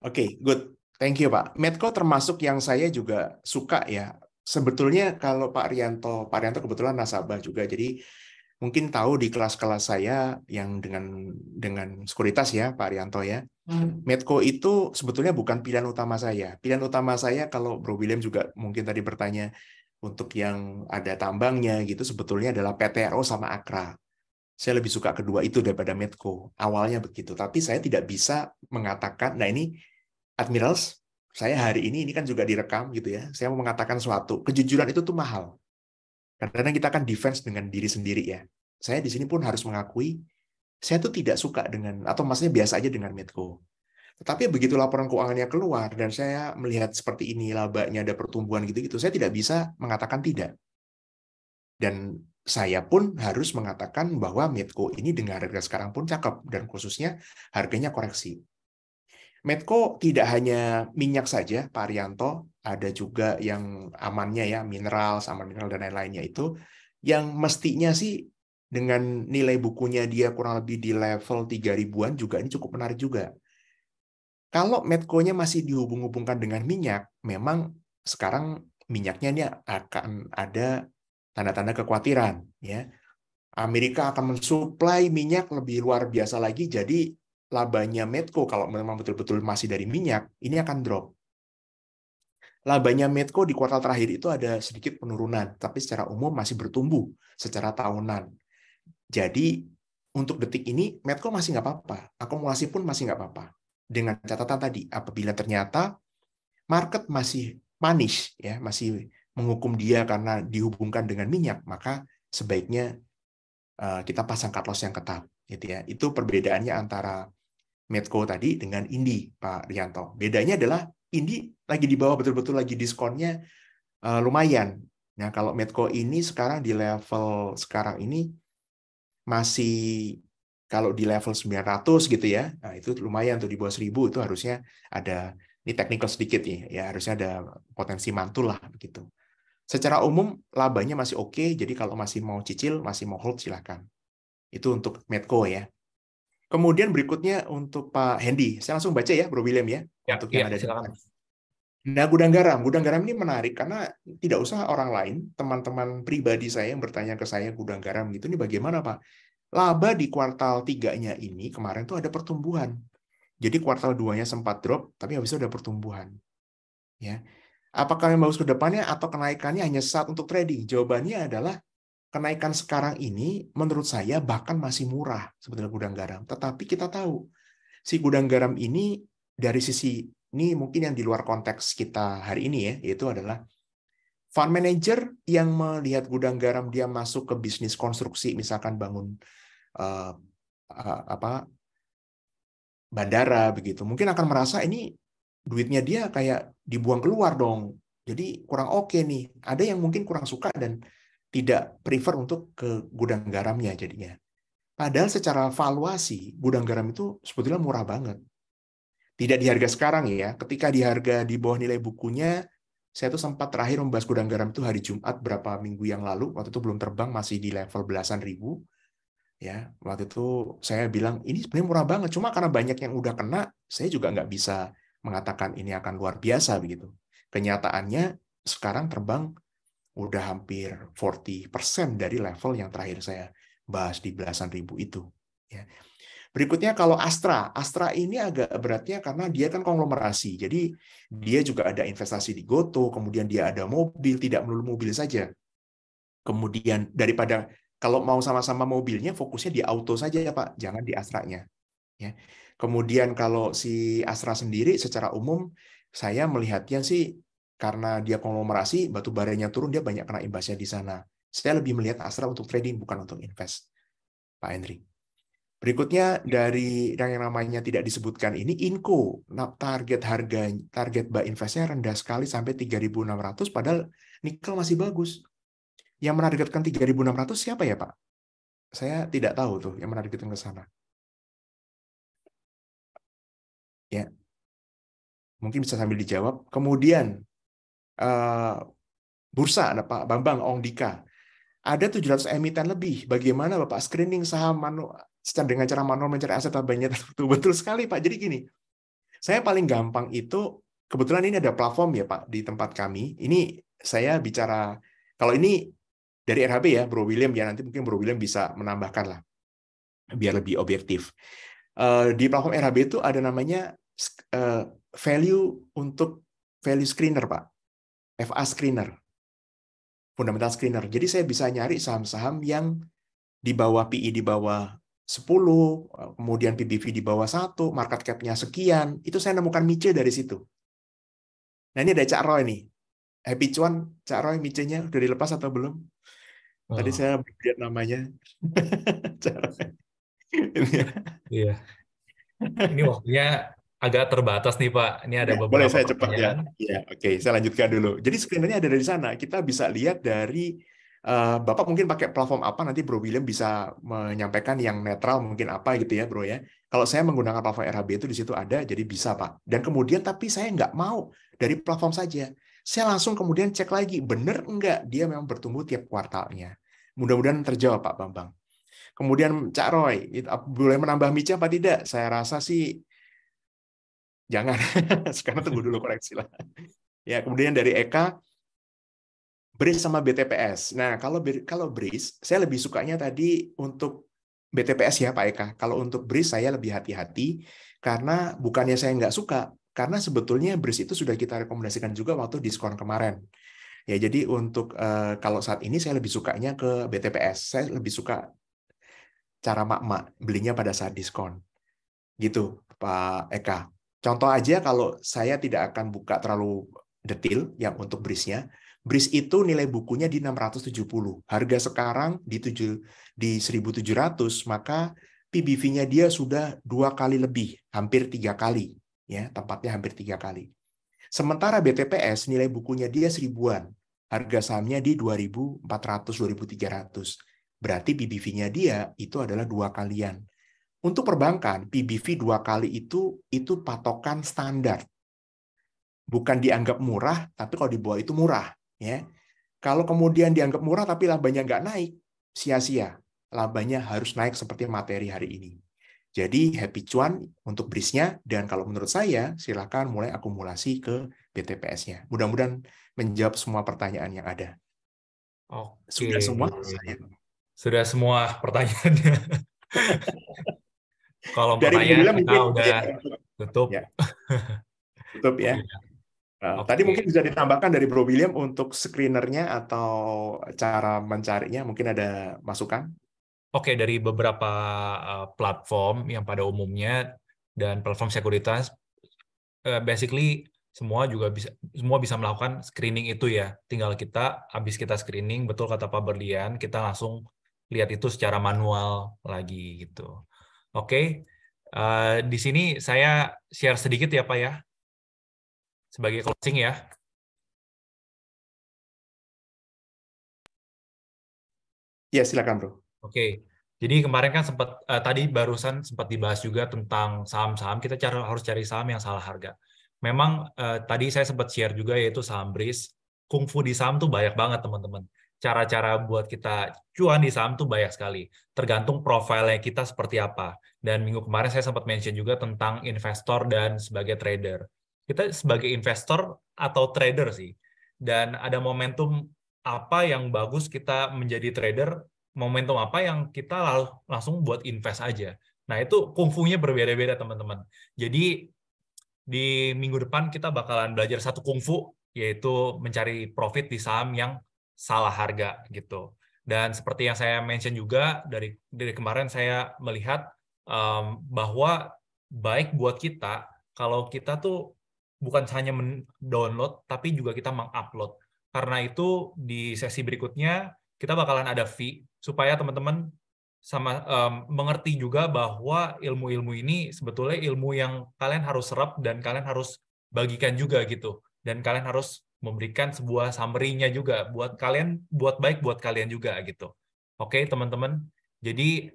Oke, good. Thank you, Pak. Medco termasuk yang saya juga suka ya. Sebetulnya kalau Pak Rianto kebetulan nasabah juga, jadi mungkin tahu di kelas-kelas saya yang dengan sekuritas ya, Pak Rianto ya. Medco itu sebetulnya bukan pilihan utama saya. Pilihan utama saya kalau Bro William juga mungkin tadi bertanya untuk yang ada tambangnya gitu, sebetulnya adalah PTRO sama Akra. Saya lebih suka kedua itu daripada Medco. Awalnya begitu, tapi saya tidak bisa mengatakan, nah ini Admirals, saya hari ini kan juga direkam gitu ya. Saya mau mengatakan suatu, kejujuran itu tuh mahal. Karena kita akan defense dengan diri sendiri ya. Saya di sini pun harus mengakui, saya tuh tidak suka dengan, atau maksudnya biasa aja dengan Medco. Tetapi begitu laporan keuangannya keluar, dan saya melihat seperti ini, labanya ada pertumbuhan gitu-gitu, saya tidak bisa mengatakan tidak. Dan saya pun harus mengatakan bahwa Medco ini dengan harga sekarang pun cakep, dan khususnya harganya koreksi. Medco tidak hanya minyak saja, Pak Arianto, ada juga yang amannya ya, mineral, aman mineral dan lain-lainnya itu, yang mestinya sih dengan nilai bukunya dia kurang lebih di level 3.000-an juga ini cukup menarik juga. Kalau Medco-nya masih dihubung-hubungkan dengan minyak, memang sekarang minyaknya ini akan ada tanda-tanda kekhawatiran ya. Amerika akan mensuplai minyak lebih luar biasa lagi, jadi labanya Medco kalau memang betul-betul masih dari minyak, ini akan drop. Labanya Medco di kuartal terakhir itu ada sedikit penurunan, tapi secara umum masih bertumbuh secara tahunan. Jadi untuk detik ini Medco masih nggak apa-apa, akumulasi pun masih nggak apa-apa. Dengan catatan tadi, apabila ternyata market masih manis, ya masih menghukum dia karena dihubungkan dengan minyak, maka sebaiknya kita pasang cut loss yang ketat, gitu ya. Itu perbedaannya antara Medco tadi dengan Indi, Pak Rianto. Bedanya adalah Indi lagi di bawah, betul-betul lagi diskonnya lumayan. Nah, kalau Medco ini sekarang di level sekarang ini masih kalau di level 900 gitu ya, nah itu lumayan tuh di bawah 1.000 itu harusnya ada, ini technical sedikit ya harusnya ada potensi mantul lah begitu. Secara umum labanya masih oke, jadi kalau masih mau cicil, masih mau hold silahkan. Itu untuk Medco ya. Kemudian berikutnya untuk Pak Hendy, saya langsung baca ya Bro William ya, untuk yang ada di silakan. depan. Nah, gudang garam ini menarik karena tidak usah orang lain, teman-teman pribadi saya yang bertanya ke saya gudang garam gitu, ini bagaimana Pak? Laba di kuartal 3-nya ini kemarin tuh ada pertumbuhan. Jadi kuartal 2-nya sempat drop, tapi habis itu ada pertumbuhan. Ya. Apakah yang bagus ke depannya atau kenaikannya hanya saat untuk trading? Jawabannya adalah kenaikan sekarang ini menurut saya bahkan masih murah sebetulnya gudang garam. Tetapi kita tahu si gudang garam ini dari sisi ini mungkin yang di luar konteks kita hari ini ya, yaitu adalah fund manager yang melihat gudang garam dia masuk ke bisnis konstruksi, misalkan bangun bandara begitu, mungkin akan merasa ini duitnya dia kayak dibuang keluar dong, jadi kurang oke nih. Ada yang mungkin kurang suka dan tidak prefer untuk ke gudang garamnya jadinya. Padahal secara valuasi gudang garam itu sebetulnya murah banget. Tidak di harga sekarang ya, ketika di harga di bawah nilai bukunya, saya tuh sempat terakhir membahas gudang garam itu hari Jumat berapa minggu yang lalu, waktu itu belum terbang, masih di level belasan ribu. Ya, waktu itu saya bilang ini sebenarnya murah banget, cuma karena banyak yang udah kena, saya juga nggak bisa mengatakan ini akan luar biasa begitu. Kenyataannya sekarang terbang udah hampir 40% dari level yang terakhir saya bahas di belasan ribu itu. Ya. Berikutnya kalau Astra. Astra ini agak beratnya karena dia kan konglomerasi. Jadi dia juga ada investasi di Gotoh, kemudian dia ada mobil, tidak melulu mobil saja. Kemudian daripada kalau mau sama-sama mobilnya, fokusnya di auto saja ya Pak, jangan di Astra-nya. Ya. Kemudian kalau si Astra sendiri secara umum, saya melihatnya sih karena dia konglomerasi, batu baranya turun, dia banyak kena imbasnya di sana. Saya lebih melihat Astra untuk trading, bukan untuk invest, Pak Henry. Berikutnya dari yang namanya tidak disebutkan ini Inco, target buy investnya rendah sekali sampai 3.600, padahal nikel masih bagus. Yang menargetkan 3.600 siapa ya Pak? Saya tidak tahu tuh yang menargetkan ke sana. Ya, mungkin bisa sambil dijawab. Kemudian bursa, ada Pak Bambang Ongdika. Ada 700 emiten lebih. Bagaimana Bapak screening saham dengan cara manual mencari aset banyak tertentu? Betul sekali Pak. Jadi gini, saya paling gampang itu, kebetulan ini ada platform ya Pak di tempat kami. Ini saya bicara, kalau ini dari RHB ya, Bro William ya, nanti mungkin Bro William bisa menambahkan lah, biar lebih objektif. Di platform RHB itu ada namanya value screener Pak, FA screener. Fundamental screener. Jadi saya bisa nyari saham-saham yang di bawah PI di bawah 10, kemudian PBV di bawah 1, market cap-nya sekian. Itu saya nemukan Mice dari situ. Nah ini ada Cak Roy nih. Happy Cuan, Cak Roy Mice-nya udah dilepas atau belum? Tadi saya lihat namanya. Cak Roy. Iya. Ini waktunya agak terbatas nih Pak. Ini ada Boleh beberapa saya cepat ya. pertanyaan. Ya, oke, saya lanjutkan dulu. Jadi screenernya ada dari sana. Kita bisa lihat dari Bapak mungkin pakai platform apa, nanti Bro William bisa menyampaikan yang netral mungkin apa gitu ya Bro ya. Kalau saya menggunakan platform RHB itu di situ ada, jadi bisa Pak. Dan kemudian tapi saya nggak mau dari platform saja. Saya langsung kemudian cek lagi, benar nggak dia memang bertumbuh tiap kuartalnya. Mudah-mudahan terjawab Pak Bambang. Kemudian Cak Roy, boleh menambah mica apa tidak? Saya rasa sih jangan. Sekarang tunggu dulu koreksi lah. Ya, kemudian dari Eka, BRIS sama BTPS. Nah, kalau BRIS, saya lebih sukanya tadi untuk BTPS ya Pak Eka. Kalau untuk BRIS saya lebih hati-hati karena bukannya saya nggak suka, karena sebetulnya BRIS itu sudah kita rekomendasikan juga waktu diskon kemarin. Ya, jadi untuk kalau saat ini saya lebih sukanya ke BTPS. Saya lebih suka cara mak-mak belinya pada saat diskon. Gitu, Pak Eka. Contoh aja kalau saya tidak akan buka terlalu detail yang untuk BRIS-nya. BRIS itu nilai bukunya di 670. Harga sekarang di 1.700, maka PBV-nya dia sudah 2 kali lebih, hampir 3 kali. Ya, tempatnya hampir 3 kali. Sementara BTPS nilai bukunya dia 1.000-an. Harga sahamnya di 2.400, 2.300. Berarti PBV-nya dia itu adalah 2 kalian. Untuk perbankan, PBV 2 kali itu patokan standar. Bukan dianggap murah, tapi kalau di bawah itu murah. Ya. Kalau kemudian dianggap murah tapi labanya nggak naik, sia-sia. Labanya harus naik seperti materi hari ini. Jadi happy cuan untuk BRIS-nya, dan kalau menurut saya, silakan mulai akumulasi ke BTPS-nya. Mudah-mudahan menjawab semua pertanyaan yang ada. Oke. Sudah semua? Sudah semua pertanyaannya. Kalau dari pertanyaan kita mungkin, udah tutup. Ya. Tutup ya. Oke. Tadi mungkin bisa ditambahkan dari Bro William untuk screenernya atau cara mencarinya, mungkin ada masukan? Oke, dari beberapa platform yang pada umumnya dan platform sekuritas, basically semua bisa melakukan screening itu ya. Tinggal kita habis kita screening, betul kata Pak Berlian, kita langsung lihat itu secara manual lagi gitu. Oke, di sini saya share sedikit ya Pak ya, sebagai closing ya. Ya, silakan Bro. Oke, jadi kemarin kan tadi barusan sempat dibahas juga tentang saham-saham, kita harus cari saham yang salah harga. Memang tadi saya sempat share juga yaitu saham BRIS, kungfu di saham tuh banyak banget teman-teman. Cara-cara buat kita cuan di saham tuh banyak sekali, tergantung profilnya kita seperti apa. Dan minggu kemarin saya sempat mention juga tentang investor dan sebagai trader. Kita sebagai investor atau trader sih, dan ada momentum apa yang bagus kita menjadi trader, momentum apa yang kita langsung buat invest aja. Nah, itu kungfunya berbeda-beda, teman-teman. Jadi, di minggu depan kita bakalan belajar satu kungfu, yaitu mencari profit di saham yang salah harga, gitu. Dan seperti yang saya mention juga, dari kemarin saya melihat bahwa baik buat kita, kalau kita tuh bukan hanya mendownload, tapi juga kita mengupload. Karena itu, di sesi berikutnya, kita bakalan ada fee, supaya teman-teman sama mengerti juga bahwa ilmu-ilmu ini sebetulnya ilmu yang kalian harus serap dan kalian harus bagikan juga gitu, dan kalian harus memberikan sebuah summary-nya juga buat kalian, buat baik buat kalian juga gitu. Oke, teman-teman, jadi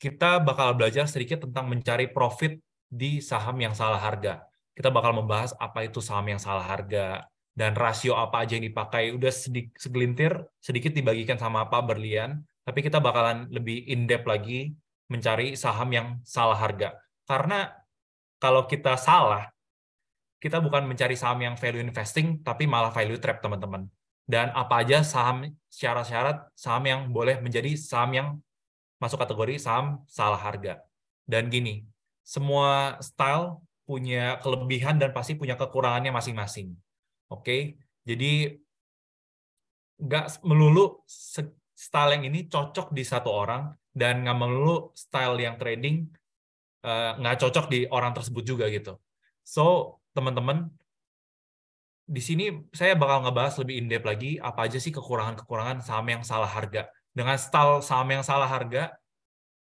kita bakal belajar sedikit tentang mencari profit di saham yang salah harga. Kita bakal membahas apa itu saham yang salah harga dan rasio apa aja yang dipakai. Udah segelintir sedikit dibagikan sama Pak Berlian, tapi kita bakalan lebih in-depth lagi mencari saham yang salah harga. Karena kalau kita salah, kita bukan mencari saham yang value investing, tapi malah value trap, teman-teman. Dan apa aja saham, syarat-syarat saham yang boleh menjadi saham yang masuk kategori saham salah harga. Dan gini, semua style punya kelebihan dan pasti punya kekurangannya masing-masing. Oke, jadi nggak melulu style yang ini cocok di satu orang, dan nggak melulu style yang trading nggak cocok di orang tersebut juga gitu. So, teman-teman, di sini saya bakal ngebahas lebih in-depth lagi apa aja sih kekurangan-kekurangan saham yang salah harga. Dengan style saham yang salah harga,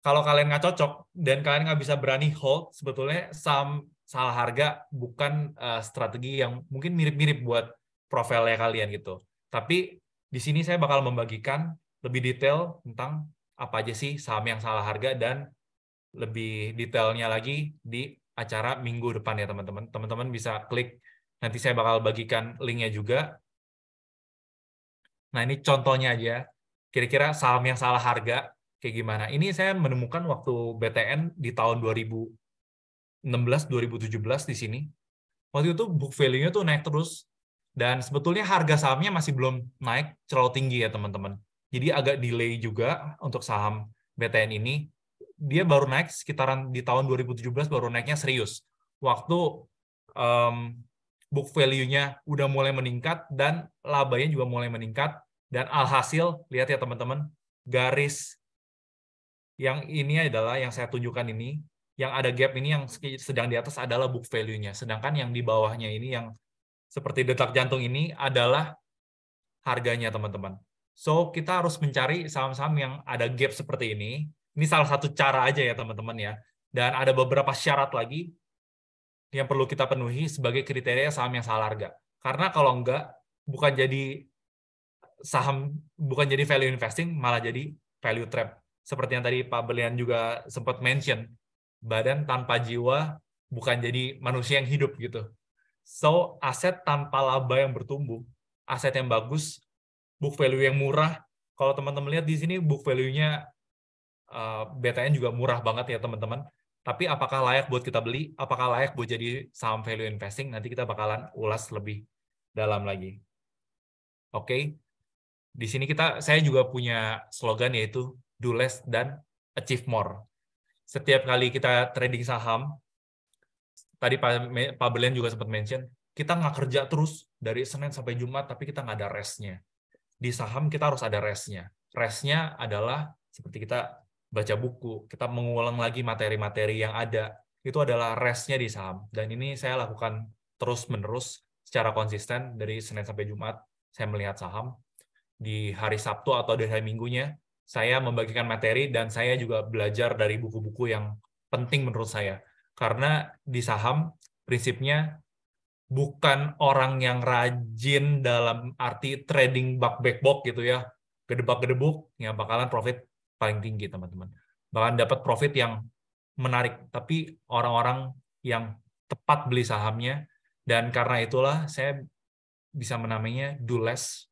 kalau kalian nggak cocok dan kalian nggak bisa berani hold, sebetulnya saham salah harga bukan strategi yang mungkin mirip-mirip buat profilnya kalian gitu. Tapi di sini saya bakal membagikan lebih detail tentang apa aja sih saham yang salah harga, dan lebih detailnya lagi di acara minggu depan ya, teman-teman. Teman-teman bisa klik, nanti saya bakal bagikan linknya juga. Nah, ini contohnya aja. Kira-kira saham yang salah harga kayak gimana. Ini saya menemukan waktu BTN di tahun 2016-2017 di sini. Waktu itu book value-nya tuh naik terus. Dan sebetulnya harga sahamnya masih belum naik terlalu tinggi ya, teman-teman. Jadi agak delay juga untuk saham BTN ini. Dia baru naik sekitaran di tahun 2017, baru naiknya serius. Waktu book value-nya udah mulai meningkat dan labanya juga mulai meningkat, dan alhasil lihat ya teman-teman, garis yang ini adalah yang saya tunjukkan ini, yang ada gap ini yang sedang di atas adalah book value-nya, sedangkan yang di bawahnya ini yang seperti detak jantung ini adalah harganya, teman-teman. So, kita harus mencari saham-saham yang ada gap seperti ini. Ini salah satu cara aja ya, teman-teman ya. Dan ada beberapa syarat lagi yang perlu kita penuhi sebagai kriteria saham yang salah harga. Karena kalau enggak, bukan jadi saham, bukan jadi value investing, malah jadi value trap. Seperti yang tadi Pak Berlian juga sempat mention, badan tanpa jiwa bukan jadi manusia yang hidup gitu. So, aset tanpa laba yang bertumbuh, aset yang bagus, book value yang murah. Kalau teman-teman lihat di sini, book value-nya BTN juga murah banget ya, teman-teman. Tapi apakah layak buat kita beli? Apakah layak buat jadi saham value investing? Nanti kita bakalan ulas lebih dalam lagi. Oke. Di sini saya juga punya slogan, yaitu do less dan achieve more. Setiap kali kita trading saham, tadi Pak Berlian juga sempat mention, kita nggak kerja terus dari Senin sampai Jumat, tapi kita nggak ada restnya. Di saham kita harus ada restnya. Restnya adalah seperti kita baca buku, kita mengulang lagi materi-materi yang ada. Itu adalah restnya di saham. Dan ini saya lakukan terus-menerus secara konsisten dari Senin sampai Jumat. Saya melihat saham. Di hari Sabtu atau di hari Minggunya, saya membagikan materi dan saya juga belajar dari buku-buku yang penting menurut saya. Karena di saham, prinsipnya bukan orang yang rajin dalam arti trading bak-back-bok gitu ya, gedebak-gedebuk, yang bakalan profit paling tinggi, teman-teman. Bahkan dapat profit yang menarik, tapi orang-orang yang tepat beli sahamnya, dan karena itulah saya bisa menamainya do less.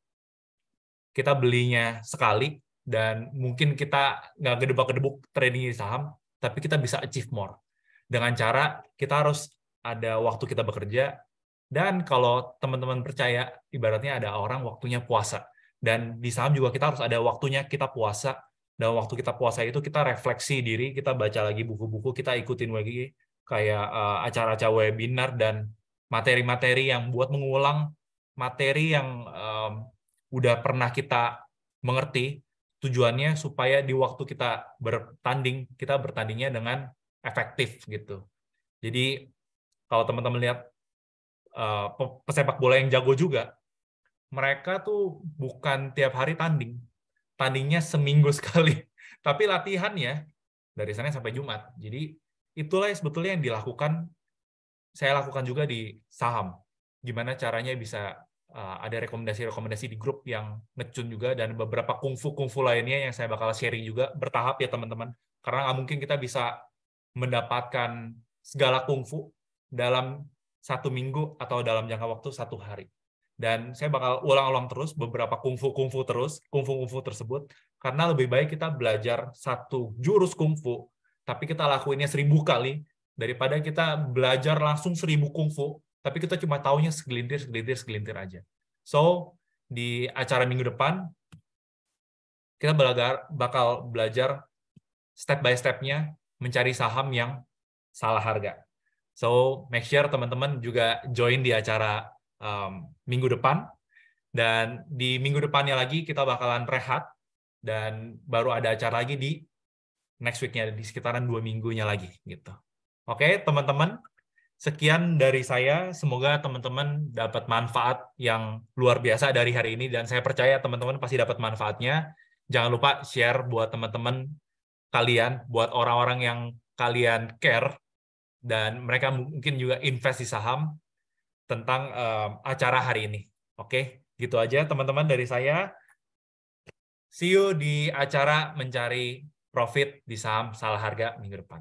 Kita belinya sekali, dan mungkin kita nggak gedebak-gedebuk trading di saham, tapi kita bisa achieve more. Dengan cara kita harus ada waktu kita bekerja, dan kalau teman-teman percaya, ibaratnya ada orang waktunya puasa. Dan di saham juga kita harus ada waktunya kita puasa, Dan waktu kita puasa itu kita refleksi diri, kita baca lagi buku-buku, kita ikutin lagi kayak acara-acara webinar dan materi-materi yang buat mengulang materi yang udah pernah kita mengerti. Tujuannya supaya di waktu kita bertandingnya dengan efektif gitu. Jadi kalau teman-teman lihat pesepak bola yang jago juga, mereka tuh bukan tiap hari tandingnya seminggu sekali, tapi latihannya dari Senin sampai Jumat. Jadi itulah sebetulnya yang saya lakukan juga di saham. Gimana caranya bisa ada rekomendasi-rekomendasi di grup yang ngecun juga, dan beberapa kungfu lainnya yang saya bakal sharing juga bertahap ya teman-teman. Karena nggak mungkin kita bisa mendapatkan segala kungfu dalam 1 minggu atau dalam jangka waktu 1 hari. Dan saya bakal ulang-ulang terus beberapa kungfu tersebut, karena lebih baik kita belajar 1 jurus kungfu, tapi kita lakuinnya 1000 kali, daripada kita belajar langsung 1000 kungfu, tapi kita cuma taunya segelintir aja. So, di acara minggu depan, kita bakal belajar step by step-nya mencari saham yang salah harga. So, make sure teman-teman juga join di acara minggu depan. Dan di minggu depannya lagi kita bakalan rehat, dan baru ada acara lagi di next week-nya, di sekitaran 2 minggunya lagi. Gitu. Oke, teman-teman. Sekian dari saya, semoga teman-teman dapat manfaat yang luar biasa dari hari ini, dan saya percaya teman-teman pasti dapat manfaatnya. Jangan lupa share buat teman-teman kalian, buat orang-orang yang kalian care, dan mereka mungkin juga invest di saham, tentang acara hari ini. Oke, gitu aja teman-teman dari saya. See you di acara mencari profit di saham salah harga minggu depan.